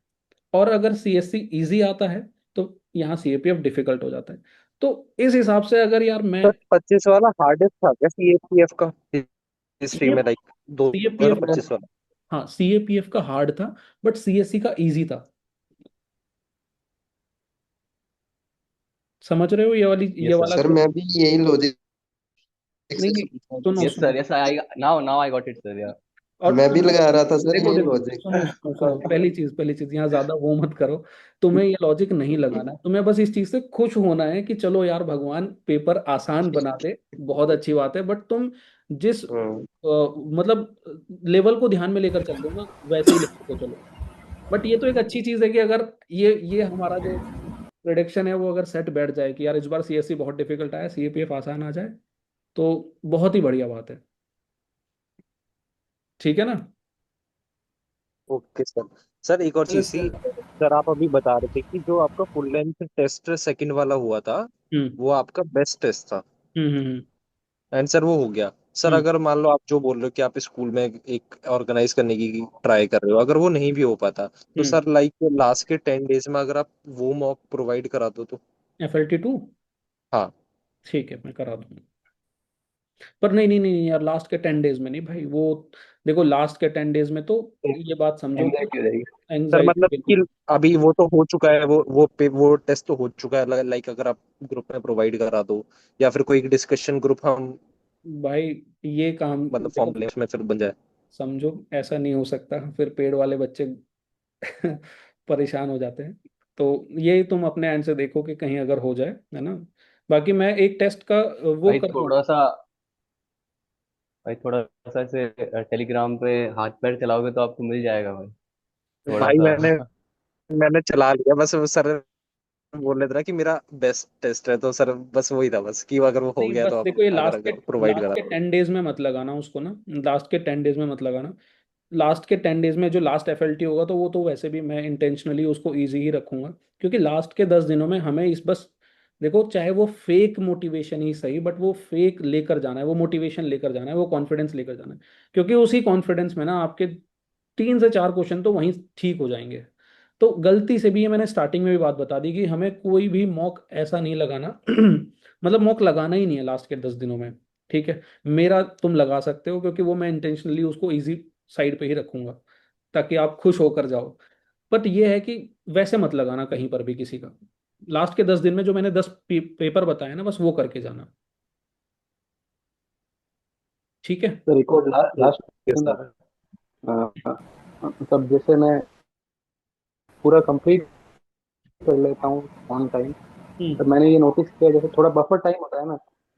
[SPEAKER 1] और अगर सीएससी इजी आता है तो यहाँ सीएपीएफ डिफिकल्ट हो जाता है। तो इस हिसाब से अगर यार मैं
[SPEAKER 3] सर 25 वाला हार्डेस्ट था क्या सीएपीएफ का हिस्ट्री में, लाइक
[SPEAKER 1] सीएपीएफ
[SPEAKER 3] 2025 वाला?
[SPEAKER 1] हाँ सीएपीएफ का हार्ड था, बट सीएससी का इजी था। समझ रहे हो ये
[SPEAKER 10] यस
[SPEAKER 1] वाला
[SPEAKER 10] सर।
[SPEAKER 4] सर मैं भी यही लॉजिक
[SPEAKER 1] नहीं
[SPEAKER 4] से
[SPEAKER 1] नहीं,
[SPEAKER 4] सोच रहा
[SPEAKER 1] सुनो
[SPEAKER 10] यस
[SPEAKER 1] सुनो।
[SPEAKER 10] Sir, yes I now now I got it sir, या
[SPEAKER 4] था,
[SPEAKER 1] और
[SPEAKER 4] मैं भी लगा रहा था सर
[SPEAKER 1] देखो
[SPEAKER 4] यही
[SPEAKER 1] देखो
[SPEAKER 4] लॉजिक।
[SPEAKER 1] सुनो सुनो सुनो, पहली चीज यहाँ ज्यादा वो मत करो। तुम्हें ये लॉजिक नहीं लगाना है, तुम्हें बस इस चीज से खुश होना है कि चलो यार भगवान पेपर आसान बना दे, बहुत अच्छी बात है। बट तुम जिस मतलब लेवल को ध्यान में लेकर चल रहे हो ना, वैसे ही लेकर के चलो। बट ये तो एक अच्छी चीज है कि अगर ये हमारा जो प्रिडिक्शन है वो अगर सेट बैठ जाए कि यार इस बार सीएससी बहुत डिफिकल्ट आया, सीएपीएफ आसान आ जाए, तो बहुत ही बढ़िया बात है। ठीक है ना।
[SPEAKER 3] Okay sir. सर एक और चीज थी, सर आप अभी बता रहे थे कि जो आपका फुल लेंथ टेस्ट सेकंड वाला हुआ था
[SPEAKER 1] हम्म
[SPEAKER 3] वो आपका बेस्ट टेस्ट था,
[SPEAKER 1] हम्म हम्म
[SPEAKER 3] एंड सर वो हो गया। सर
[SPEAKER 1] हम्म
[SPEAKER 3] अगर मान लो आप जो बोल रहे हो कि आप स्कूल में एक ऑर्गेनाइज करने की ट्राई कर रहे हो, अगर वो नहीं भी हो पाता तो
[SPEAKER 1] हम्म।
[SPEAKER 3] सर लाइक लास्ट के 10 डेज में अगर आप वो मॉक प्रोवाइड करा दो तो?
[SPEAKER 1] FLT2
[SPEAKER 3] हाँ।
[SPEAKER 1] ठीक है, मैं करा दूंगा। पर नहीं नहीं नहीं यार, लास्ट के 10 डेज में नहीं भाई वो। देखो लास्ट के 10 डेज में तो ये बात समझो कि
[SPEAKER 9] एंग्जाइटी हो जाएगी।
[SPEAKER 3] सर
[SPEAKER 1] एंग्जाइटी
[SPEAKER 3] मतलब कि
[SPEAKER 1] बिल्कुल।
[SPEAKER 3] अभी वो तो हो चुका है, वो टेस्ट तो हो चुका है, लाइक अगर आप ग्रुप में प्रोवाइड करा दो या फिर कोई डिस्कशन ग्रुप हम
[SPEAKER 1] भाई ये काम
[SPEAKER 3] मतलब
[SPEAKER 1] देखो,
[SPEAKER 3] फॉर्म में फिर बन जाए।
[SPEAKER 1] समझो ऐसा नहीं हो सकता, फिर पेड़ वाले बच्चे परेशान हो जाते हैं। तो ये तुम अपने एंड से देखो कि कहीं अगर हो जाए, है ना। बाकी मैं एक टेस्ट का वो
[SPEAKER 10] भाई
[SPEAKER 1] कर दूं।
[SPEAKER 10] थोड़ा सा भाई थोड़ा सा ऐसे टेलीग्राम पे हाथ पैर चलाओगे तो आपको मिल जाएगा भाई, थोड़ा
[SPEAKER 3] भाई मैंने
[SPEAKER 10] सा।
[SPEAKER 3] मैंने चला लिया, बस वो सर बोल रहे थे ना कि मेरा बेस्ट टेस्ट है, तो सर बस वही था, बस कि अगर वो हो
[SPEAKER 1] नहीं
[SPEAKER 3] गया
[SPEAKER 1] बस
[SPEAKER 3] तो आप
[SPEAKER 1] देखो, ये
[SPEAKER 3] अगर प्रोवाइड
[SPEAKER 1] लास्ट
[SPEAKER 3] करा
[SPEAKER 1] के
[SPEAKER 3] दो।
[SPEAKER 1] 10 डेज में मत लगाना उसको ना। लास्ट के 10 डेज में मत लगाना। लास्ट के 10 डेज में जो लास्ट एफएलटी होगा तो वो तो वैसे भी मैं इंटेंशनली उसको इजी ही रखूंगा, क्योंकि लास्ट के 10 दिनों में हमें इस बस देखो, चाहे वो फेक मोटिवेशन ही सही, बट वो फेक लेकर जाना है, वो मोटिवेशन लेकर जाना है, वो कॉन्फिडेंस लेकर जाना है। क्योंकि उसी कॉन्फिडेंस में ना आपके 3 से 4 क्वेश्चन तो वहीं ठीक हो जाएंगे। तो गलती से भी, ये मैंने स्टार्टिंग में भी बात बता दी कि हमें कोई भी मॉक ऐसा नहीं लगाना मतलब मॉक लगाना ही नहीं है लास्ट के 10 दिनों में। ठीक है। मेरा तुम लगा सकते हो, क्योंकि वो मैं इंटेंशनली उसको इजी साइड पे ही रखूंगा ताकि आप खुश होकर जाओ। बट ये है कि वैसे मत लगाना कहीं पर भी किसी का। लास्ट के 10 दिन में जो मैंने 10 पेपर बताए ना, बस वो करके जाना। ठीक है।
[SPEAKER 11] तो record last
[SPEAKER 3] okay
[SPEAKER 11] question
[SPEAKER 3] sir.
[SPEAKER 11] था। मतलब जैसे मैं पूरा कंप्लीट कर लेता हूँ ऑन टाइम, तो
[SPEAKER 1] हम्म
[SPEAKER 11] मैंने ये नोटिस किया जैसे थोड़ा बफर टाइम होता है ना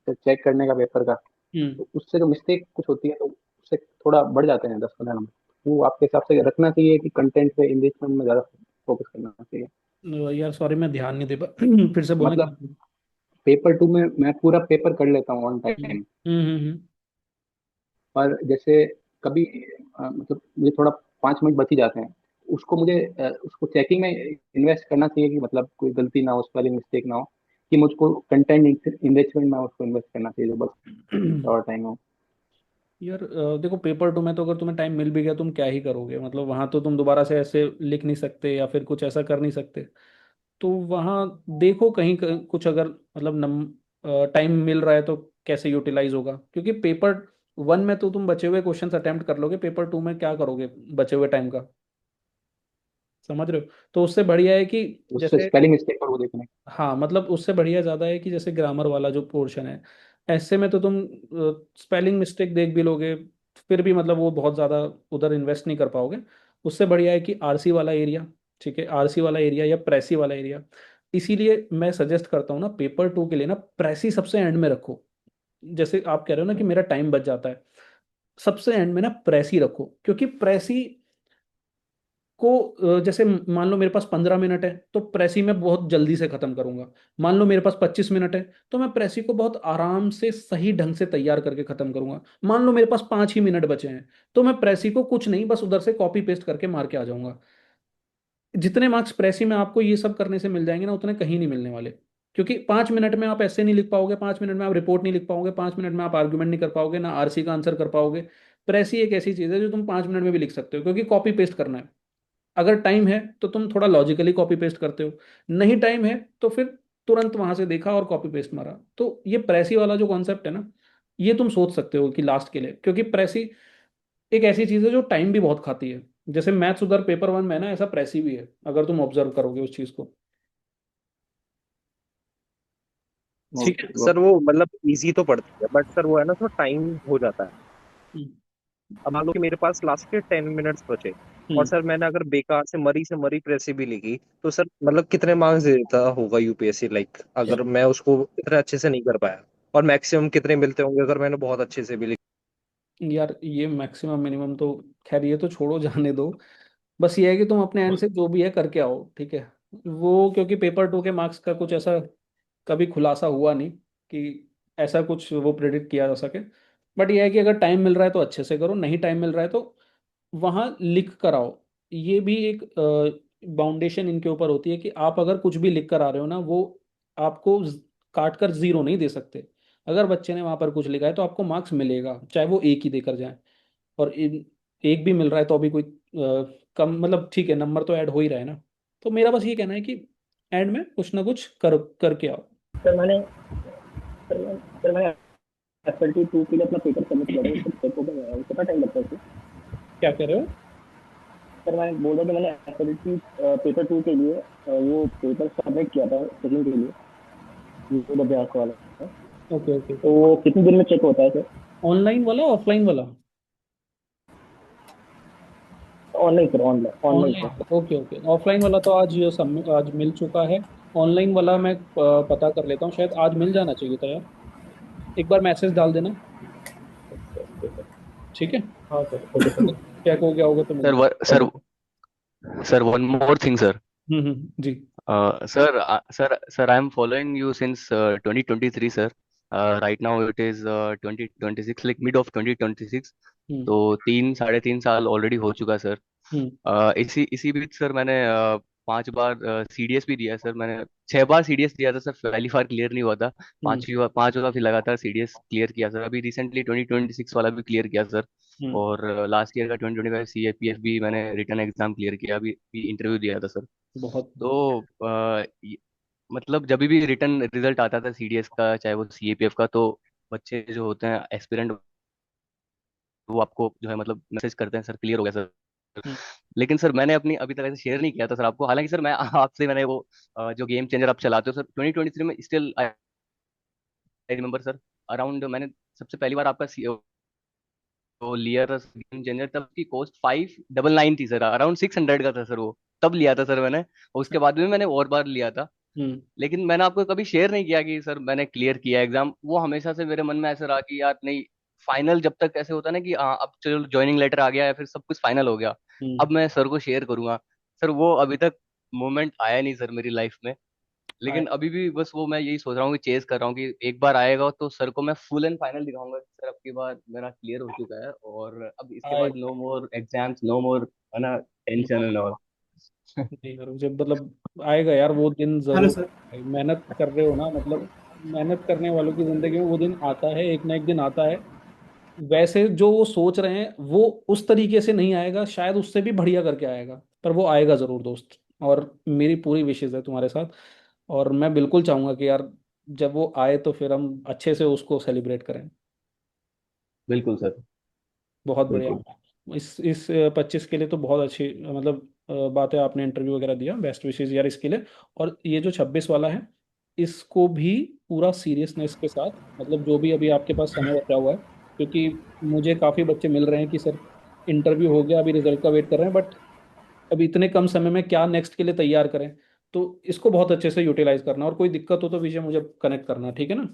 [SPEAKER 11] चेक करने का पेपर का,
[SPEAKER 1] हम्म।
[SPEAKER 11] तो उससे जो मिस्टेक कुछ होती है तो उससे थोड़ा बढ़ जाते हैं 10-15 नंबर। वो आपके हिसाब से रखना चाहिए कि कंटेंट पे इंगेजमेंट में ज़्यादा फोकस करना चाहिए?
[SPEAKER 1] यार सॉरी, मैं ध्यान नहीं दे पा फिर से बोलना
[SPEAKER 11] मतलब
[SPEAKER 1] क्या।
[SPEAKER 11] पेपर 2 में मैं पूरा पेपर कर लेता हूँ ऑन
[SPEAKER 1] हम्म
[SPEAKER 11] टाइम,
[SPEAKER 1] हम्म।
[SPEAKER 11] पर जैसे कभी मतलब मुझे थोड़ा 5 मिनट बच ही जाते हैं, उसको मुझे उसको चेकिंग में इन्वेस्ट करना चाहिए कि मतलब कोई गलती ना हो, स्पेलिंग मिस्टेक ना हो, कि मुझको कंटेंट इन्रिचमेंट में उसको इन्वेस्ट करना चाहिए जो बस और टाइम हो?
[SPEAKER 1] यार देखो, पेपर 2 में तो अगर तुम्हें टाइम मिल भी गया तुम क्या ही करोगे, मतलब वहां तो तुम दोबारा से ऐसे लिख नहीं सकते या फिर कुछ ऐसा कर नहीं सकते। तो वहाँ देखो कहीं कुछ अगर मतलब नम टाइम मिल रहा है तो कैसे यूटिलाइज होगा, क्योंकि पेपर 1 में तो तुम बचे हुए क्वेश्चंस अटेम्प्ट कर लोगे, पेपर 2 में क्या करोगे बचे हुए टाइम का। समझ रहे हो। तो उससे बढ़िया है कि
[SPEAKER 11] उससे
[SPEAKER 1] जैसे,
[SPEAKER 11] स्पेलिंग मिस्टेक पर वो देखने।
[SPEAKER 1] हाँ मतलब उससे बढ़िया ज़्यादा है कि जैसे ग्रामर वाला जो पोर्शन है, ऐसे में तो तुम स्पेलिंग मिस्टेक देख भी लोगे, फिर भी मतलब वो बहुत ज़्यादा उधर इन्वेस्ट नहीं कर पाओगे। उससे बढ़िया है कि आरसी वाला एरिया, ठीक है, आरसी वाला एरिया या प्रेसी वाला एरिया। इसीलिए मैं सजेस्ट करता हूँ ना, पेपर 2 के लिए ना प्रेसी सबसे एंड में रखो। जैसे आप कह रहे हो ना कि मेरा टाइम बच जाता है, सबसे एंड में ना प्रेसी रखो, क्योंकि प्रेसी जैसे मान लो मेरे पास 15 मिनट है तो प्रेसी में बहुत जल्दी से खत्म करूंगा। मान लो मेरे पास 25 मिनट है तो मैं प्रेसी को बहुत आराम से सही ढंग से तैयार करके खत्म करूंगा। मान लो मेरे पास 5 ही मिनट बचे हैं तो मैं प्रेसी को कुछ नहीं बस उधर से कॉपी पेस्ट करके मार के आ जाऊंगा। जितने मार्क्स प्रेसी में आपको ये सब करने से मिल जाएंगे ना उतने कहीं नहीं मिलने वाले। क्योंकि 5 मिनट में आप ऐसे नहीं लिख पाओगे, 5 मिनट में आप रिपोर्ट नहीं लिख पाओगे, 5 मिनट में आप आर्गुमेंट नहीं कर पाओगे, ना आरसी का आंसर कर पाओगे। प्रेसी एक ऐसी चीज है जो तुम 5 मिनट में भी लिख सकते हो क्योंकि कॉपी पेस्ट करना है। अगर टाइम है तो तुम थोड़ा लॉजिकली कॉपी पेस्ट करते हो, नहीं टाइम है तो फिर तुरंत वहां से देखा और कॉपी पेस्ट मारा। तो ये प्रेसी वाला जो कॉन्सेप्ट है ना, ये तुम सोच सकते हो कि लास्ट के लिए, क्योंकि प्रेसी एक ऐसी चीज है जो टाइम भी बहुत खाती है। जैसे मैथ्स उधर पेपर 1 में है ना, ऐसा प्रेसी भी है अगर तुम ऑब्जर्व करोगे उस चीज को। ठीक है।
[SPEAKER 11] ओके
[SPEAKER 3] सर वो मतलब इजी तो पड़ती है, बट सर वो है ना थोड़ा टाइम हो जाता है।
[SPEAKER 1] हम्म।
[SPEAKER 3] अब मान लो कि मेरे पास लास्ट के 10 मिनट्स बचे, और
[SPEAKER 1] हम्म।
[SPEAKER 3] सर मैंने अगर बेकार से मरी प्रेसी भी लिखी, तो सर मतलब कितने मार्क्स देता होगा यूपीएससी, लाइक अगर मैं उसको इतने अच्छे से नहीं कर पाया, और मैक्सिमम कितने मिलते होंगे अगर मैंने बहुत अच्छे से भी लिखा।
[SPEAKER 1] यार ये मैक्सिमम मिनिमम तो खैर ये तो छोड़ो, जाने दो। बस ये है कि तुम अपने एंड से जो भी है करके आओ, ठीक है। वो क्योंकि पेपर 2 के मार्क्स का कुछ ऐसा कभी खुलासा हुआ नहीं कि ऐसा कुछ वो प्रेडिक्ट किया जा सके। बट ये है कि अगर टाइम मिल रहा है तो अच्छे से करो, नहीं टाइम मिल रहा है तो वहाँ लिख कर आओ। ये भी एक बाउंडेशन इनके ऊपर होती है कि आप अगर कुछ भी लिख कर आ रहे हो ना, वो आपको काट कर जीरो नहीं दे सकते। अगर बच्चे ने वहां पर कुछ लिखा है तो आपको मार्क्स मिलेगा, चाहे वो एक ही देकर जाए। और एक भी मिल रहा है तो अभी कोई कम मतलब ठीक है, नंबर तो ऐड हो ही रहा है ना। तो मेरा बस ये कहना है कि एंड में कुछ ना कुछ करके आओ।
[SPEAKER 9] सर मैंने सर मैंने एफएलटी 2 के लिए अपना पेपर सबमिट किया था, उसको चेक हो गया है, कितना टाइम लगता है उसको?
[SPEAKER 1] क्या कह रहे हो?
[SPEAKER 9] सर मैं बोल रहा था मैंने एफएलटी पेपर 2 के लिए वो पेपर सबमिट किया था चेकिंग के लिए, जो अभ्यास वाला है।
[SPEAKER 1] Okay okay.
[SPEAKER 9] तो वो कितने दिन में चेक होता है सर?
[SPEAKER 1] ऑनलाइन वाला ऑफलाइन वाला?
[SPEAKER 9] Online sir, online online
[SPEAKER 1] online.
[SPEAKER 9] Sir.
[SPEAKER 1] Okay okay, offline वाला तो आज सबमिट आज मिल चुका है। ऑनलाइन वाला मैं पता कर लेता हूँ, शायद आज मिल जाना चाहिए था यार। एक बार मैसेज डाल देना। ठीक है।
[SPEAKER 9] हाँ सर, ओके सर।
[SPEAKER 1] चेक हो गया होगा तो मिल
[SPEAKER 10] सर
[SPEAKER 1] जाए।
[SPEAKER 10] Sir sir one more thing sir.
[SPEAKER 1] जी।
[SPEAKER 10] Sir, I'm following you since 2023, sir. Right now it is 2026, like mid of 2026.
[SPEAKER 1] हम्म।
[SPEAKER 10] तो 3 साढ़े 3 साल ऑलरेडी हो चुका है, सर।
[SPEAKER 1] हम्म।
[SPEAKER 10] इसी इसी बीच सर मैंने 5 बार सीडीएस भी दिया है, सर। मैंने 6 बार सीडीएस दिया था, सर। पहली बार क्लियर नहीं हुआ था।
[SPEAKER 1] हम्म।
[SPEAKER 10] 5 बार फिर लगातार सीडीएस क्लियर किया, सर। अभी रिसेंटली 2026 वाला भी क्लियर किया, सर।
[SPEAKER 1] हम्म।
[SPEAKER 10] और लास्ट ईयर का 2025 सीएपीएफ भी मैंने रिटर्न एग्जाम क्लियर किया, अभी भी इंटरव्यू दिया था, सर।
[SPEAKER 1] बहुत बहुत।
[SPEAKER 10] तो मतलब जब भी रिटर्न रिजल्ट आता था सीडीएस का, चाहे वो सीएपीएफ का, तो बच्चे जो होते हैं एस्पिरेंट, वो आपको जो है मतलब मैसेज करते हैं, सर क्लियर हो गया सर।
[SPEAKER 1] हम्म।
[SPEAKER 10] लेकिन सर मैंने अपनी अभी तक ऐसे शेयर नहीं किया था, सर, आपको। हालांकि सर मैं आपसे मैंने वो जो गेम चेंजर आप चलाते हो, सर, 2023 में still I remember, sir. Around मैंने सबसे पहली बार आपका वो लिया था गेम चेंजर, तब की कॉस्ट 599 थी, सर। अराउंड 600 का था, सर, वो तब लिया था, सर, मैंने। और उसके बाद भी मैंने और बार लिया था।
[SPEAKER 1] हम्म।
[SPEAKER 10] लेकिन मैंने आपको कभी शेयर नहीं किया कि सर मैंने क्लियर किया एग्जाम। वो हमेशा से मेरे मन में ऐसा रहा कि यार नहीं, फाइनल जब तक ऐसे होता है ना कि हाँ अब चलो ज्वाइनिंग लेटर आ गया या फिर सब कुछ फाइनल हो गया,
[SPEAKER 1] हम्म।
[SPEAKER 10] अब मैं सर को शेयर करूंगा। सर वो अभी तक मोमेंट आया नहीं, सर, मेरी लाइफ में। लेकिन अभी भी बस वो मैं यही सोच रहा हूँ कि चेज कर रहा हूँ कि एक बार आएगा तो सर को मैं फुल एंड फाइनल दिखाऊंगा कि सर अब की बार मेरा क्लियर हो चुका है, और अब इसके बाद
[SPEAKER 1] आएगा।
[SPEAKER 10] नो मोर एग्जाम्स, नो मोर, है ना, टेंशन एंड ऑल।
[SPEAKER 1] नहीं करो जब मतलब आएगा यार वो दिन
[SPEAKER 5] हेलो
[SPEAKER 1] जरूर।
[SPEAKER 5] सर।
[SPEAKER 1] मेहनत कर रहे हो ना, मतलब मेहनत करने वालों की जिंदगी में वो दिन आता है, एक ना एक दिन आता है। वैसे जो वो सोच रहे हैं वो उस तरीके से नहीं आएगा, शायद उससे भी बढ़िया करके आएगा, पर वो आएगा जरूर दोस्त। और मेरी पूरी विशेष है तुम्हारे साथ। और मैं बिल्कुल चाहूंगा कि यार जब वो आए तो फिर हम अच्छे से उसको सेलिब्रेट करें।
[SPEAKER 10] बिल्कुल सर।
[SPEAKER 1] बहुत
[SPEAKER 10] बिल्कुल।
[SPEAKER 1] बढ़िया। इस 25 के लिए तो बहुत अच्छी मतलब बात है, आपने इंटरव्यू वगैरह दिया, बेस्ट विशेज यार इसके लिए। और ये जो 26 वाला है, इसको भी पूरा सीरियसनेस के साथ, मतलब जो भी अभी आपके पास समय बचा हुआ है, क्योंकि मुझे काफ़ी बच्चे मिल रहे हैं कि सर इंटरव्यू हो गया, अभी रिजल्ट का वेट कर रहे हैं, बट अभी इतने कम समय में क्या नेक्स्ट के लिए तैयार करें। तो इसको बहुत अच्छे से यूटिलाइज करना, और कोई दिक्कत हो तो विजय मुझे कनेक्ट करना, ठीक है ना?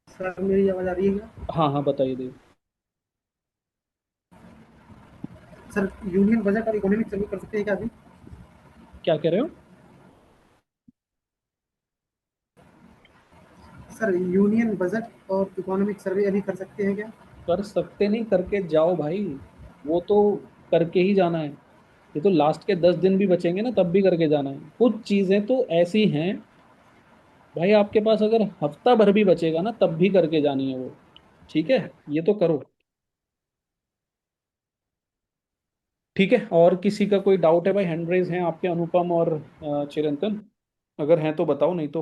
[SPEAKER 5] सर मेरी आवाज आ रही है क्या?
[SPEAKER 1] हाँ हाँ, बताइए दीजिए।
[SPEAKER 12] सर यूनियन बजट और इकोनॉमिक सर्वे कर सकते हैं क्या अभी?
[SPEAKER 1] क्या कह रहे हो?
[SPEAKER 12] सर यूनियन बजट और इकोनॉमिक सर्वे अभी कर सकते हैं क्या?
[SPEAKER 1] कर सकते नहीं, करके जाओ भाई। वो तो करके ही जाना है। ये तो लास्ट के 10 दिन भी बचेंगे ना, तब भी करके जाना है। कुछ चीजें तो ऐसी हैं भाई, आपके पास अगर हफ्ता भर भी बचेगा ना, तब भी करके जानी है वो। ठीक है, ये तो करो। ठीक है, और किसी का कोई डाउट है भाई? हैंड रेज हैं आपके, अनुपम और चिरंतन। अगर हैं तो बताओ, नहीं तो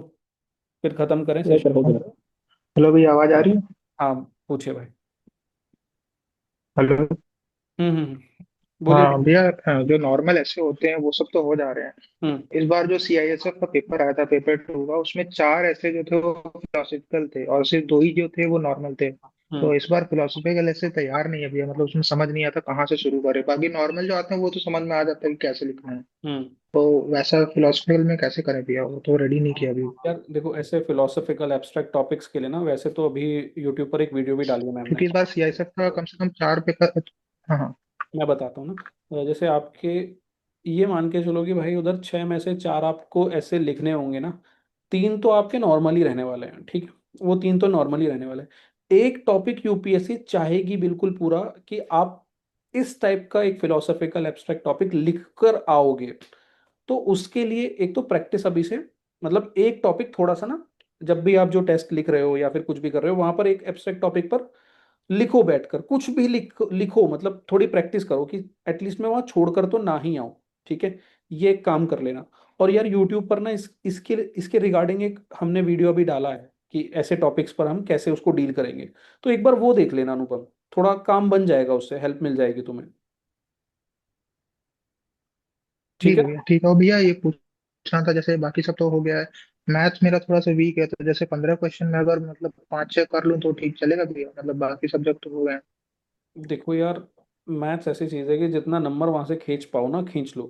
[SPEAKER 1] फिर खत्म करें
[SPEAKER 5] यस सर,
[SPEAKER 1] सेशन।
[SPEAKER 5] हो गया। हेलो भैया, आवाज आ रही है?
[SPEAKER 1] हाँ, पूछिए भाई।
[SPEAKER 5] हेलो।
[SPEAKER 1] बोलिए
[SPEAKER 5] हाँ
[SPEAKER 1] भाई।
[SPEAKER 5] भैया, जो नॉर्मल ऐसे होते हैं वो सब तो हो जा रहे हैं।
[SPEAKER 1] हम्म।
[SPEAKER 5] इस बार जो सीआईएसएफ का पेपर आया था, पेपर 2 का, उसमें 4 ऐसे जो थे वो फिलोसफिकल थे और सिर्फ 2 ही जो थे वो नॉर्मल थे।
[SPEAKER 1] हम्म।
[SPEAKER 5] तो इस बार फिलोसफिकल ऐसे तैयार नहीं है भैया, मतलब उसमें समझ नहीं आता कहाँ से शुरू करें। बाकी नॉर्मल जो आते हैं वो तो समझ में आ जाता है कि कैसे लिखना है।
[SPEAKER 1] हम्म।
[SPEAKER 5] तो वैसा फिलोसफिकल में कैसे करें भैया, वो तो रेडी नहीं किया अभी।
[SPEAKER 1] यार देखो, ऐसे फिलोसफिकल एब्स्ट्रैक्ट टॉपिक्स के लिए ना, वैसे तो अभी यूट्यूब पर एक वीडियो भी डाली है मैम ने।
[SPEAKER 5] क्योंकि इस बार सीआईएसएफ का कम से कम 4 पेपर। हाँ हाँ।
[SPEAKER 1] मैं बताता हूँ ना, जैसे आपके, ये मान के चलो कि भाई उधर 6 में से 4 आपको ऐसे लिखने होंगे ना। 3 तो आपके नॉर्मली रहने वाले हैं, ठीक है, वो 3 तो नॉर्मली रहने वाले हैं। एक टॉपिक यूपीएससी चाहेगी बिल्कुल पूरा, कि आप इस टाइप का एक फिलोसफिकल एब्स्ट्रैक्ट टॉपिक लिख कर आओगे। तो उसके लिए एक तो प्रैक्टिस अभी से, मतलब एक टॉपिक थोड़ा सा ना, जब भी आप जो टेस्ट लिख रहे हो या फिर कुछ भी कर रहे हो, वहां पर एक एब्स्ट्रैक्ट टॉपिक पर लिखो, बैठकर कुछ भी लिखो, मतलब थोड़ी प्रैक्टिस करो कि एटलीस्ट मैं वहां छोड़कर तो ना ही आऊं। ठीक है, ये एक काम कर लेना। और यार यूट्यूब पर ना इसके इसके रिगार्डिंग एक हमने वीडियो भी डाला है कि ऐसे टॉपिक्स पर हम कैसे उसको डील करेंगे। तो एक बार वो देख लेना अनुपम, थोड़ा काम बन जाएगा, उससे हेल्प मिल जाएगी तुम्हें। ठीक
[SPEAKER 5] ठीक
[SPEAKER 1] है।
[SPEAKER 5] है भैया, ठीक है। और भैया ये पूछना था, जैसे बाकी सब तो हो गया है, मैथ्स मेरा थोड़ा सा वीक है, तो जैसे 15 क्वेश्चन में अगर मतलब 5-6 कर लूँ तो ठीक चलेगा भैया? मतलब बाकी सब्जेक्ट तो हो गए हैं।
[SPEAKER 1] देखो यार, मैथ्स ऐसी चीज है कि जितना नंबर वहां से खींच पाओ ना, खींच लो।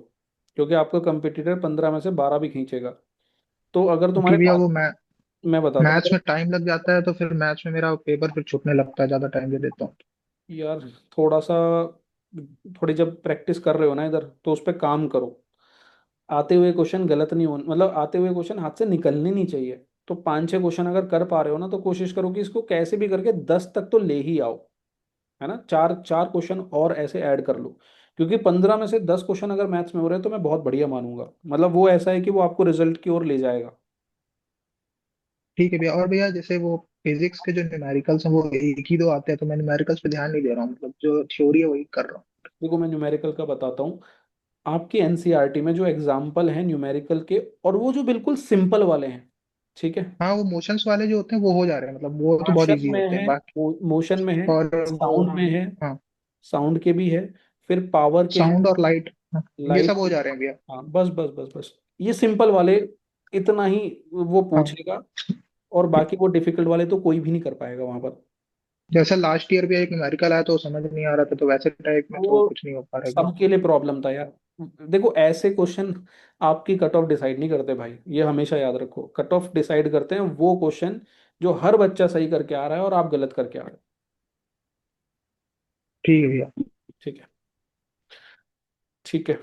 [SPEAKER 1] क्योंकि आपका कंपटीटर 15 में से 12 भी खींचेगा। तो अगर
[SPEAKER 5] क्योंकि
[SPEAKER 1] तुम्हारे
[SPEAKER 5] भैया
[SPEAKER 1] पास,
[SPEAKER 5] वो
[SPEAKER 1] मैं बताता हूँ
[SPEAKER 5] मैथ्स में टाइम लग जाता है, तो फिर मैथ्स में मेरा पेपर फिर छूटने लगता है, ज्यादा टाइम दे देता हूँ।
[SPEAKER 1] यार थोड़ा सा, थोड़ी जब प्रैक्टिस कर रहे हो ना इधर, तो उस पर काम करो। आते हुए क्वेश्चन गलत नहीं हो, मतलब आते हुए क्वेश्चन हाथ से निकलने नहीं चाहिए। तो 5-6 क्वेश्चन अगर कर पा रहे हो ना, तो कोशिश करो कि इसको कैसे भी करके 10 तक तो ले ही आओ। है ना, 4 4 क्वेश्चन और ऐसे ऐड कर लो। क्योंकि 15 में से 10 क्वेश्चन अगर मैथ्स में हो रहे हैं, तो मैं बहुत बढ़िया मानूंगा। मतलब वो ऐसा है कि वो आपको रिजल्ट की ओर ले जाएगा।
[SPEAKER 5] ठीक है भैया। और भैया जैसे वो फिजिक्स के जो न्यूमेरिकल्स हैं वो एक ही दो आते हैं, तो मैं न्यूमेरिकल्स पे ध्यान नहीं दे रहा हूँ, मतलब जो थ्योरी है वही कर रहा हूँ।
[SPEAKER 1] देखो, मैं न्यूमेरिकल का बताता हूँ। आपकी एनसीईआरटी में जो एग्जाम्पल हैं न्यूमेरिकल के, और वो जो बिल्कुल सिंपल वाले हैं, ठीक है।
[SPEAKER 5] हाँ, वो मोशंस वाले जो होते हैं वो हो जा रहे हैं, मतलब वो तो बहुत
[SPEAKER 1] मोशन
[SPEAKER 5] इजी
[SPEAKER 1] में
[SPEAKER 5] होते हैं
[SPEAKER 1] है,
[SPEAKER 5] बाकी।
[SPEAKER 1] मोशन में है,
[SPEAKER 5] और वो,
[SPEAKER 1] साउंड में है,
[SPEAKER 5] हाँ,
[SPEAKER 1] साउंड के भी है, फिर पावर के हैं,
[SPEAKER 5] साउंड और लाइट, हाँ, ये
[SPEAKER 1] लाइट
[SPEAKER 5] सब हो
[SPEAKER 1] के।
[SPEAKER 5] जा रहे हैं भैया।
[SPEAKER 1] हाँ, बस बस बस बस, ये सिंपल वाले इतना ही वो
[SPEAKER 5] हाँ,
[SPEAKER 1] पूछेगा। और बाकी वो डिफिकल्ट वाले तो कोई भी नहीं कर पाएगा वहां पर।
[SPEAKER 5] जैसे लास्ट ईयर भी एक न्यूमेरिकल आया तो समझ नहीं आ रहा था, तो वैसे टाइप में तो
[SPEAKER 1] वो
[SPEAKER 5] कुछ नहीं हो पा रहा है भैया।
[SPEAKER 1] सबके लिए प्रॉब्लम था यार। देखो, ऐसे क्वेश्चन आपकी कट ऑफ डिसाइड नहीं करते भाई, ये हमेशा याद रखो। कट ऑफ डिसाइड करते हैं वो क्वेश्चन जो हर बच्चा सही करके आ रहा है और आप गलत करके आ रहे हो।
[SPEAKER 5] ठीक है भैया।
[SPEAKER 1] ठीक है। ठीक है,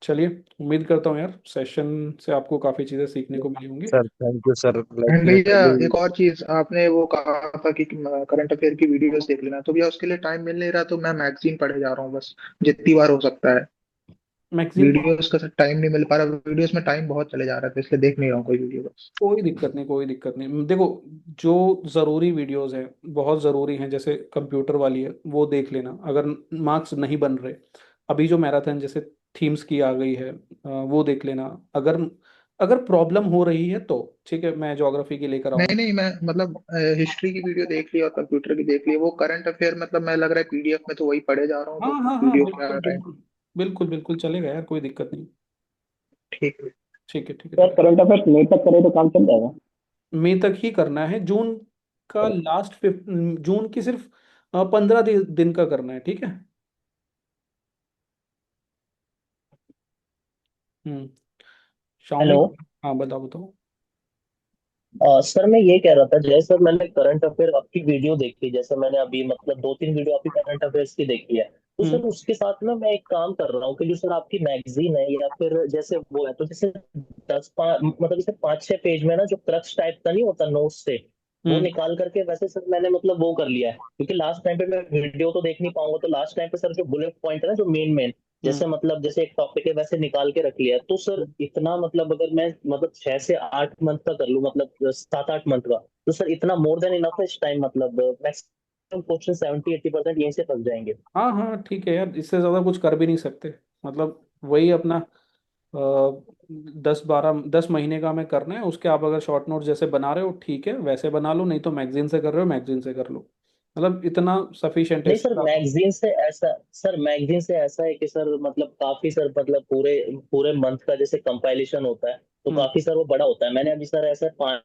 [SPEAKER 1] चलिए। उम्मीद करता हूँ यार सेशन से आपको काफ़ी चीज़ें सीखने को मिली होंगी।
[SPEAKER 3] Sir thank you sir, like
[SPEAKER 5] and भैया
[SPEAKER 3] लिटरली।
[SPEAKER 5] एक और चीज, आपने वो कहा था कि करंट अफेयर की वीडियोस देख लेना, तो भैया उसके लिए टाइम मिल नहीं रहा, तो मैं मैगजीन पढ़े जा रहा हूँ बस, जितनी बार हो सकता है।
[SPEAKER 1] मैक्सिमम।
[SPEAKER 5] वीडियोस का टाइम नहीं मिल पा रहा, वीडियोस में टाइम बहुत चले जा रहा है, तो इसलिए देख नहीं रहा हूँ कोई वीडियो बस।
[SPEAKER 1] कोई दिक्कत नहीं, कोई दिक्कत नहीं। देखो, जो ज़रूरी वीडियोस हैं, बहुत ज़रूरी हैं, जैसे कंप्यूटर वाली है, वो देख लेना अगर मार्क्स नहीं बन रहे। अभी जो मैराथन जैसे थीम्स की आ गई है, वो देख लेना। अगर अगर प्रॉब्लम हो रही है तो ठीक है, मैं ज्योग्राफी की लेकर
[SPEAKER 5] नहीं
[SPEAKER 1] आऊँगा।
[SPEAKER 5] नहीं, मैं मतलब हिस्ट्री की वीडियो देख ली और कंप्यूटर की देख ली, वो करंट अफेयर मतलब मैं लग रहा है पीडीएफ में, तो वही पढ़े जा रहा हूँ,
[SPEAKER 1] हाँ
[SPEAKER 5] तो
[SPEAKER 1] हाँ हाँ,
[SPEAKER 5] वीडियो
[SPEAKER 1] बिल्कुल
[SPEAKER 5] का टाइम।
[SPEAKER 1] बिल्कुल। बिल्कुल बिल्कुल चलेगा यार, कोई दिक्कत नहीं।
[SPEAKER 5] ठीक है।
[SPEAKER 1] ठीक है, ठीक है,
[SPEAKER 11] सर
[SPEAKER 1] ठीक
[SPEAKER 11] करंट अफेयर्स मई तक करे तो काम चल जाएगा?
[SPEAKER 1] है। मई तक ही करना है, जून का लास्ट 5, जून की सिर्फ 15 दिन का करना है, ठीक है। हम्म। शाओमी।
[SPEAKER 13] हेलो।
[SPEAKER 1] हाँ, बताओ बताओ।
[SPEAKER 13] सर मैं ये कह रहा था, जैसे सर मैंने करंट अफेयर आपकी वीडियो देखी, जैसे मैंने अभी मतलब 2-3 वीडियो आपकी करंट अफेयर्स की देखी है। तो सर
[SPEAKER 1] हम्म
[SPEAKER 13] उसके साथ में मैं एक काम कर रहा हूँ कि जो सर आपकी मैगजीन है या फिर जैसे वो है, तो जैसे 10 5 मतलब जैसे 5 6 पेज में ना जो क्रक्स टाइप का नहीं होता नोट्स से, वो
[SPEAKER 1] हम्म
[SPEAKER 13] निकाल करके वैसे सर मैंने मतलब वो कर लिया है, क्योंकि लास्ट टाइम पे मैं वीडियो तो देख नहीं पाऊंगा, तो लास्ट टाइम पे सर जो बुलेट पॉइंट है ना जो मेन मेन,
[SPEAKER 1] हम्म
[SPEAKER 13] जैसे मतलब जैसे एक टॉपिक है वैसे निकाल के रख लिया है। तो सर
[SPEAKER 1] हम्म।
[SPEAKER 13] इतना मतलब अगर मैं मतलब 6 से 8 मंथ का कर लूँ, मतलब 7 8 मंथ का, तो सर इतना मोर देन इनफ है इस टाइम, मतलब मैक्सिमम क्वेश्चन 70 80% यहीं से फंस जाएंगे।
[SPEAKER 1] हाँ हाँ ठीक है यार, इससे ज़्यादा कुछ कर भी नहीं सकते। मतलब वही अपना 10 महीने का हमें करना है। उसके आप अगर शॉर्ट नोट जैसे बना रहे हो ठीक है, वैसे बना लो, नहीं तो मैगजीन से कर रहे हो मैगजीन से कर लो। मतलब इतना सफिशिएंट है
[SPEAKER 13] नहीं
[SPEAKER 1] इससे
[SPEAKER 13] सर,
[SPEAKER 1] ज़्यादा।
[SPEAKER 13] मैगजीन से ऐसा है कि सर मतलब काफी सर मतलब पूरे पूरे मंथ का जैसे कंपाइलेशन होता है, तो
[SPEAKER 1] हम्म
[SPEAKER 13] काफी सर वो बड़ा होता है। मैंने अभी सर ऐसे 5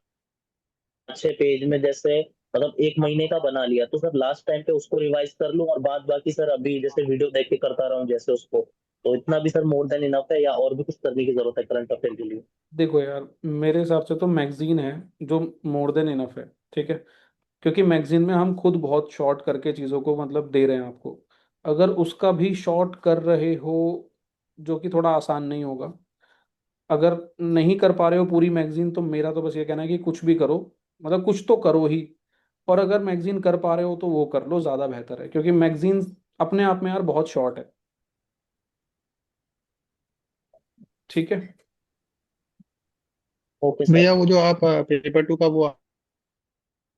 [SPEAKER 13] 6 पेज में जैसे मतलब 1 महीने का बना लिया, तो सर लास्ट टाइम पे उसको रिवाइज कर लूं और बाद बाकी सर अभी जैसे वीडियो देख के करता रहूं जैसे उसको, तो इतना भी सर मोर देन इनफ है या और भी कुछ करने की जरूरत है करंट अफेयर के लिए?
[SPEAKER 1] देखो यार, मेरे हिसाब से तो मैगजीन है जो मोर देन इनफ है। ठीक है, क्योंकि मैगजीन में हम खुद बहुत शॉर्ट करके चीज़ों को मतलब दे रहे हैं आपको। अगर उसका भी शॉर्ट कर रहे हो, जो कि थोड़ा आसान नहीं होगा, अगर नहीं कर पा रहे हो पूरी मैगजीन, तो मेरा तो बस ये कहना है कि कुछ भी करो, मतलब कुछ तो करो ही। और अगर मैगजीन कर पा रहे हो तो वो कर लो, ज़्यादा बेहतर है, क्योंकि मैगजीन अपने आप में यार बहुत शॉर्ट है। ठीक है।
[SPEAKER 13] Okay sir.
[SPEAKER 12] भैया वो जो आप पेपर 2 का वो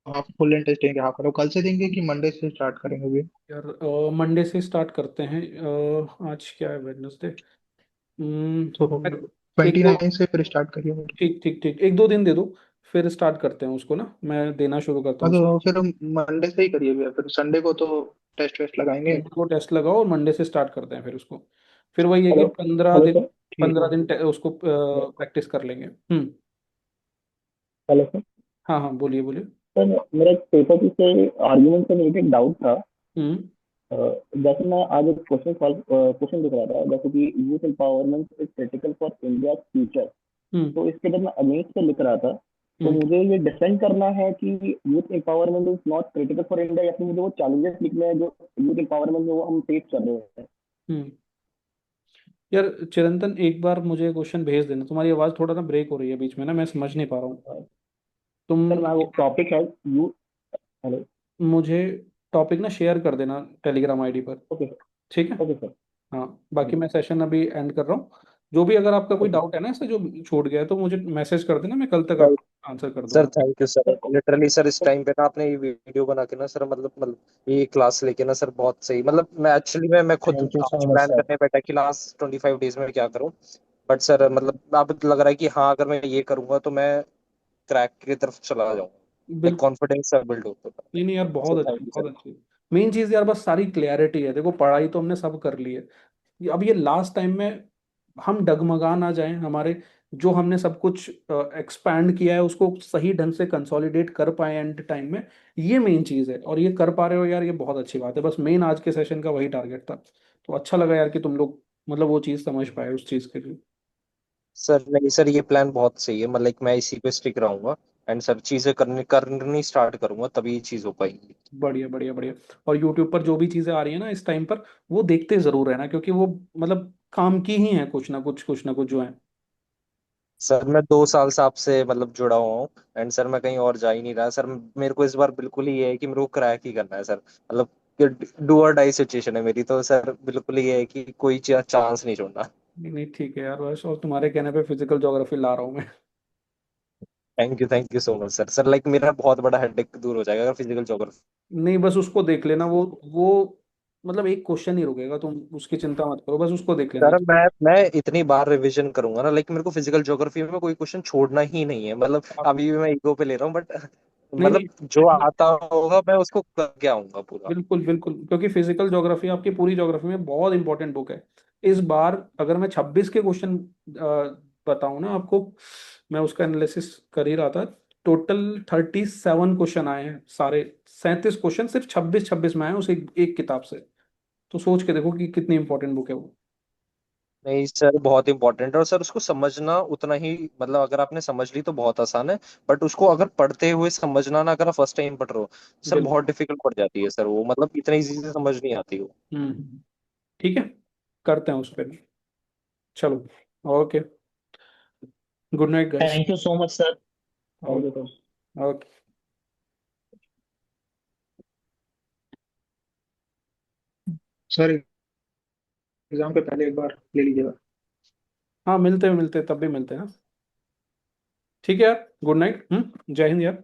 [SPEAKER 12] आप फुल एंड टेस्ट देंगे, हाँ करो, कल से देंगे कि मंडे से स्टार्ट करेंगे भैया?
[SPEAKER 1] यार मंडे से स्टार्ट करते हैं। आज क्या है, वेडनेसडे।
[SPEAKER 12] तो
[SPEAKER 1] एक
[SPEAKER 12] ट्वेंटी
[SPEAKER 1] दो,
[SPEAKER 12] नाइन से फिर स्टार्ट करिए फिर।
[SPEAKER 1] ठीक ठीक ठीक, 1 2 दिन दे दो, फिर स्टार्ट करते हैं उसको ना, मैं देना शुरू करता
[SPEAKER 12] हाँ
[SPEAKER 1] हूँ।
[SPEAKER 12] तो फिर मंडे से ही करिए भैया, फिर संडे को तो टेस्ट वेस्ट लगाएंगे।
[SPEAKER 1] संडे को टेस्ट लगाओ और मंडे से स्टार्ट करते हैं फिर उसको। फिर वही है कि
[SPEAKER 13] हेलो।
[SPEAKER 1] 15 दिन,
[SPEAKER 13] सर।
[SPEAKER 12] ठीक
[SPEAKER 1] पंद्रह
[SPEAKER 12] है।
[SPEAKER 1] दिन उसको प्रैक्टिस कर लेंगे।
[SPEAKER 13] Hello sir.
[SPEAKER 1] हाँ हाँ, बोलिए बोलिए।
[SPEAKER 13] सर मेरा एक पेपर से आर्ग्यूमेंट से रिलेटेड डाउट था।
[SPEAKER 1] हम्म
[SPEAKER 13] अ, जैसे मैं आज एक क्वेश्चन दिख रहा था, जैसे कि youth empowerment is critical for India future.
[SPEAKER 1] हम्म
[SPEAKER 13] तो इसके जब मैं अगेंस्ट पे लिख रहा था, तो
[SPEAKER 1] हम्म
[SPEAKER 13] मुझे ये डिफेंड करना है कि youth empowerment is not critical for India, या फिर मुझे वो चैलेंजेस लिखने हैं जो यूथ एम्पावरमेंट में वो हम फेस कर रहे हैं।
[SPEAKER 1] हम्म यार चिरंतन, एक बार मुझे क्वेश्चन भेज देना। तुम्हारी आवाज़ थोड़ा ना ब्रेक हो रही है बीच में ना, मैं समझ नहीं पा रहा हूँ। तुम
[SPEAKER 13] सर मैं वो टॉपिक है यू। हेलो।
[SPEAKER 1] मुझे टॉपिक ना शेयर कर देना टेलीग्राम आईडी पर।
[SPEAKER 13] Okay sir.
[SPEAKER 1] ठीक है।
[SPEAKER 13] Okay sir.
[SPEAKER 1] हाँ, बाकी मैं सेशन अभी एंड कर रहा हूँ। जो भी अगर आपका कोई
[SPEAKER 13] ओके
[SPEAKER 1] डाउट है ना इससे जो छूट गया है, तो मुझे मैसेज कर देना, मैं कल तक
[SPEAKER 3] सर
[SPEAKER 1] आपको आंसर कर
[SPEAKER 3] सर
[SPEAKER 1] दूंगा।
[SPEAKER 3] Thank you sir,
[SPEAKER 13] sir.
[SPEAKER 3] Literally sir इस टाइम पे ना आपने ये वीडियो बना के ना सर मतलब ये क्लास लेके ना सर बहुत सही, मतलब मैं एक्चुअली मैं खुद
[SPEAKER 13] थैंक यू
[SPEAKER 3] आज
[SPEAKER 13] सो मच
[SPEAKER 3] प्लान
[SPEAKER 13] सर।
[SPEAKER 3] करने बैठा कि लास्ट 25 डेज में क्या करूं। बट सर मतलब अब लग रहा है कि हाँ अगर मैं ये करूंगा तो मैं क्रैक की तरफ चला जाऊंगा, एक
[SPEAKER 1] बिल्कुल।
[SPEAKER 3] कॉन्फिडेंस सा बिल्ड होता है।
[SPEAKER 1] नहीं नहीं यार,
[SPEAKER 3] सो
[SPEAKER 1] बहुत
[SPEAKER 3] थैंक
[SPEAKER 1] अच्छी
[SPEAKER 3] यू
[SPEAKER 1] बहुत
[SPEAKER 3] सर।
[SPEAKER 1] अच्छी। मेन चीज़ यार बस सारी क्लैरिटी है। देखो, पढ़ाई तो हमने सब कर ली है। अब ये लास्ट टाइम में हम डगमगा ना जाएं, हमारे जो हमने सब कुछ एक्सपैंड किया है उसको सही ढंग से कंसोलिडेट कर पाए एंड टाइम में। ये मेन चीज़ है, और ये कर पा रहे हो यार, ये बहुत अच्छी बात है। बस मेन आज के सेशन का वही टारगेट था। तो अच्छा लगा यार कि तुम लोग मतलब वो चीज़ समझ पाए उस चीज़ के लिए।
[SPEAKER 3] सर नहीं सर, ये प्लान बहुत सही है, मतलब मैं इसी पे स्टिक रहूंगा एंड सर चीजें करनी स्टार्ट करूंगा तभी ये चीज हो पाएगी।
[SPEAKER 1] बढ़िया बढ़िया बढ़िया। और यूट्यूब पर जो भी चीज़ें आ रही है ना इस टाइम पर, वो देखते ज़रूर है ना, क्योंकि वो मतलब काम की ही है, कुछ ना कुछ जो है।
[SPEAKER 3] सर मैं 2 साल से आपसे मतलब जुड़ा हुआ हूँ एंड सर मैं कहीं और जा ही नहीं रहा सर। मेरे को इस बार बिल्कुल ही ये है कि मेरे को क्रैक ही करना है सर, मतलब डू और डाई सिचुएशन है मेरी, तो सर बिल्कुल ये है कि कोई चांस नहीं छोड़ना।
[SPEAKER 1] नहीं नहीं ठीक है यार, बस और तुम्हारे कहने पे फिजिकल ज्योग्राफी ला रहा हूँ मैं।
[SPEAKER 3] Thank you so much sir. Sir like मेरा बहुत बड़ा हेडेक दूर हो जाएगा अगर फिजिकल ज्योग्राफी।
[SPEAKER 1] नहीं, बस उसको देख लेना। वो मतलब एक क्वेश्चन ही रुकेगा, तुम उसकी चिंता मत करो, बस उसको देख लेना।
[SPEAKER 3] सर मैं इतनी बार रिवीजन करूंगा ना, लाइक मेरे को फिजिकल ज्योग्राफी में कोई क्वेश्चन छोड़ना ही नहीं है, मतलब अभी भी मैं ईगो पे ले रहा हूँ बट
[SPEAKER 1] नहीं
[SPEAKER 3] मतलब जो
[SPEAKER 1] नहीं,
[SPEAKER 3] आता होगा मैं उसको करके आऊंगा पूरा।
[SPEAKER 1] बिल्कुल बिल्कुल, क्योंकि फिजिकल ज्योग्राफी आपकी पूरी ज्योग्राफी में बहुत इंपॉर्टेंट बुक है। इस बार अगर मैं 26 के क्वेश्चन बताऊं ना आपको, मैं उसका एनालिसिस कर ही रहा था। टोटल 37 क्वेश्चन आए हैं, सारे 37 क्वेश्चन सिर्फ 26 26 में आए हैं उस एक किताब से। तो सोच के देखो कि कितनी इंपॉर्टेंट बुक है वो।
[SPEAKER 3] नहीं सर बहुत इंपॉर्टेंट है, और सर उसको समझना उतना ही, मतलब अगर आपने समझ ली तो बहुत आसान है, बट उसको अगर पढ़ते हुए समझना ना, अगर आप फर्स्ट टाइम पढ़ रहे हो, सर
[SPEAKER 1] बिल्कुल।
[SPEAKER 3] बहुत डिफिकल्ट पड़ जाती है सर वो, मतलब इतना इजी से समझ नहीं आती वो।
[SPEAKER 1] हम्म ठीक है, करते हैं उस पर भी। चलो, okay, good night guys.
[SPEAKER 13] Thank you so much sir.
[SPEAKER 9] Thank you sir.
[SPEAKER 1] Okay.
[SPEAKER 12] Sir exam के पहले एक बार ले लीजिएगा।
[SPEAKER 1] हाँ, मिलते हैं तब भी मिलते हैं। ठीक है यार, गुड नाइट। जय हिंद यार।